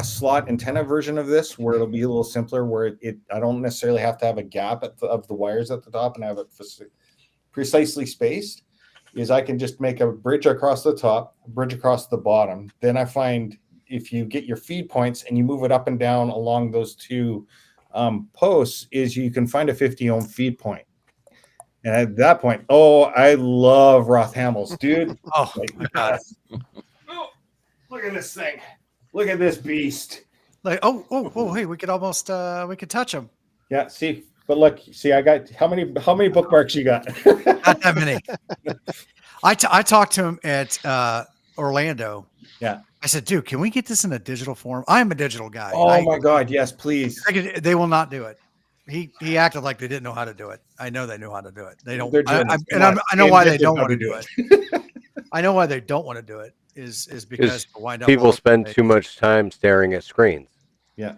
slot antenna version of this, where it'll be a little simpler, where I don't necessarily have to have a gap of the wires at the top and have it precisely spaced. Is I can just make a bridge across the top, a bridge across the bottom. Then I find if you get your feed points and you move it up and down along those two posts, is you can find a 50 ohm feed point. And at that point, I love Roth Hamels, dude. Oh, my God. Look at this thing. Look at this beast. Like, hey, we could almost we could touch them. Yeah, see, but look, I got how many bookmarks you got? Not that many. I talked to him at Orlando. Yeah. I said, dude, can we get this in a digital form? I'm a digital guy. Oh my God, yes, please. They will not do it. He acted like they didn't know how to do it. I know they know how to do it. They don't. I know why they don't want to do it. I know why they don't want to do it is because people spend too much time staring at screens. Yeah.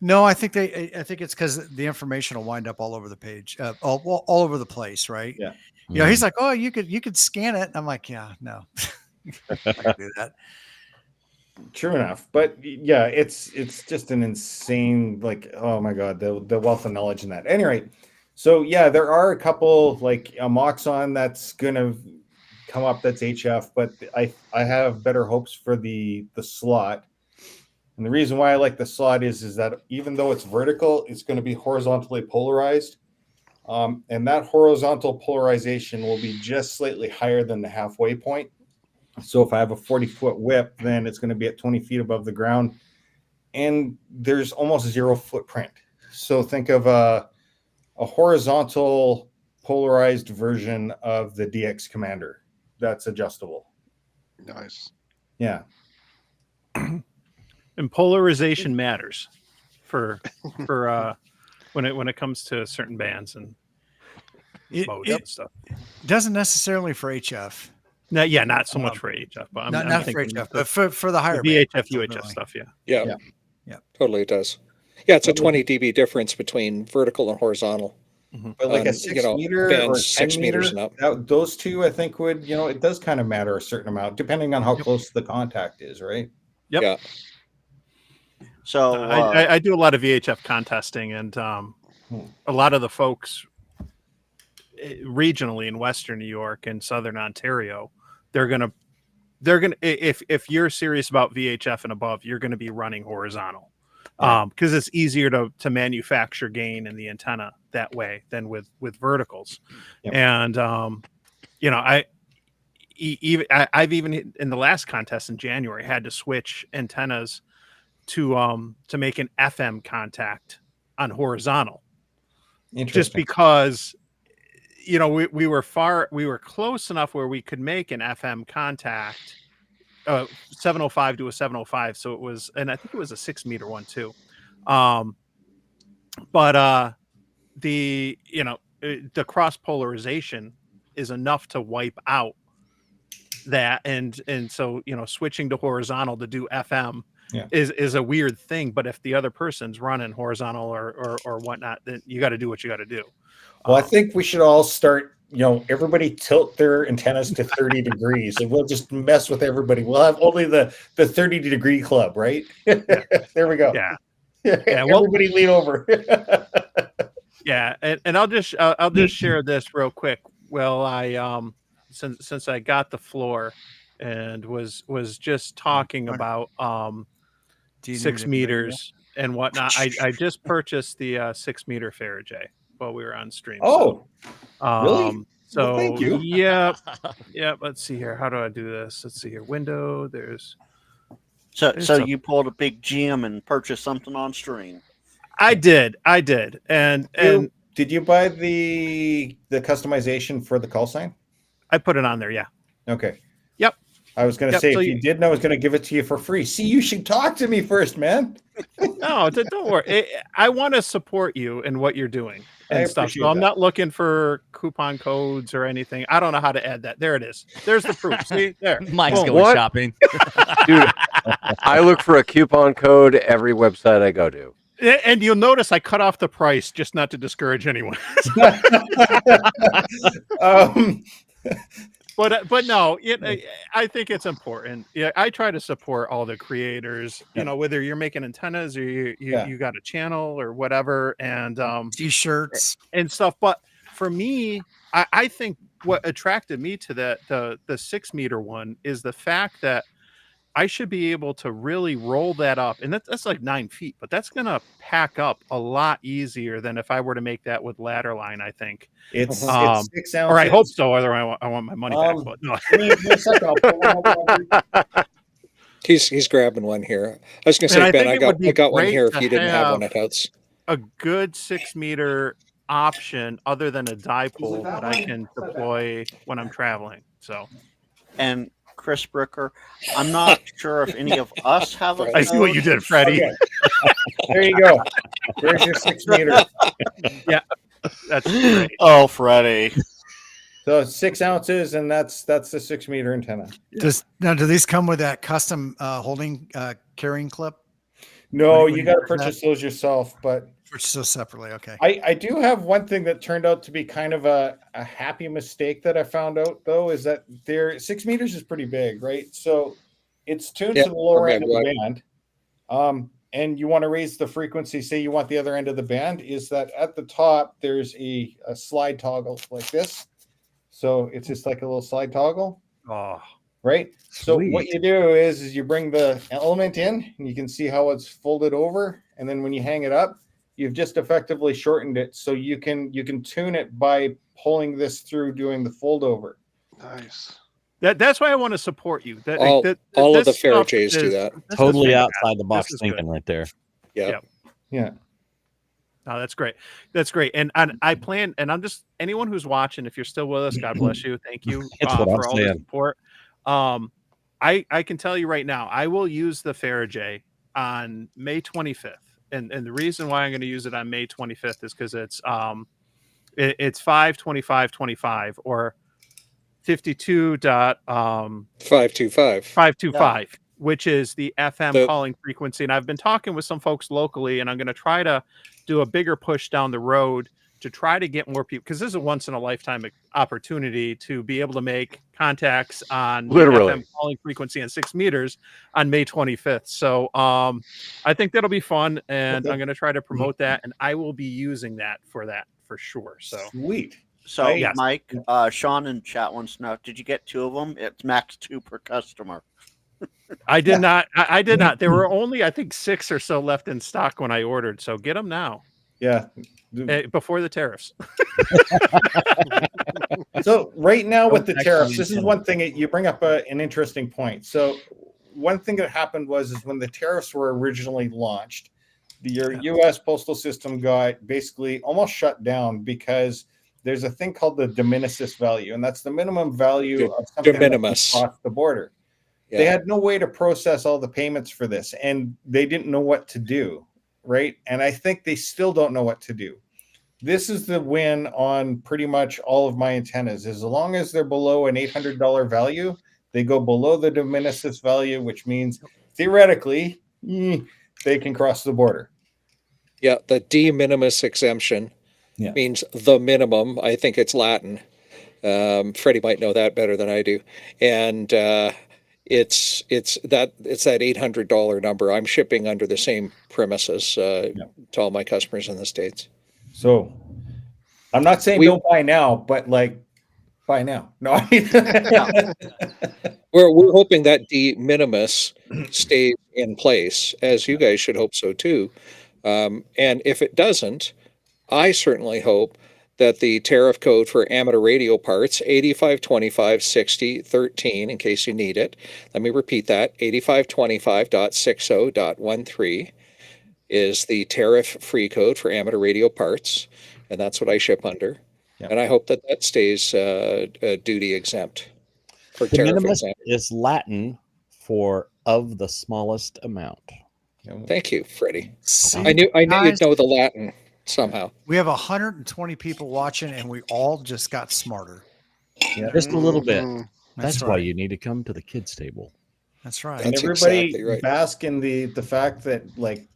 No, I think it's because the information will wind up all over the page, all over the place, right? Yeah. He's like, oh, you could scan it. I'm like, yeah, no, I can do that. True enough, but yeah, it's just an insane, like, oh my God, the wealth of knowledge in that. Anyway, so yeah, there are a couple, like a Moxon that's gonna come up that's HF, but I have better hopes for the slot. And the reason why I like the slot is that even though it's vertical, it's going to be horizontally polarized, and that horizontal polarization will be just slightly higher than the halfway point. So if I have a 40-foot whip, then it's going to be at 20 feet above the ground, and there's almost zero footprint. So think of a horizontal polarized version of the DX Commander that's adjustable. Nice. Yeah. And polarization matters for when it comes to certain bands and modes and stuff. Doesn't necessarily for HF. No, yeah, not so much for HF, but I'm not for thinking HF, but for the higher VHF, bands, UHF stuff. Yeah, totally it does. Yeah, it's a 20 dB difference between vertical and horizontal. But like a on, 6 meter or bands 10 6 meter, meters and up. those two, I think would, it does kind of matter a certain amount, depending on how close the contact is, right? Yep. Yeah. So I do a lot of VHF contesting, and a lot of the folks regionally in Western New York and Southern Ontario, they're gonna if you're serious about VHF and above, you're gonna be running horizontal, because it's easier to manufacture gain in the antenna that way than with verticals. Yep. And I've even in the last contest in January had to switch antennas to make an FM contact on horizontal, just because we were close enough where we could make an FM contact, 705 to a 705. So it was, and I think it was a 6 meter one too. But the cross polarization is enough to wipe out that. And so, switching to horizontal to do FM is a weird thing. But if the other person's running horizontal or whatnot, then you got to do what you got to do. Well, I think we should all start, everybody tilt their antennas to 30 degrees and we'll just mess with everybody. We'll have only the 30-degree club, right? There we go. Yeah. Everybody lean over. Yeah. And I'll just share this real quick. Well, I, since I got the floor and was just talking about 6 meters and whatnot, I just purchased the 6 meter Faraday while we were on stream. Oh, so, really? So well, thank you. Yeah. Let's see here. How do I do this? Let's see here. Window. There's you pulled a big gem and purchased something on stream. I did. And did you buy the customization for the call sign? I put it on there. Yeah. Okay. Yep. I was going to say, if you didn't, I was going to give it to you for free. See, you should talk to me first, man. No, don't worry. I want to support you in what you're doing and stuff. So I'm not looking for coupon codes or anything. I don't know how to add that. There it is. There's the proof. See there. Mike's going shopping. Dude, I look for a coupon code every website I go to. And you'll notice I cut off the price just not to discourage anyone. But no, I think it's important. Yeah, I try to support all the creators. Whether you're making antennas or you got a channel or whatever, and t-shirts and stuff. But for me, I think what attracted me to the 6 meter one is the fact that I should be able to really roll that up, and that's like 9 feet, but that's gonna pack up a lot easier than if I were to make that with ladder line. I think it's 6 ounces, or I hope so. Otherwise, I want my money back. But no. He's grabbing one here. I was gonna say, Ben, I got one here if you didn't have one at house. A good 6 meter option other than a dipole that I can deploy when I'm traveling. So, and Chris Bricker, I'm not sure if any of us have a I see what you did, Freddie. Okay. There you go. There's your 6 meter. Yeah, that's great. Oh, Freddie. So 6 ounces, and that's the 6 meter antenna. Do these come with that custom holding carrying clip? No, you got to purchase those yourself, but purchase those separately. Okay. I do have one thing that turned out to be kind of a happy mistake that I found out, though, is that their 6 meters is pretty big, right? So it's tuned to the lower end of the band. And you want to raise the frequency, say you want the other end of the band, is that at the top, there's a slide toggle like this. So it's just like a little slide toggle. Oh, right. So what you do is you bring the element in, and you can see how it's folded over. And then when you hang it up, you've just effectively shortened it, so you can tune it by pulling this through, doing the fold over. Nice. That's why I want to support you. All of the Farajays do that. Totally outside the box thinking right there. Yeah. Oh, that's great. That's great. And I plan, and I'm just, anyone who's watching, if you're still with us, God bless you. Thank you for all the support. I can tell you right now, I will use the Farajay on May 25th. And the reason why I'm going to use it on May 25th is because it's 52525 or 52.525, which is the FM calling frequency. And I've been talking with some folks locally, and I'm going to try to do a bigger push down the road to try to get more people, because this is a once in a lifetime opportunity to be able to make contacts on the Literally. FM calling frequency and 6 meters on May 25th. So I think that'll be fun, and I'm going to try to promote that, and I will be using that for sure. So Sweet. So, Yes. Mike, Sean in chat wants to know, did you get 2 of them? It's max 2 per customer. I did not. I did not. There were only, I think, 6 or so left in stock when I ordered. So get them now. Yeah. Before the tariffs. So right now with the Don't tariffs, actually this is intend one thing you bring up an interesting point. So one thing that happened was when the tariffs were originally launched, your U.S. postal system got basically almost shut down because there's a thing called the de minimis value, and that's the minimum value of something de minimis. that can cross the border. Yeah. They had no way to process all the payments for this, and they didn't know what to do, right? And I think they still don't know what to do. This is the win on pretty much all of my antennas. As long as they're below an $800 value, they go below the de minimis value, which means theoretically they can cross the border. Yeah, the de minimis exemption means the minimum. I think it's Latin. Freddie might know that better than I do. And it's that $800 number. I'm shipping under the same premises to all my customers in the States. So I'm not saying don't buy now, but like buy now. No, I mean, we're hoping that de minimis stays in place, as you guys should hope so too. And if it doesn't, I certainly hope that the tariff code for amateur radio parts, 85256013, in case you need it. Let me repeat that, 8525.60.13 is the tariff-free code for amateur radio parts, and that's what I ship under. Yep. And I hope that stays duty exempt. For de tariff minimis exempt. is Latin for of the smallest amount. Thank you, Freddie. See, I knew guys, you'd know the Latin somehow. We have 120 people watching, and we all just got smarter. Just a little bit. That's why right. you need to come to the kids' table. That's right. And That's everybody exactly right. bask in the fact that like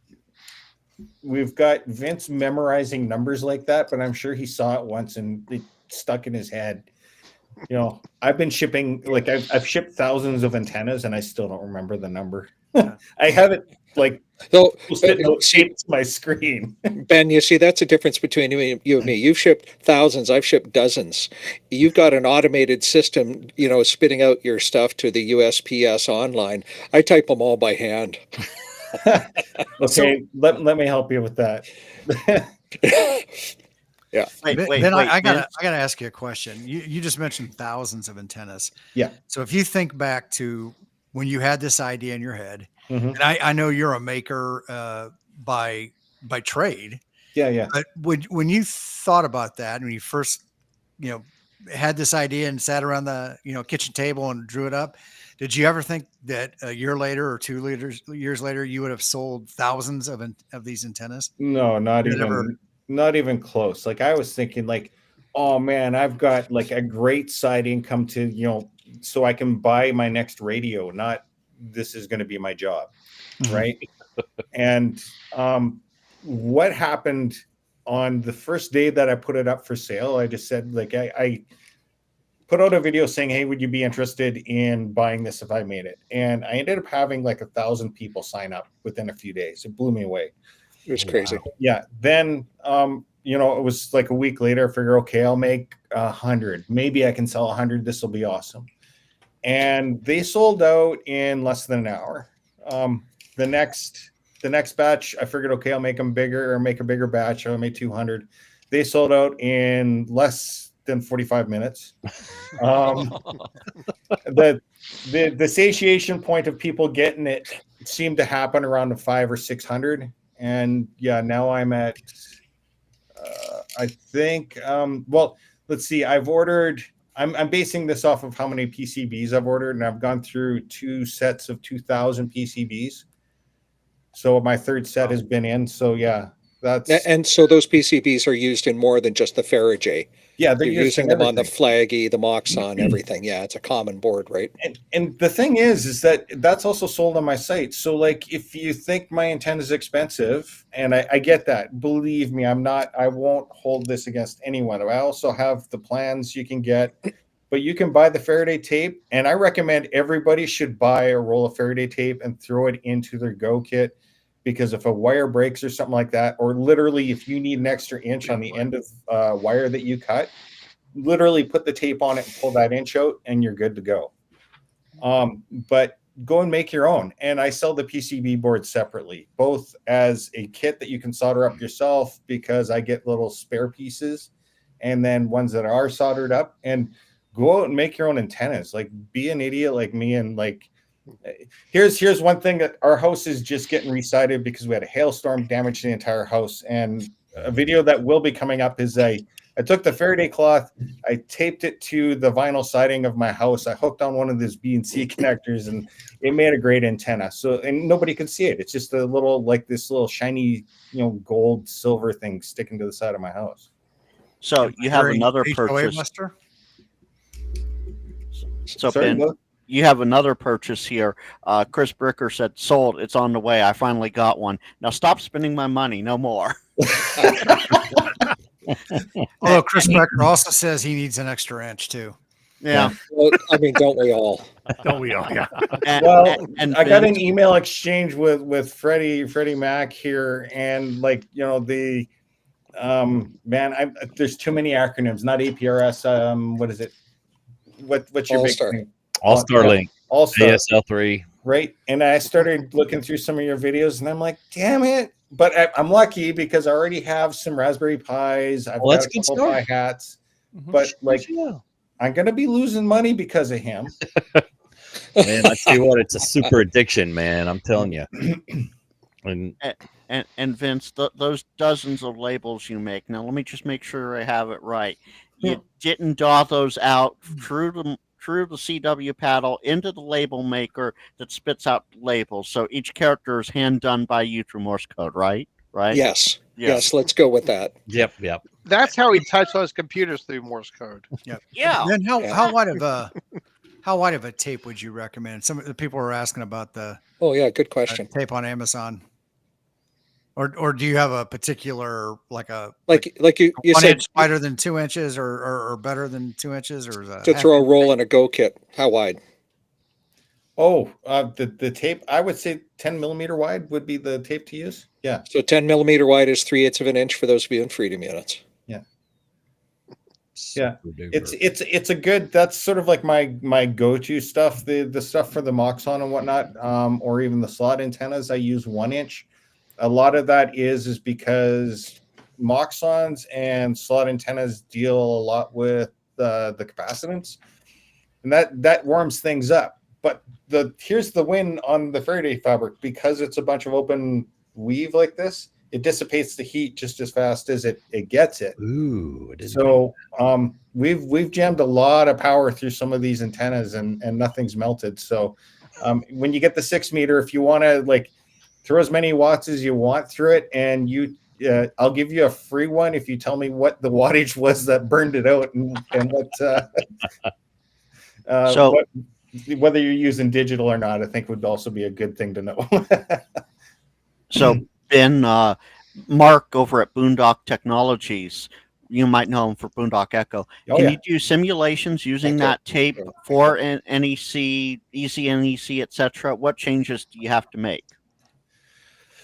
we've got Vince memorizing numbers like that, but I'm sure he saw it once and it stuck in his head. You know, I've been shipping, like I've shipped thousands of antennas and I still don't remember the number. I have it like shaped my screen. Ben, you see, that's a difference between you and me. You've shipped thousands. I've shipped dozens. You've got an automated system, spitting out your stuff to the USPS online. I type them all by hand. Okay, let me help you with that. Yeah. I gotta ask you a question. You just mentioned thousands of antennas. Yeah. So if you think back to when you had this idea in your head, and I know you're a maker by trade. Yeah. But when you thought about that, when you first, had this idea and sat around the kitchen table and drew it up, did you ever think that a year later or 2 years later you would have sold thousands of these antennas? No, not even close. Like I was thinking like, oh man, I've got like a great side income to, so I can buy my next radio, not this is going to be my job. Right. And what happened on the first day that I put it up for sale, I just said like, I put out a video saying, hey, would you be interested in buying this if I made it? And I ended up having like 1,000 people sign up within a few days. It blew me away. It was crazy. Yeah. Then, it was like a week later, I figure, okay, I'll make 100. Maybe I can sell 100. This will be awesome. And they sold out in less than an hour. The next batch, I figured, okay, I'll make them bigger or make a bigger batch. I'll make 200. They sold out in less than 45 minutes. The satiation point of people getting it seemed to happen around the 500 or 600. And yeah, now I'm at, I think, let's see, I've ordered, I'm basing this off of how many PCBs I've ordered, and I've gone through 2 sets of 2,000 PCBs. So my third set has been in. So yeah, That's And so those PCBs are used in more than just the Faraday. yeah, they're You're using in them on the everything. Flaggy, the Moxon, everything. Yeah, it's a common board, right? And the thing is that that's also sold on my site. So like, if you think my antenna is expensive, and I get that, believe me, I won't hold this against anyone. I also have the plans you can get, but you can buy the Faraday tape, and I recommend everybody should buy a roll of Faraday tape and throw it into their Go kit, because if a wire breaks or something like that, or literally if you need an extra inch on the end of wire that you cut, literally put the tape on it and pull that inch out, and you're good to go. But go and make your own. And I sell the PCB board separately, both as a kit that you can solder up yourself, because I get little spare pieces, and then ones that are soldered up. And go out and make your own antennas. Like, be an idiot like me. And like, here's one thing: that our house is just getting resited because we had a hailstorm damage the entire house. And a video that will be coming up is I took the Faraday cloth, I taped it to the vinyl siding of my house, I hooked on one of these BNC connectors, and it made a great antenna. So, and nobody could see it. It's just a little, like this little shiny, gold silver thing sticking to the side of my house. So you have another HOA purchase. muster? So Sorry, Ben, Bill? you have another purchase here. Chris Bricker said, sold. It's on the way. I finally got one. Now stop spending my money. No more. Although Chris Becker also says he needs an extra inch too. Yeah. Well, I mean, don't we all? Don't we all? Yeah. Well, and I got Vince- an email exchange with Freddie Mac here, and like, the man, there's too many acronyms. Not APRS. What is it? What's your All-Star. big thing? All-Star Link, All-Star. ASL3. Right. And I started looking through some of your videos, and I'm like, damn it. But I'm lucky because I already have some Raspberry Pis. I've Well, got that's a a good couple start. Pi hats. But like, I'm going to be losing money because of him. Man, I tell you what, it's a super addiction, man. I'm telling you. And Vince, those dozens of labels you make. Now, let me just make sure I have it right. You didn't draw those out through the CW paddle into the label maker that spits out labels. So each character is hand done by you through Morse code, right? Right? Yes. Yes. Let's go with that. Yep. That's how he types on his computers through Morse code. Yep. Yeah. Then how wide of a tape would you recommend? Some of the people were asking about the Oh yeah, good question. tape on Amazon. Or do you have a particular like you 1 said, inch wider than 2 inches or better than 2 inches, or is that to throw a roll in a Go kit? How wide? Oh, the tape, I would say 10 millimeter wide would be the tape to use. Yeah. So 10 millimeter wide is 3/8 of an inch for those of you in Freedom units. Yeah. Yeah. It's a good, that's sort of like my go-to stuff. The stuff for the Moxon and whatnot, or even the slot antennas, I use 1 inch. A lot of that is because Moxons and slot antennas deal a lot with the capacitance, and that warms things up. But here's the win on the Faraday fabric: because it's a bunch of open weave like this, it dissipates the heat just as fast as it gets it. Ooh. So we've jammed a lot of power through some of these antennas, and nothing's melted. So when you get the 6 meter, if you want to like throw as many watts as you want through it, and I'll give you a free one if you tell me what the wattage was that burned it out, and what whether you're using digital or not, I think would also be a good thing to know. So Ben, Mark over at Boondock Technologies, you might know him for Boondock Echo. Can you do simulations using that tape for NEC, easy NEC, etc.? What changes do you have to make?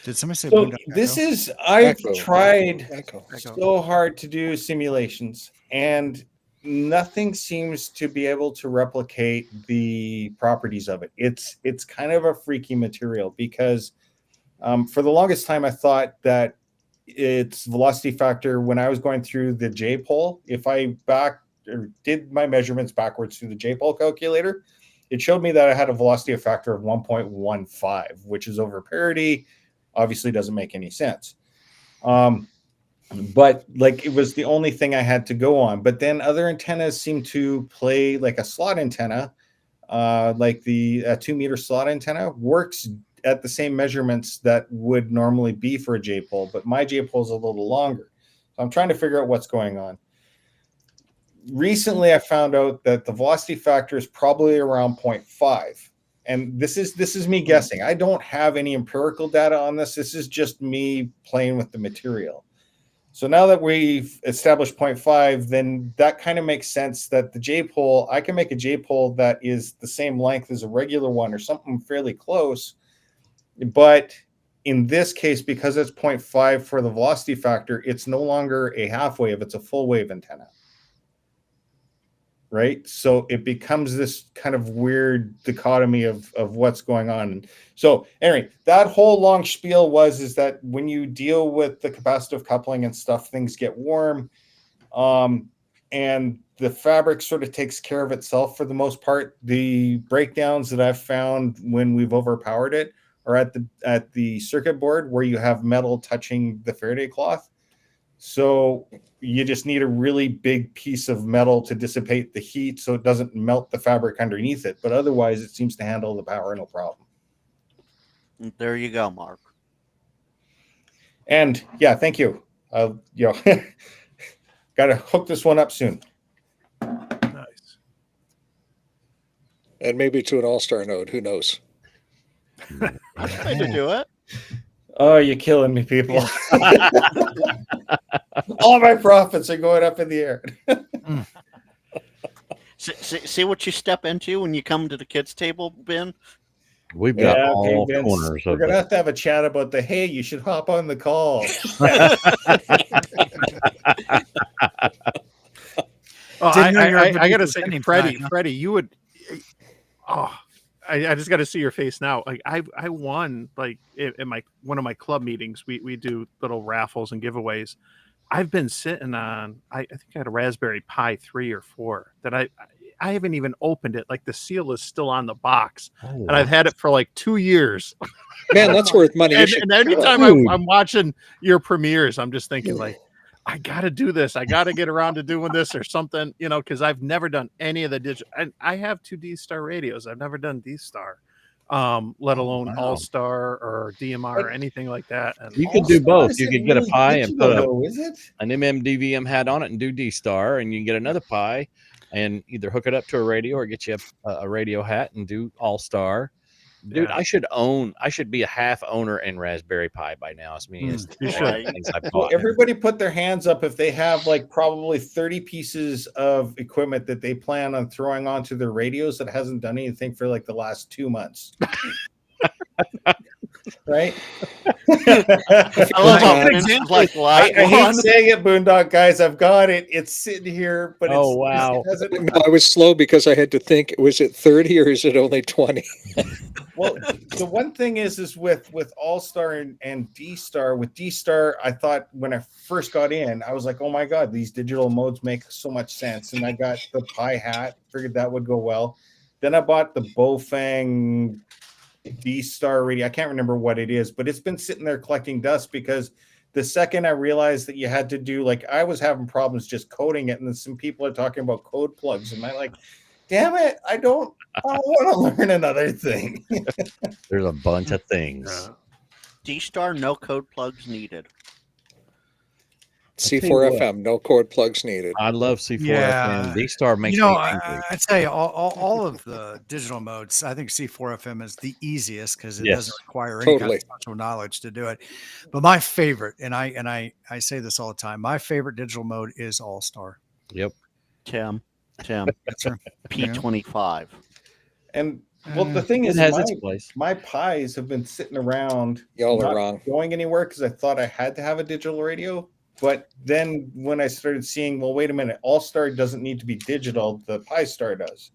Did somebody say So Boondock this Echo? is, I've Echo. tried Echo. so hard to do simulations, and nothing seems to be able to replicate the properties of it. It's kind of a freaky material, because for the longest time I thought that its velocity factor, when I was going through the J-pole, if I did my measurements backwards through the J-pole calculator, it showed me that I had a velocity factor of 1.15, which is over parity. Obviously doesn't make any sense. But like, it was the only thing I had to go on. But then other antennas seem to play like a slot antenna, like the 2 meter slot antenna works at the same measurements that would normally be for a J pole, but my J pole is a little longer. So I'm trying to figure out what's going on. Recently, I found out that the velocity factor is probably around 0.5. And this is me guessing. I don't have any empirical data on this. This is just me playing with the material. So now that we've established 0.5, then that kind of makes sense that the J pole, I can make a J pole that is the same length as a regular one or something fairly close. But in this case, because it's 0.5 for the velocity factor, it's no longer a half wave, it's a full wave antenna. Right? So it becomes this kind of weird dichotomy of what's going on. So anyway, that whole long spiel is that when you deal with the capacitive coupling and stuff, things get warm. And the fabric sort of takes care of itself for the most part. The breakdowns that I've found when we've overpowered it are at the circuit board where you have metal touching the Faraday cloth. So you just need a really big piece of metal to dissipate the heat so it doesn't melt the fabric underneath it. But otherwise, it seems to handle the power no problem. There you go, Mark. And yeah, thank you. Got to hook this one up soon. Nice. And maybe to an all-star node. Who knows? Way to do it. Oh, you're killing me, people. All my profits are going up in the air. See what you step into when you come to the kids' table, Ben? We've got all Vince, corners we're of going it. to have a chat about hey, you should hop on the call. I got to say, Freddie, you would. Oh, I just got to see your face now. Like I won like in one of my club meetings. We do little raffles and giveaways. I've been sitting on. I think I had a Raspberry Pi 3 or 4 that I haven't even opened it. Like the seal is still on the box, and I've had it for like 2 years. Man, that's worth money. And anytime I'm watching your premieres, I'm just thinking like, I got to do this. I got to get around to doing this or something, because I've never done any of the digital. I have 2 D-Star radios. I've never done D-Star, let alone All-Star or DMR or anything like that. And You could do both. You could get a Pi and put is it? an MMDVM hat on it and do D-Star, and you can get another Pi and either hook it up to a radio or get you a radio hat and do All-Star. Dude, Yeah. I should be a half owner in Raspberry Pi by now. As many as You should. things I've Well, bought. everybody put their hands up if they have like probably 30 pieces of equipment that they plan on throwing onto their radios that hasn't done anything for like the last 2 months. Right? I love how Vince is like the last I hate one. saying it, Boondock guys. I've got it. It's sitting here, but Oh, wow. it hasn't. No, I was slow because I had to think, was it 30 or is it only 20? Well, the one thing is with All-Star and D-Star, with D-Star, I thought when I first got in, I was like, oh my God, these digital modes make so much sense. And I got the Pi hat, figured that would go well. Then I bought the Bofang D-Star radio. I can't remember what it is, but it's been sitting there collecting dust because the second I realized that you had to do, like, I was having problems just coding it, and then some people are talking about code plugs, and I'm like, damn it, I don't want to learn another thing. There's a bunch of things. D-Star, no code plugs needed. C4FM, no cord plugs needed. I love C4FM. Yeah. D-Star makes me angry. I'd say all of the digital modes, I think C4FM is the easiest because it doesn't require any kind of special knowledge to do it. But my favorite, and I say this all the time, my favorite digital mode is All-Star. Yep. Tim, P25. And well, the thing is, has its place. My Pis have been sitting around. Y'all are not wrong. Going anywhere because I thought I had to have a digital radio. But then when I started seeing, well, wait a minute, All-Star doesn't need to be digital. The Pi Star does.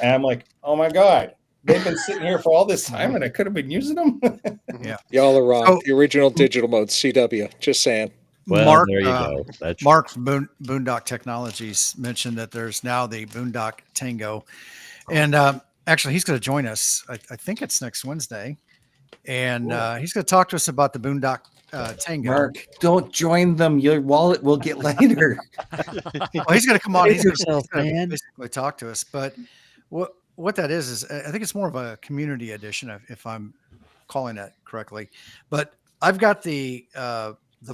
And I'm like, oh my God, they've been sitting here for all this time and I could have been using them. Yeah. Y'all are wrong. The original digital mode, CW. Just saying. Well, Mark, there you go. That's Mark from Boondock Technologies mentioned that there's now the Boondock Tango. And actually, he's going to join us. I think it's next Wednesday. And he's going to talk to us about the Boondock Tango. Mark, don't join them. Your wallet will get later. Well, he's going to come on. He's going to basically talk to us. But what that is I think it's more of a community edition, if I'm calling that correctly, but I've got the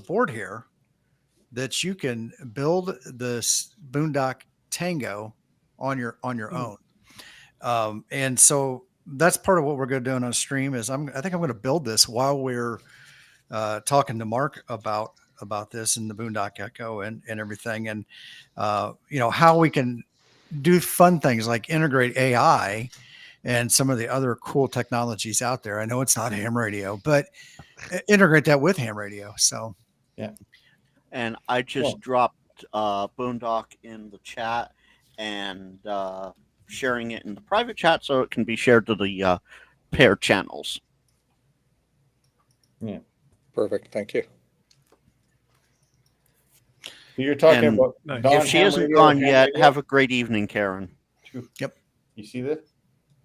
board here that you can build this Boondock Tango on your own. And so that's part of what we're going to do on a stream is I think I'm going to build this while we're talking to Mark about this and the Boondock Echo and everything. And, how we can do fun things like integrate AI and some of the other cool technologies out there. I know it's not ham radio, but integrate that with ham radio. So, yeah. And I just dropped Boondock in the chat and sharing it in the private chat so it can be shared to the pair channels. Yeah. Perfect. Thank you. You're talking And about if she isn't gone yet, have a great evening, Karen. Yep. You see this?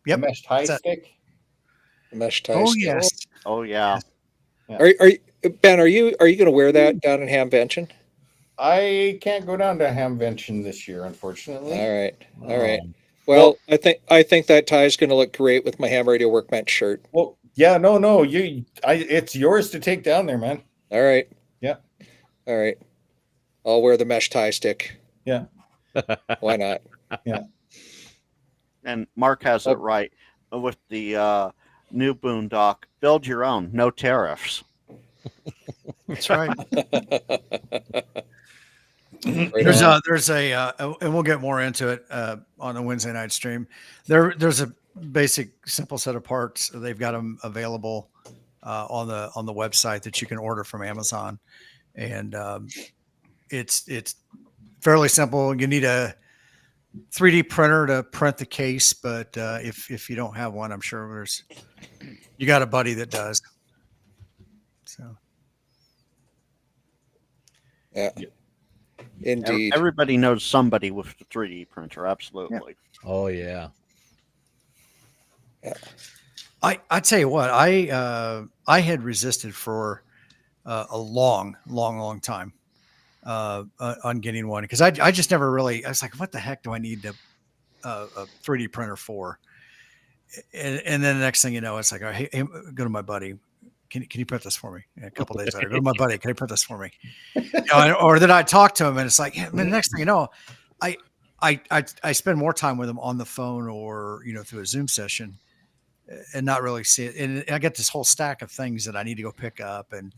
Yep. The mesh tie stick. The mesh tie. Oh stick. yes. Oh yeah. Are you, Ben? Are you going to wear that down in Hamvention? I can't go down to Hamvention this year, unfortunately. All right. All right. Well, I think that tie is going to look great with my ham radio workbench shirt. Well, yeah, no, it's yours to take down there, man. All right. Yeah. All right. I'll wear the mesh tie stick. Yeah. Why not? Yeah. And Mark has it right with the new Boondock. Build your own, no tariffs. That's right. Right There's on. and we'll get more into it on the Wednesday night stream. There's a basic simple set of parts. They've got them available on the website that you can order from Amazon, and it's fairly simple. You need a 3D printer to print the case, but if you don't have one, I'm sure you got a buddy that does. So yeah. Indeed. Everybody knows somebody with the 3D printer. Absolutely. Yeah. Oh yeah. Yeah. I tell you what, I had resisted for a long time on getting one because I just never really. I was like, what the heck do I need a 3D printer for? And then the next thing you know, it's like, hey, go to my buddy. Can you print this for me? And a couple of days later, go to my buddy. Can you print this for me? Or then I talk to him, and it's like, yeah, the next thing you know, I spend more time with him on the phone or through a Zoom session, and not really see it. And I get this whole stack of things that I need to go pick up. And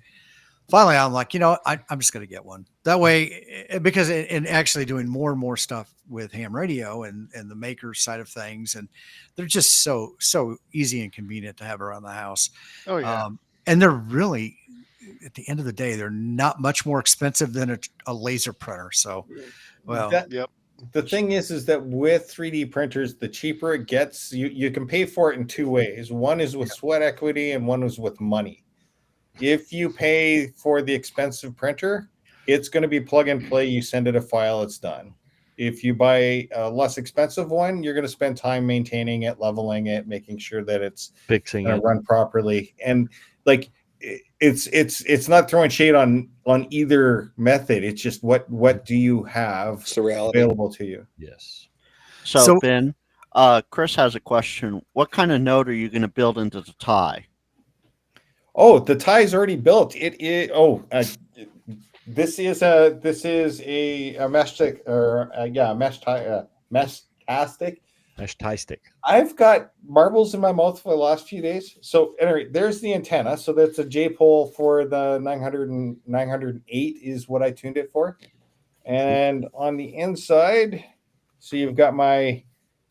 finally, I'm like, I'm just going to get one that way because in actually doing more and more stuff with ham radio and the maker side of things, and they're just so easy and convenient to have around the house. Oh yeah. And they're really, at the end of the day, they're not much more expensive than a laser printer. So, Yep. The thing is that with 3D printers, the cheaper it gets, you can pay for it in two ways. One is with sweat equity and one is with money. If you pay for the expensive printer, it's going to be plug and play. You send it a file, it's done. If you buy a less expensive one, you're going to spend time maintaining it, leveling it, making sure that it's Fixing going it. to run properly. And like it's not throwing shade on either method. It's just what do you have It's the reality. available to you? Yes. So Ben, Chris has a question. What kind of node are you going to build into the tie? Oh, the tie is already built. This is a mesh stick or mesh tie mesh stick. Mesh tie stick. I've got marbles in my mouth for the last few days. So anyway, there's the antenna. So that's a J pole for the 908 is what I tuned it for. And on the inside, so you've got my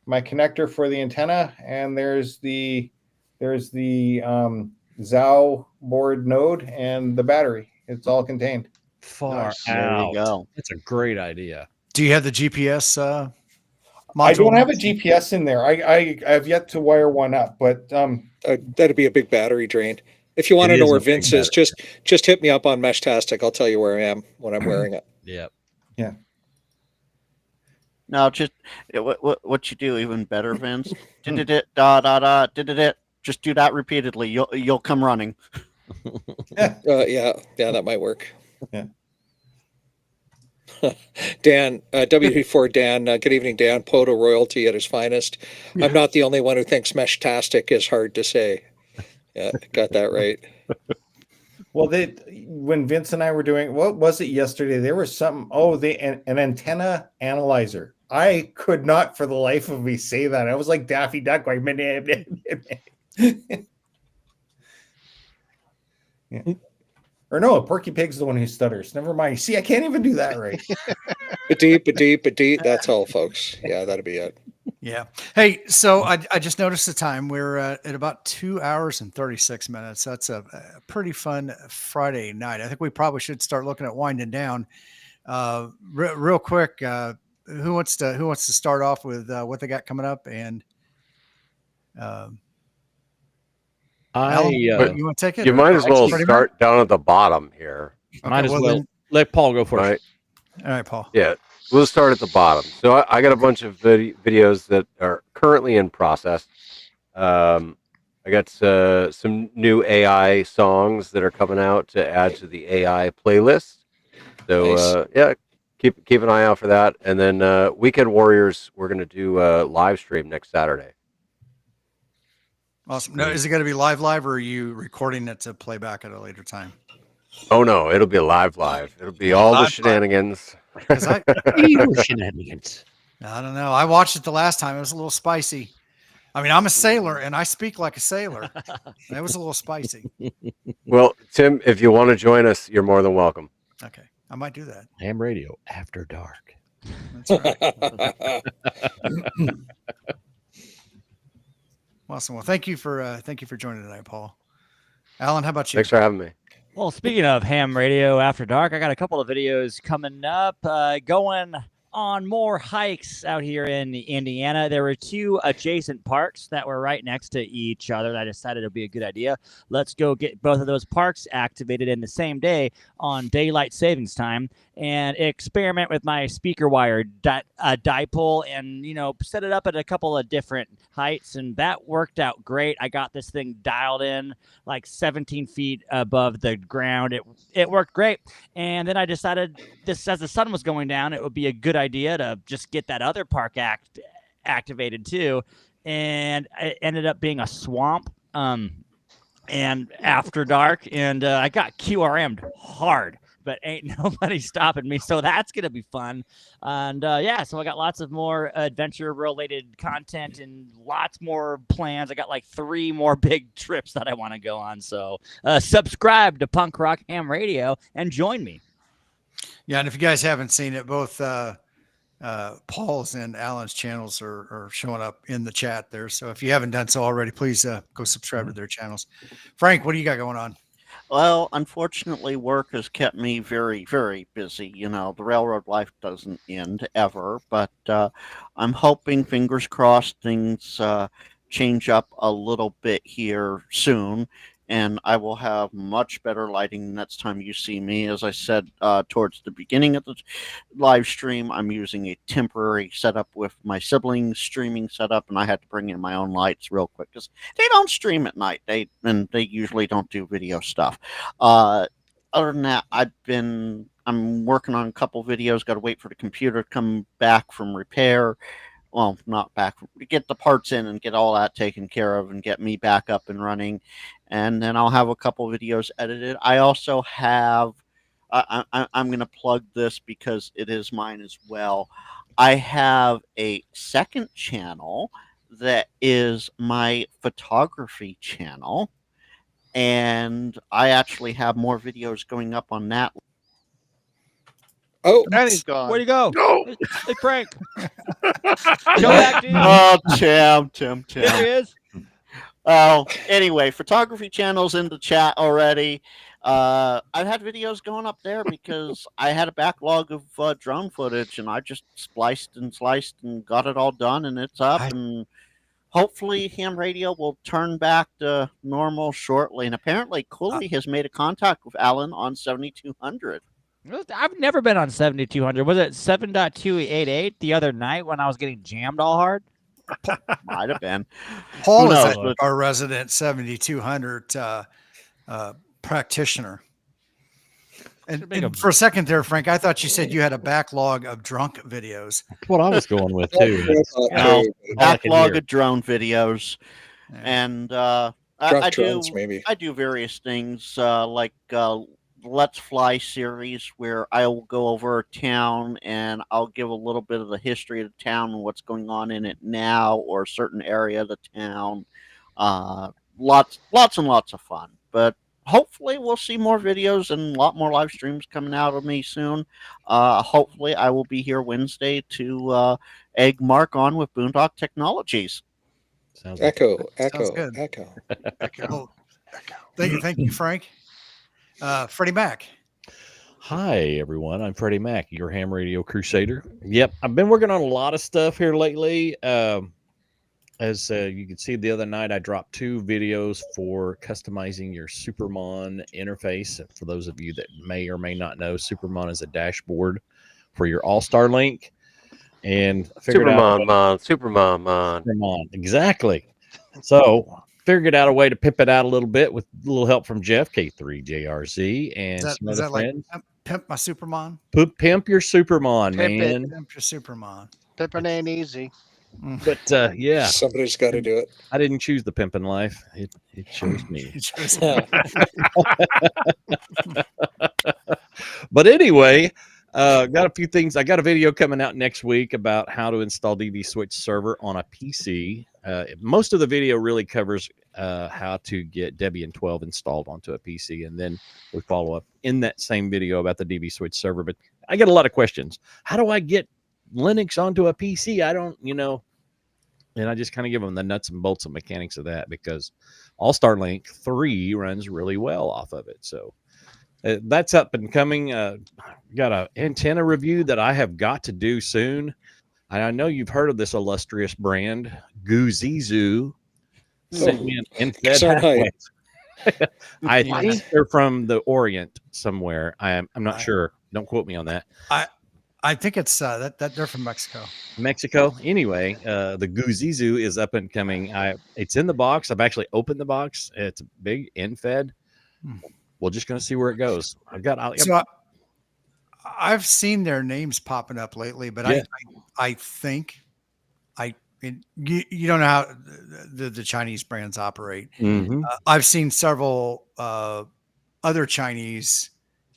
connector for the antenna, and there's the Zao board node and the battery. It's all contained. Far Nice. There you out. go. That's a great idea. do you have the GPS module? I don't have a GPS in there. I have yet to wire one up, but That'd be a big battery drain. If you want It to know is where a big Vince is, battery. just hit me up on Meshtastic. I'll tell you where I am when I'm wearing it. Yep. No, just what you do even better, Vince. Did it da da da. Did it. Just do that repeatedly. You'll come running. Yeah, that might work. Yeah. Dan, WP4 Dan, good evening, Dan. Poto royalty at his finest. I'm not the only one who thinks Meshtastic is hard to say. Yeah, got that right. Well, when Vince and I were doing, what was it yesterday? There was something. Oh, an antenna analyzer. I could not, for the life of me, say that. I was like Daffy Duck, going. Yeah. Or no, Porky Pig's the one who stutters. Never mind. See, I can't even do that right. Ba-deep. That's all, folks. Yeah, that'll be it. Yeah. Hey, so I just noticed the time. We're at about 2 hours and 36 minutes. That's a pretty fun Friday night. I think we probably should start looking at winding down. Real quick, who wants to start off with what they got coming up? And Alan, you want to take it? You might as well start down at the bottom here. Okay, might as well let Paul go first. Right. All right, Paul. Yeah, we'll start at the bottom. So I got a bunch of videos that are currently in process. I got some new AI songs that are coming out to add to the AI playlist. So Nice. Yeah, keep an eye out for that. And then Weekend Warriors, we're going to do a live stream next Saturday. Awesome. Now, is it going to be live, or are you recording it to play back at a later time? Oh no, it'll be live. It'll be all the shenanigans. Evil shenanigans. I don't know. I watched it the last time. It was a little spicy. I mean, I'm a sailor and I speak like a sailor. It was a little spicy. Well, Tim, if you want to join us, you're more than welcome. Okay, I might do that. Ham radio after dark. That's right. Awesome. Well, thank you for joining tonight, Paul. Alan, how about you? Thanks for having me. Well, speaking of ham radio after dark, I got a couple of videos coming up. Going on more hikes out here in Indiana. There were two adjacent parks that were right next to each other. And I decided it would be a good idea. Let's go get both of those parks activated in the same day on daylight savings time and experiment with my speaker wire dipole and, set it up at a couple of different heights. And that worked out great. I got this thing dialed in like 17 feet above the ground. It worked great. And then I decided this, as the sun was going down, it would be a good idea to just get that other park activated too. And it ended up being a swamp and after dark. And I got QRM'd hard, but ain't nobody stopping me. So that's going to be fun. And so I got lots of more adventure related content and lots more plans. I got like 3 more big trips that I want to go on. So subscribe to Punk Rock Ham Radio and join me. Yeah. And if you guys haven't seen it, both Paul's and Alan's channels are showing up in the chat there. So if you haven't done so already, please go subscribe to their channels. Frank, what do you got going on? Well, unfortunately, work has kept me very, very busy. The railroad life doesn't end ever, but I'm hoping, fingers crossed, things change up a little bit here soon, and I will have much better lighting next time you see me. As I said towards the beginning of the live stream, I'm using a temporary setup with my siblings' streaming setup, and I had to bring in my own lights real quick because they don't stream at night. They usually don't do video stuff. Other than that, I'm working on a couple videos. Got to wait for the computer to come back from repair. Well, not back, get the parts in and get all that taken care of and get me back up and running. And then I'll have a couple videos edited. I also have, I'm going to plug this because it is mine as well. I have a second channel that is my photography channel. And I actually have more videos going up on that. Oh, and he's gone. Where'd he go? No. Hey, Frank. Go back, dude. Oh, Tim. There he is. Oh, anyway, photography channel's in the chat already. I've had videos going up there because I had a backlog of drone footage, and I just spliced and sliced and got it all done, and it's up. And hopefully, ham radio will turn back to normal shortly. And apparently, Cooley has made a contact with Alan on 7200. I've never been on 7200. Was it 7.288 the other night when I was getting jammed all hard? Might have been. Paul is our resident 7200 practitioner. And for a second there, Frank, I thought you said you had a backlog of drunk videos. That's what I was going with too. Backlog of drone videos. Yeah. And Draft drones, maybe. I do various things like Let's Fly series where I will go over a town and I'll give a little bit of the history of the town and what's going on in it now, or a certain area of the town. Lots and lots of fun. But hopefully we'll see more videos and a lot more live streams coming out of me soon. Hopefully I will be here Wednesday to egg Mark on with Boondock Technologies. Sounds Echo. Well, thank you, Frank. Freddie Mac. Hi, everyone. I'm Freddie Mac, your ham radio crusader. Yep, I've been working on a lot of stuff here lately. As you can see, the other night I dropped 2 videos for customizing your Supermon interface. For those of you that may or may not know, Supermon is a dashboard for your All-Star Link. And Supermon, exactly. So figured out a way to pimp it out a little bit with a little help from Jeff K3JRZ and some other friends. Like pimp my Supermon? Pimp your Supermon, Pimp man. Pimp your Supermon. Pimping ain't easy. But yeah, somebody's got to do it. I didn't choose the pimping life. It chose me. But anyway, got a few things. I got a video coming out next week about how to install DB Switch server on a PC. Most of the video really covers how to get Debian 12 installed onto a PC, and then we follow up in that same video about the DB Switch server. But I get a lot of questions. How do I get Linux onto a PC? I don't, and I just kind of give them the nuts and bolts and mechanics of that, because All-Star Link 3 runs really well off of it. So that's up and coming. Got an antenna review that I have got to do soon. I know you've heard of this illustrious brand, Guzizu. Sent me an infed. I think they're from the Orient somewhere. I'm not sure. Don't quote me on that. I think it's that they're from Mexico. Mexico. Anyway, the Guzizu is up and coming. It's in the box. I've actually opened the box. It's a big infed. We're just going to see where it goes. I've seen their names popping up lately, but yeah. I think you don't know how the Chinese brands operate. Mm-hmm. I've seen several other Chinese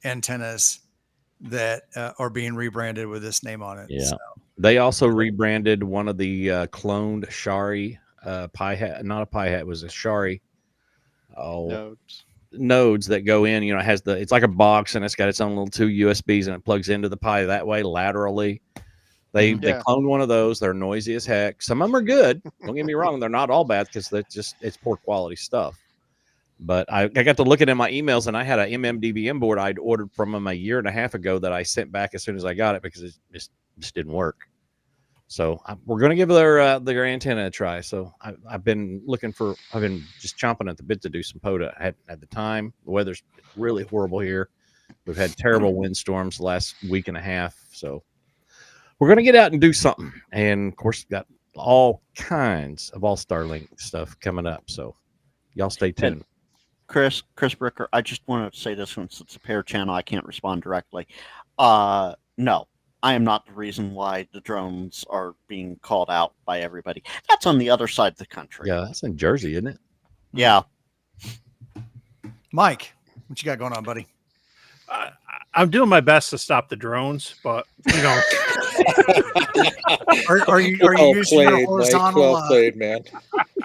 antennas that are being rebranded with this name on it. Yeah. So. They also rebranded one of the cloned Shari Pi Hat, not a Pi Hat, it was a Shari nodes that go in. It has it's like a box and it's got its own little 2 USBs and it plugs into the Pi that way laterally. They cloned one of those. They're noisy as heck. Some of them are good. Don't get me wrong. They're not all bad, because it's poor quality stuff. But I got to looking at my emails, and I had a MMDBM board I'd ordered from them 1.5 years ago that I sent back as soon as I got it, because it just didn't work. So we're going to give their antenna a try. So I've been just chomping at the bit to do some POTA. I hadn't had the time. The weather's really horrible here. We've had terrible windstorms the last week and a half. So we're going to get out and do something. And of course, we've got all kinds of All-Star Link stuff coming up. So y'all stay tuned. And Chris Bricker, I just want to say this, since it's a pair channel, I can't respond directly. No, I am not the reason why the drones are being called out by everybody. That's on the other side of the country. Yeah, that's in Jersey, isn't it? Yeah. Mike, what you got going on, buddy? I'm doing my best to stop the drones, but are you using your horizontal? Well played, man.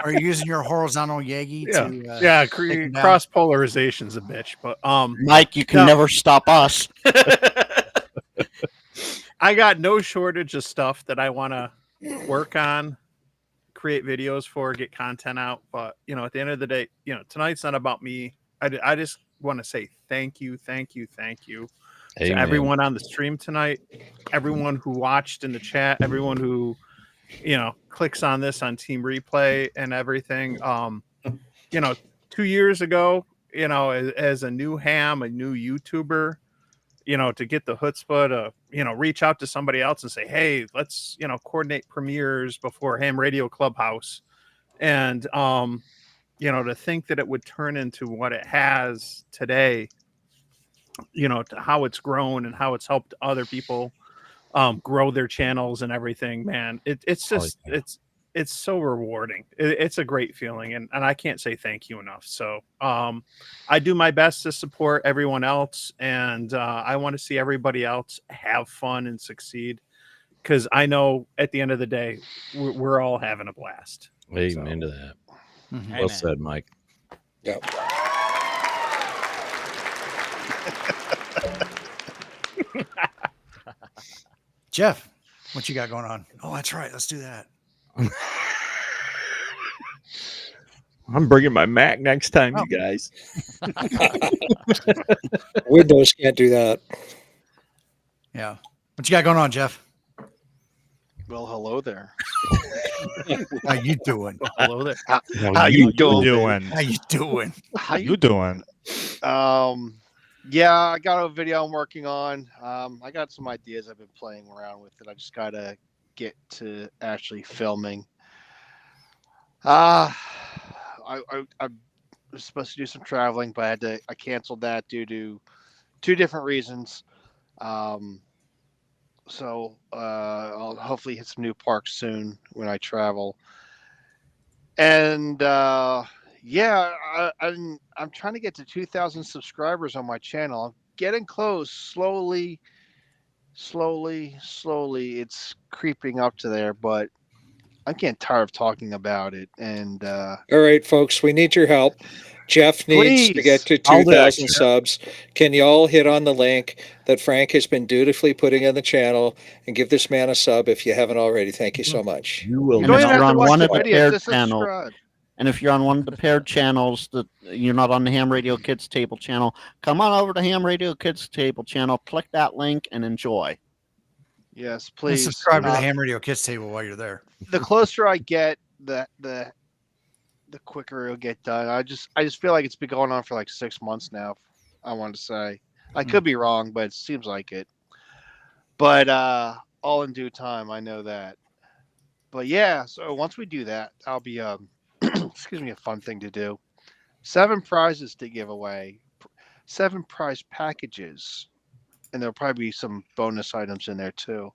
Are you using your horizontal Yagi? To, cross polarization's a bitch, but Mike, you can never stop us. I got no shortage of stuff that I want to work on, create videos for, get content out. But at the end of the day, tonight's not about me. I just want to say thank you to everyone on the stream tonight, everyone who watched in the chat, everyone who clicks on this on Team Replay and everything. 2 years ago, as a new ham, a new YouTuber, to get the chutzpah to reach out to somebody else and say, hey, let's coordinate premieres before Ham Radio Clubhouse, and to think that it would turn into what it has today, to how it's grown and how it's helped other people grow their channels and everything, man. It's it's so rewarding. It's a great feeling, and I can't say thank you enough. So I do my best to support everyone else, and I want to see everybody else have fun and succeed, because I know at the end of the day we're all having a blast. Amen to that. Mhm. Well Amen. said, Mike. Yep. Jeff, what you got going on? Oh, that's right. Let's do that. I'm bringing my Mac next time, Oh. you guys. Windows can't do that. Yeah. What you got going on, Jeff? Well, hello there. How you doing? Hello there. How you doing? How you doing? How You doing? Yeah, I got a video I'm working on. I got some ideas I've been playing around with it. I just gotta get to actually filming. I was supposed to do some traveling, but I canceled that due to 2 different reasons. So I'll hopefully hit some new parks soon when I travel. And yeah, I'm trying to get to 2,000 subscribers on my channel. I'm getting close, slowly. It's creeping up to there, but I'm getting tired of talking about it. And All right, folks, we need your help. Jeff needs to get to I'll do it. 2,000 subs. Can you all hit on the link that Frank has been dutifully putting in the channel and give this man a sub if you haven't already? Thank you so much. You will you And don't if even you're have to on watch one the of the video, paired just channels, subscribe. and if you're on one of the paired channels that you're not on the Ham Radio Kids Table channel, come on over to Ham Radio Kids Table channel, click that link, and enjoy. Yes, And please. subscribe to the Ham Radio Kids table while you're there. The closer I get, the quicker it'll get done. I just feel like it's been going on for like 6 months now. I want to say I could be wrong, but it seems like it. But all in due time, I know that. But yeah, so once we do that, I'll be excuse me, a fun thing to do. 7 prizes to give away, 7 prize packages, and there'll probably be some bonus items in there too.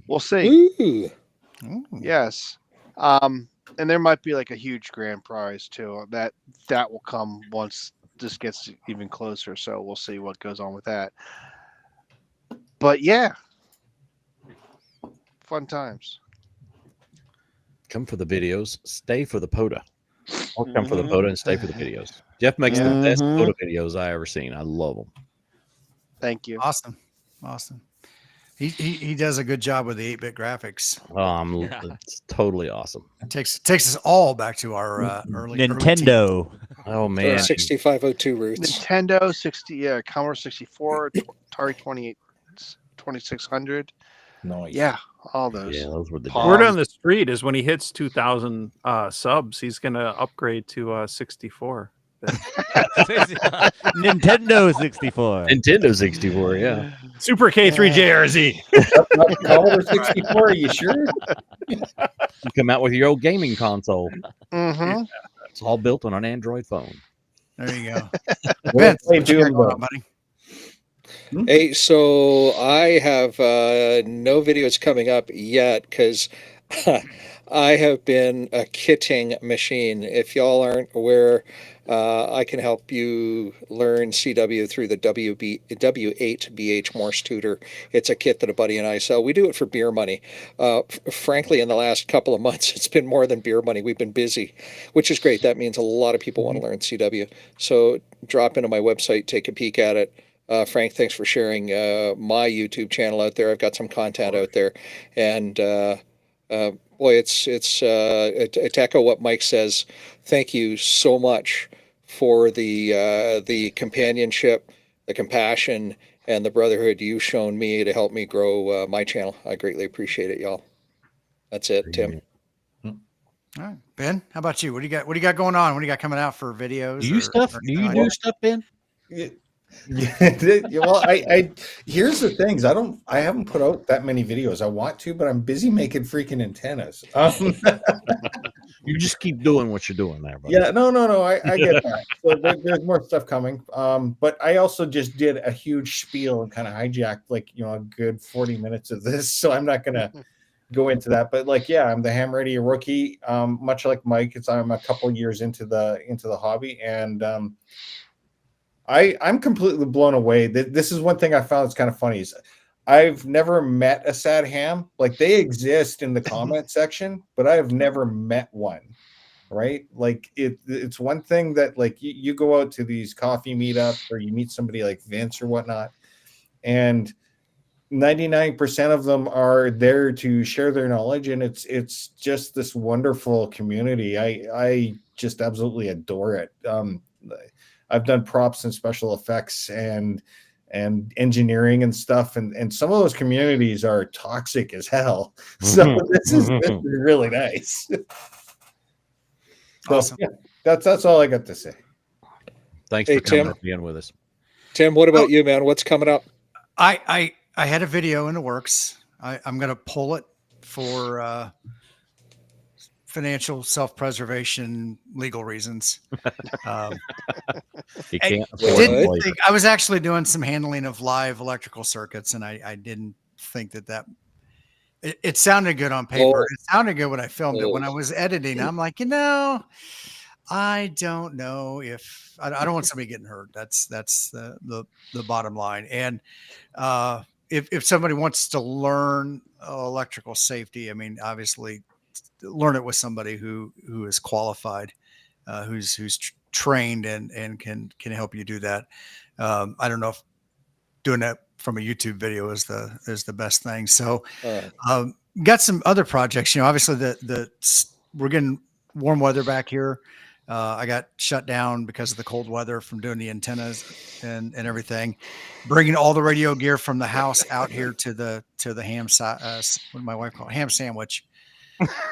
We'll see. Ooh. Yes. And there might be like a huge grand prize too. That will come once this gets even closer. So we'll see what goes on with that. But yeah, fun times. Come for the videos, stay for the POTA. Or come for the POTA and stay for the videos. Jeff makes the best POTA videos I ever seen. I love them. Thank you. Awesome. He does a good job with the 8-bit graphics. It's totally awesome. It takes us all back to our early Nintendo. Oh man, 6502 roots. Nintendo 60, yeah, Commodore 64, Atari 2600. Nice. Yeah, all those. yeah, those were the Palm. Word on the street is when he hits 2,000 subs, he's going to upgrade to 64. Nintendo 64. Nintendo 64. Yeah, Super K3JRZ. Commodore 64, are you sure? you come out with your old gaming console. Mm-hmm. It's all built on an Android phone. There you go. Well, Vince, what you got going on, buddy? Hey, so I have no videos coming up yet because I have been a kitting machine. If y'all aren't aware, I can help you learn CW through the W8BH Morse Tutor. It's a kit that a buddy and I sell. We do it for beer money. Frankly, in the last couple of months, it's been more than beer money. We've been busy, which is great. That means a lot of people want to learn CW. So drop into my website, take a peek at it. Frank, thanks for sharing my YouTube channel out there. I've got some content out there, and boy, it's to echo what Mike says. Thank you so much for the companionship, the compassion, and the brotherhood you've shown me to help me grow my channel. I greatly appreciate it, y'all. That's it, Tim. All right, Ben, how about you? What do you got? What do you got going on? What do you got coming out for videos? Do you do stuff, Ben? Well, I here's the things. I haven't put out that many videos. I want to, but I'm busy making freaking antennas. You just keep doing what you're doing there, buddy. Yeah, no. I get that. So there's more stuff coming. But I also just did a huge spiel and kind of hijacked a good 40 minutes of this. So I'm not gonna go into that. But like, yeah, I'm the ham radio rookie. Much like Mike, I'm a couple years into the hobby, and I'm completely blown away. This is one thing I found that's kind of funny is I've never met a sad ham. Like, they exist in the comment section, but I have never met one. Right? Like, it's one thing that, like, you go out to these coffee meetups or you meet somebody like Vince or whatnot, and 99% of them are there to share their knowledge, and it's just this wonderful community. I just absolutely adore it. I've done props and special effects and engineering and stuff, and some of those communities are toxic as hell. So this is really nice. Awesome. Yeah, that's all I got to say. Thanks Hey, for coming Tim. and being with us. Tim, what about you, man? What's coming up? I had a video in the works. I'm going to pull it for financial self-preservation, legal reasons. You can't I afford didn't to think, I was actually doing some handling of live electrical circuits, and I didn't think that it sounded good on paper. It sounded good when I filmed it. When I was editing, I'm like, I don't know if I don't want somebody getting hurt. That's the bottom line. And if somebody wants to learn electrical safety, I mean, obviously, learn it with somebody who is qualified, who's trained and can help you do that. I don't know if doing that from a YouTube video is the best thing. So, got some other projects. Obviously we're getting warm weather back here. I got shut down because of the cold weather from doing the antennas and everything. Bringing all the radio gear from the house out here to the ham what did my wife call it? Ham sandwich.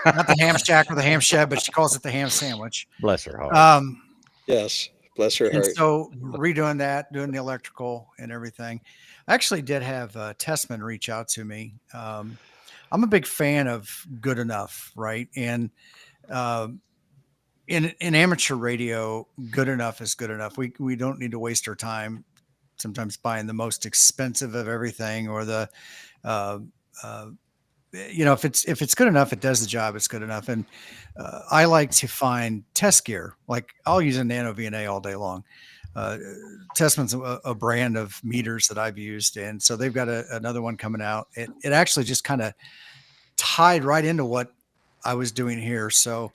Not the ham shack or the ham shed, but she calls it the ham sandwich. Bless her heart. Yes, bless her And heart. so redoing that, doing the electrical and everything. I actually did have Testman reach out to me. I'm a big fan of good enough, right? And in amateur radio, good enough is good enough. We don't need to waste our time sometimes buying the most expensive of everything, or the if it's good enough, it does the job. It's good enough. And I like to find test gear. Like, I'll use a Nano VNA all day long. Testman's a brand of meters that I've used, and so they've got another one coming out. It actually just kind of tied right into what I was doing here, so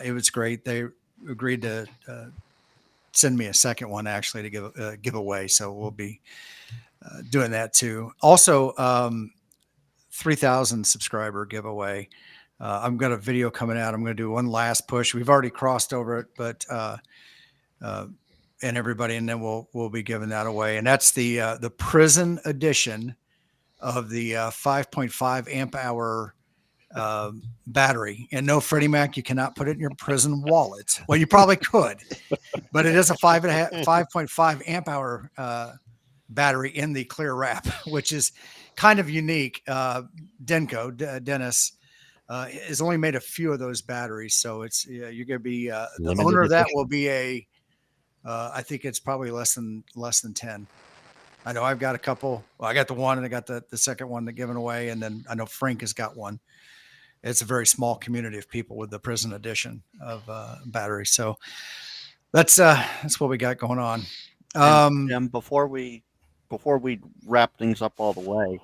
it was great. They agreed to send me a second one actually to give away, so we'll be doing that too. Also, 3,000 subscriber giveaway. I've got a video coming out. I'm going to do one last push. We've already crossed over it, but and everybody, and then we'll be giving that away. And that's the prison edition of the 5.5 amp hour battery. And no, Freddie Mac, you cannot put it in your prison wallet. Well, you probably could, but it is a 5.5 amp hour battery in the clear wrap, which is kind of unique. Dennis has only made a few of those batteries, so it's you're going to be the owner of that will be I think it's probably less than 10. I know I've got a couple. Well, I got the one, and I got the second one that given away, and then I know Frank has got one. It's a very small community of people with the prison edition of batteries. So that's what we got going on. And before we wrap things up all the way,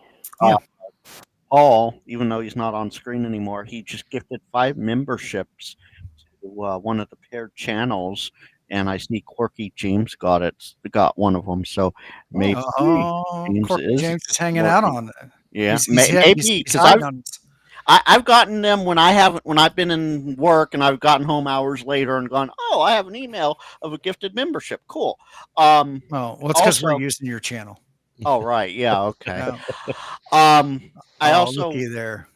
Paul, even though he's not on screen anymore, he just gifted 5 memberships to one of the paired channels, and I see Quirky James got one of them. So maybe James is hanging out on it. Yeah, maybe because I've gotten them when I've been in work and I've gotten home hours later and gone, oh, I have an email of a gifted membership. Cool. Well, it's because we're using your channel. Oh, right. Yeah. Okay. I also looky there.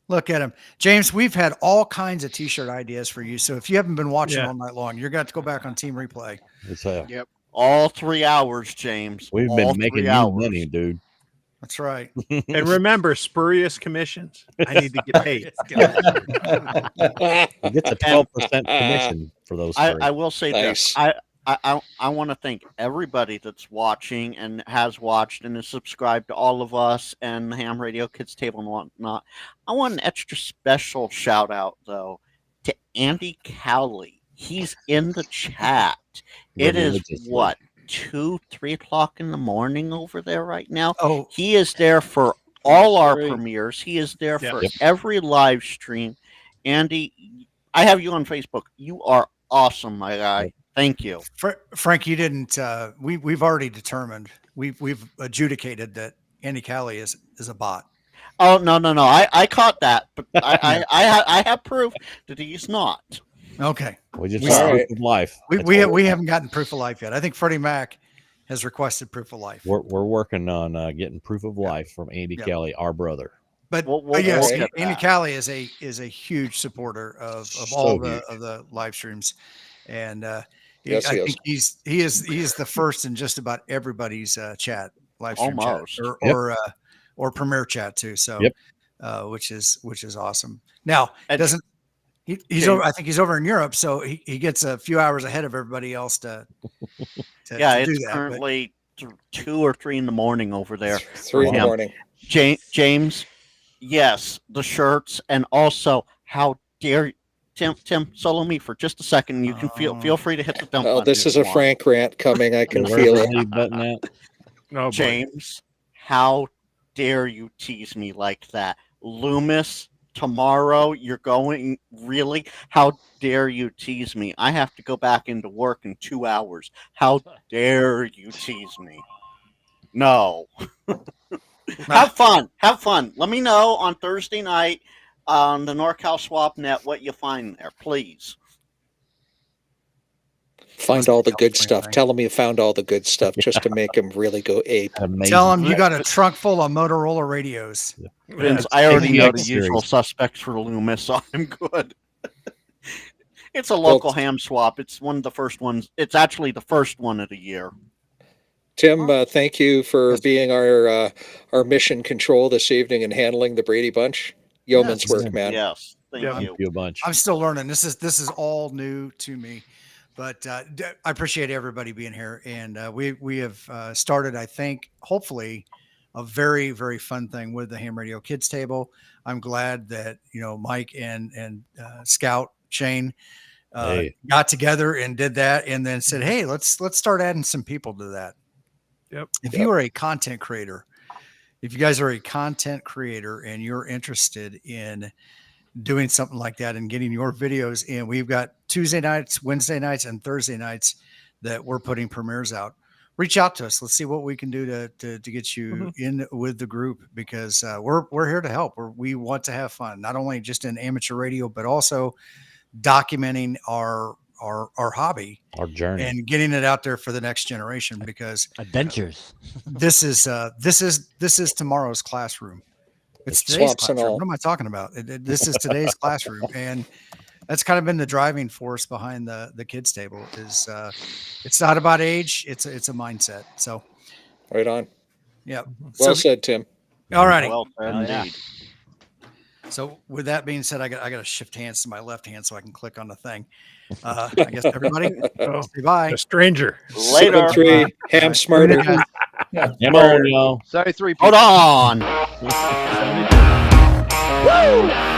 Look at him, James. We've had all kinds of T-shirt ideas for you. So if you haven't been watching all night long, you're going to go back on Team Replay. Yep. All 3 hours, James. We've been making you money, dude. That's right. And remember, spurious commissions. I need to get paid. He gets a 12% commission for those. I will say this. I want to thank everybody that's watching and has watched and is subscribed to all of us and the Ham Radio Kids Table and whatnot. I want an extra special shout out though to Andy Cowley. He's in the chat. It is what 2-3 o'clock in the morning over there right now. Oh, He is there for all our premieres. He is there for every live stream. Andy, I have you on Facebook. You are awesome, my guy. Thank you, Frank. You didn't. We've already determined. We've adjudicated that Andy Cowley is a bot. Oh no! I caught that, but I have proof that he's not. Okay. We just got proof of life. We haven't gotten proof of life yet. I think Freddie Mac has requested proof of life. We're working on getting proof of life from Andy Kelly, our brother. But yes, Andy Cowley is a huge supporter of all the live streams, and I think he is the first in just about everybody's chat live stream Almost. chat or premiere chat too. So, which is awesome. Now it doesn't. He's over. I think he's over in Europe, so he gets a few hours ahead of everybody else to it's currently 2 or 3 in the morning over there. 3 in the morning. James, yes, the shirts, and also how dare Tim, solo me for just a second. You can feel free to hit the dump button. This is a Frank rant coming. I can feel it. No, James, how dare you tease me like that? Loomis, tomorrow you're going, really? How dare you tease me? I have to go back into work in 2 hours. How dare you tease me? No. Have fun. Let me know on Thursday night on the NorCal Swap Net what you find there, please. Find all the good stuff. Tell them you found all the good stuff just to make them really go ape. Tell them you got a trunk full of Motorola radios. Vince, I already know the usual suspects for Loomis, so I'm good. It's a local ham swap. It's one of the first ones. It's actually the first one of the year. Tim, thank you for being our mission control this evening and handling the Brady Bunch. Yeoman's work, man. Yes, thank you a bunch. I'm still learning. This is all new to me, but I appreciate everybody being here. And we have started, I think, hopefully, a very, very fun thing with the Ham Radio Kids Table. I'm glad that Mike and Scout Shane got together and did that, and then said, "Hey, let's start adding some people to that." If you are a content creator, if you guys are a content creator and you're interested in doing something like that and getting your videos in, we've got Tuesday nights, Wednesday nights, and Thursday nights that we're putting premieres out. Reach out to us. Let's see what we can do to get you in with the group, because we're here to help. We want to have fun, not only just in amateur radio, but also documenting our hobby, our journey, and getting it out there for the next generation, because adventures. This is tomorrow's classroom. It's today's classroom. What am I talking about? This is today's classroom, and that's kind of been the driving force behind the kids table. Is it's not about age; it's a mindset. So, right on. Yeah. Well said, Tim. All righty. Well said, indeed. So, with that being said, I got to shift hands to my left hand so I can click on the thing. I guess everybody, say bye. A stranger. Later. 7-3, ham smarter. Come on, y'all. 73. Hold on. Woo!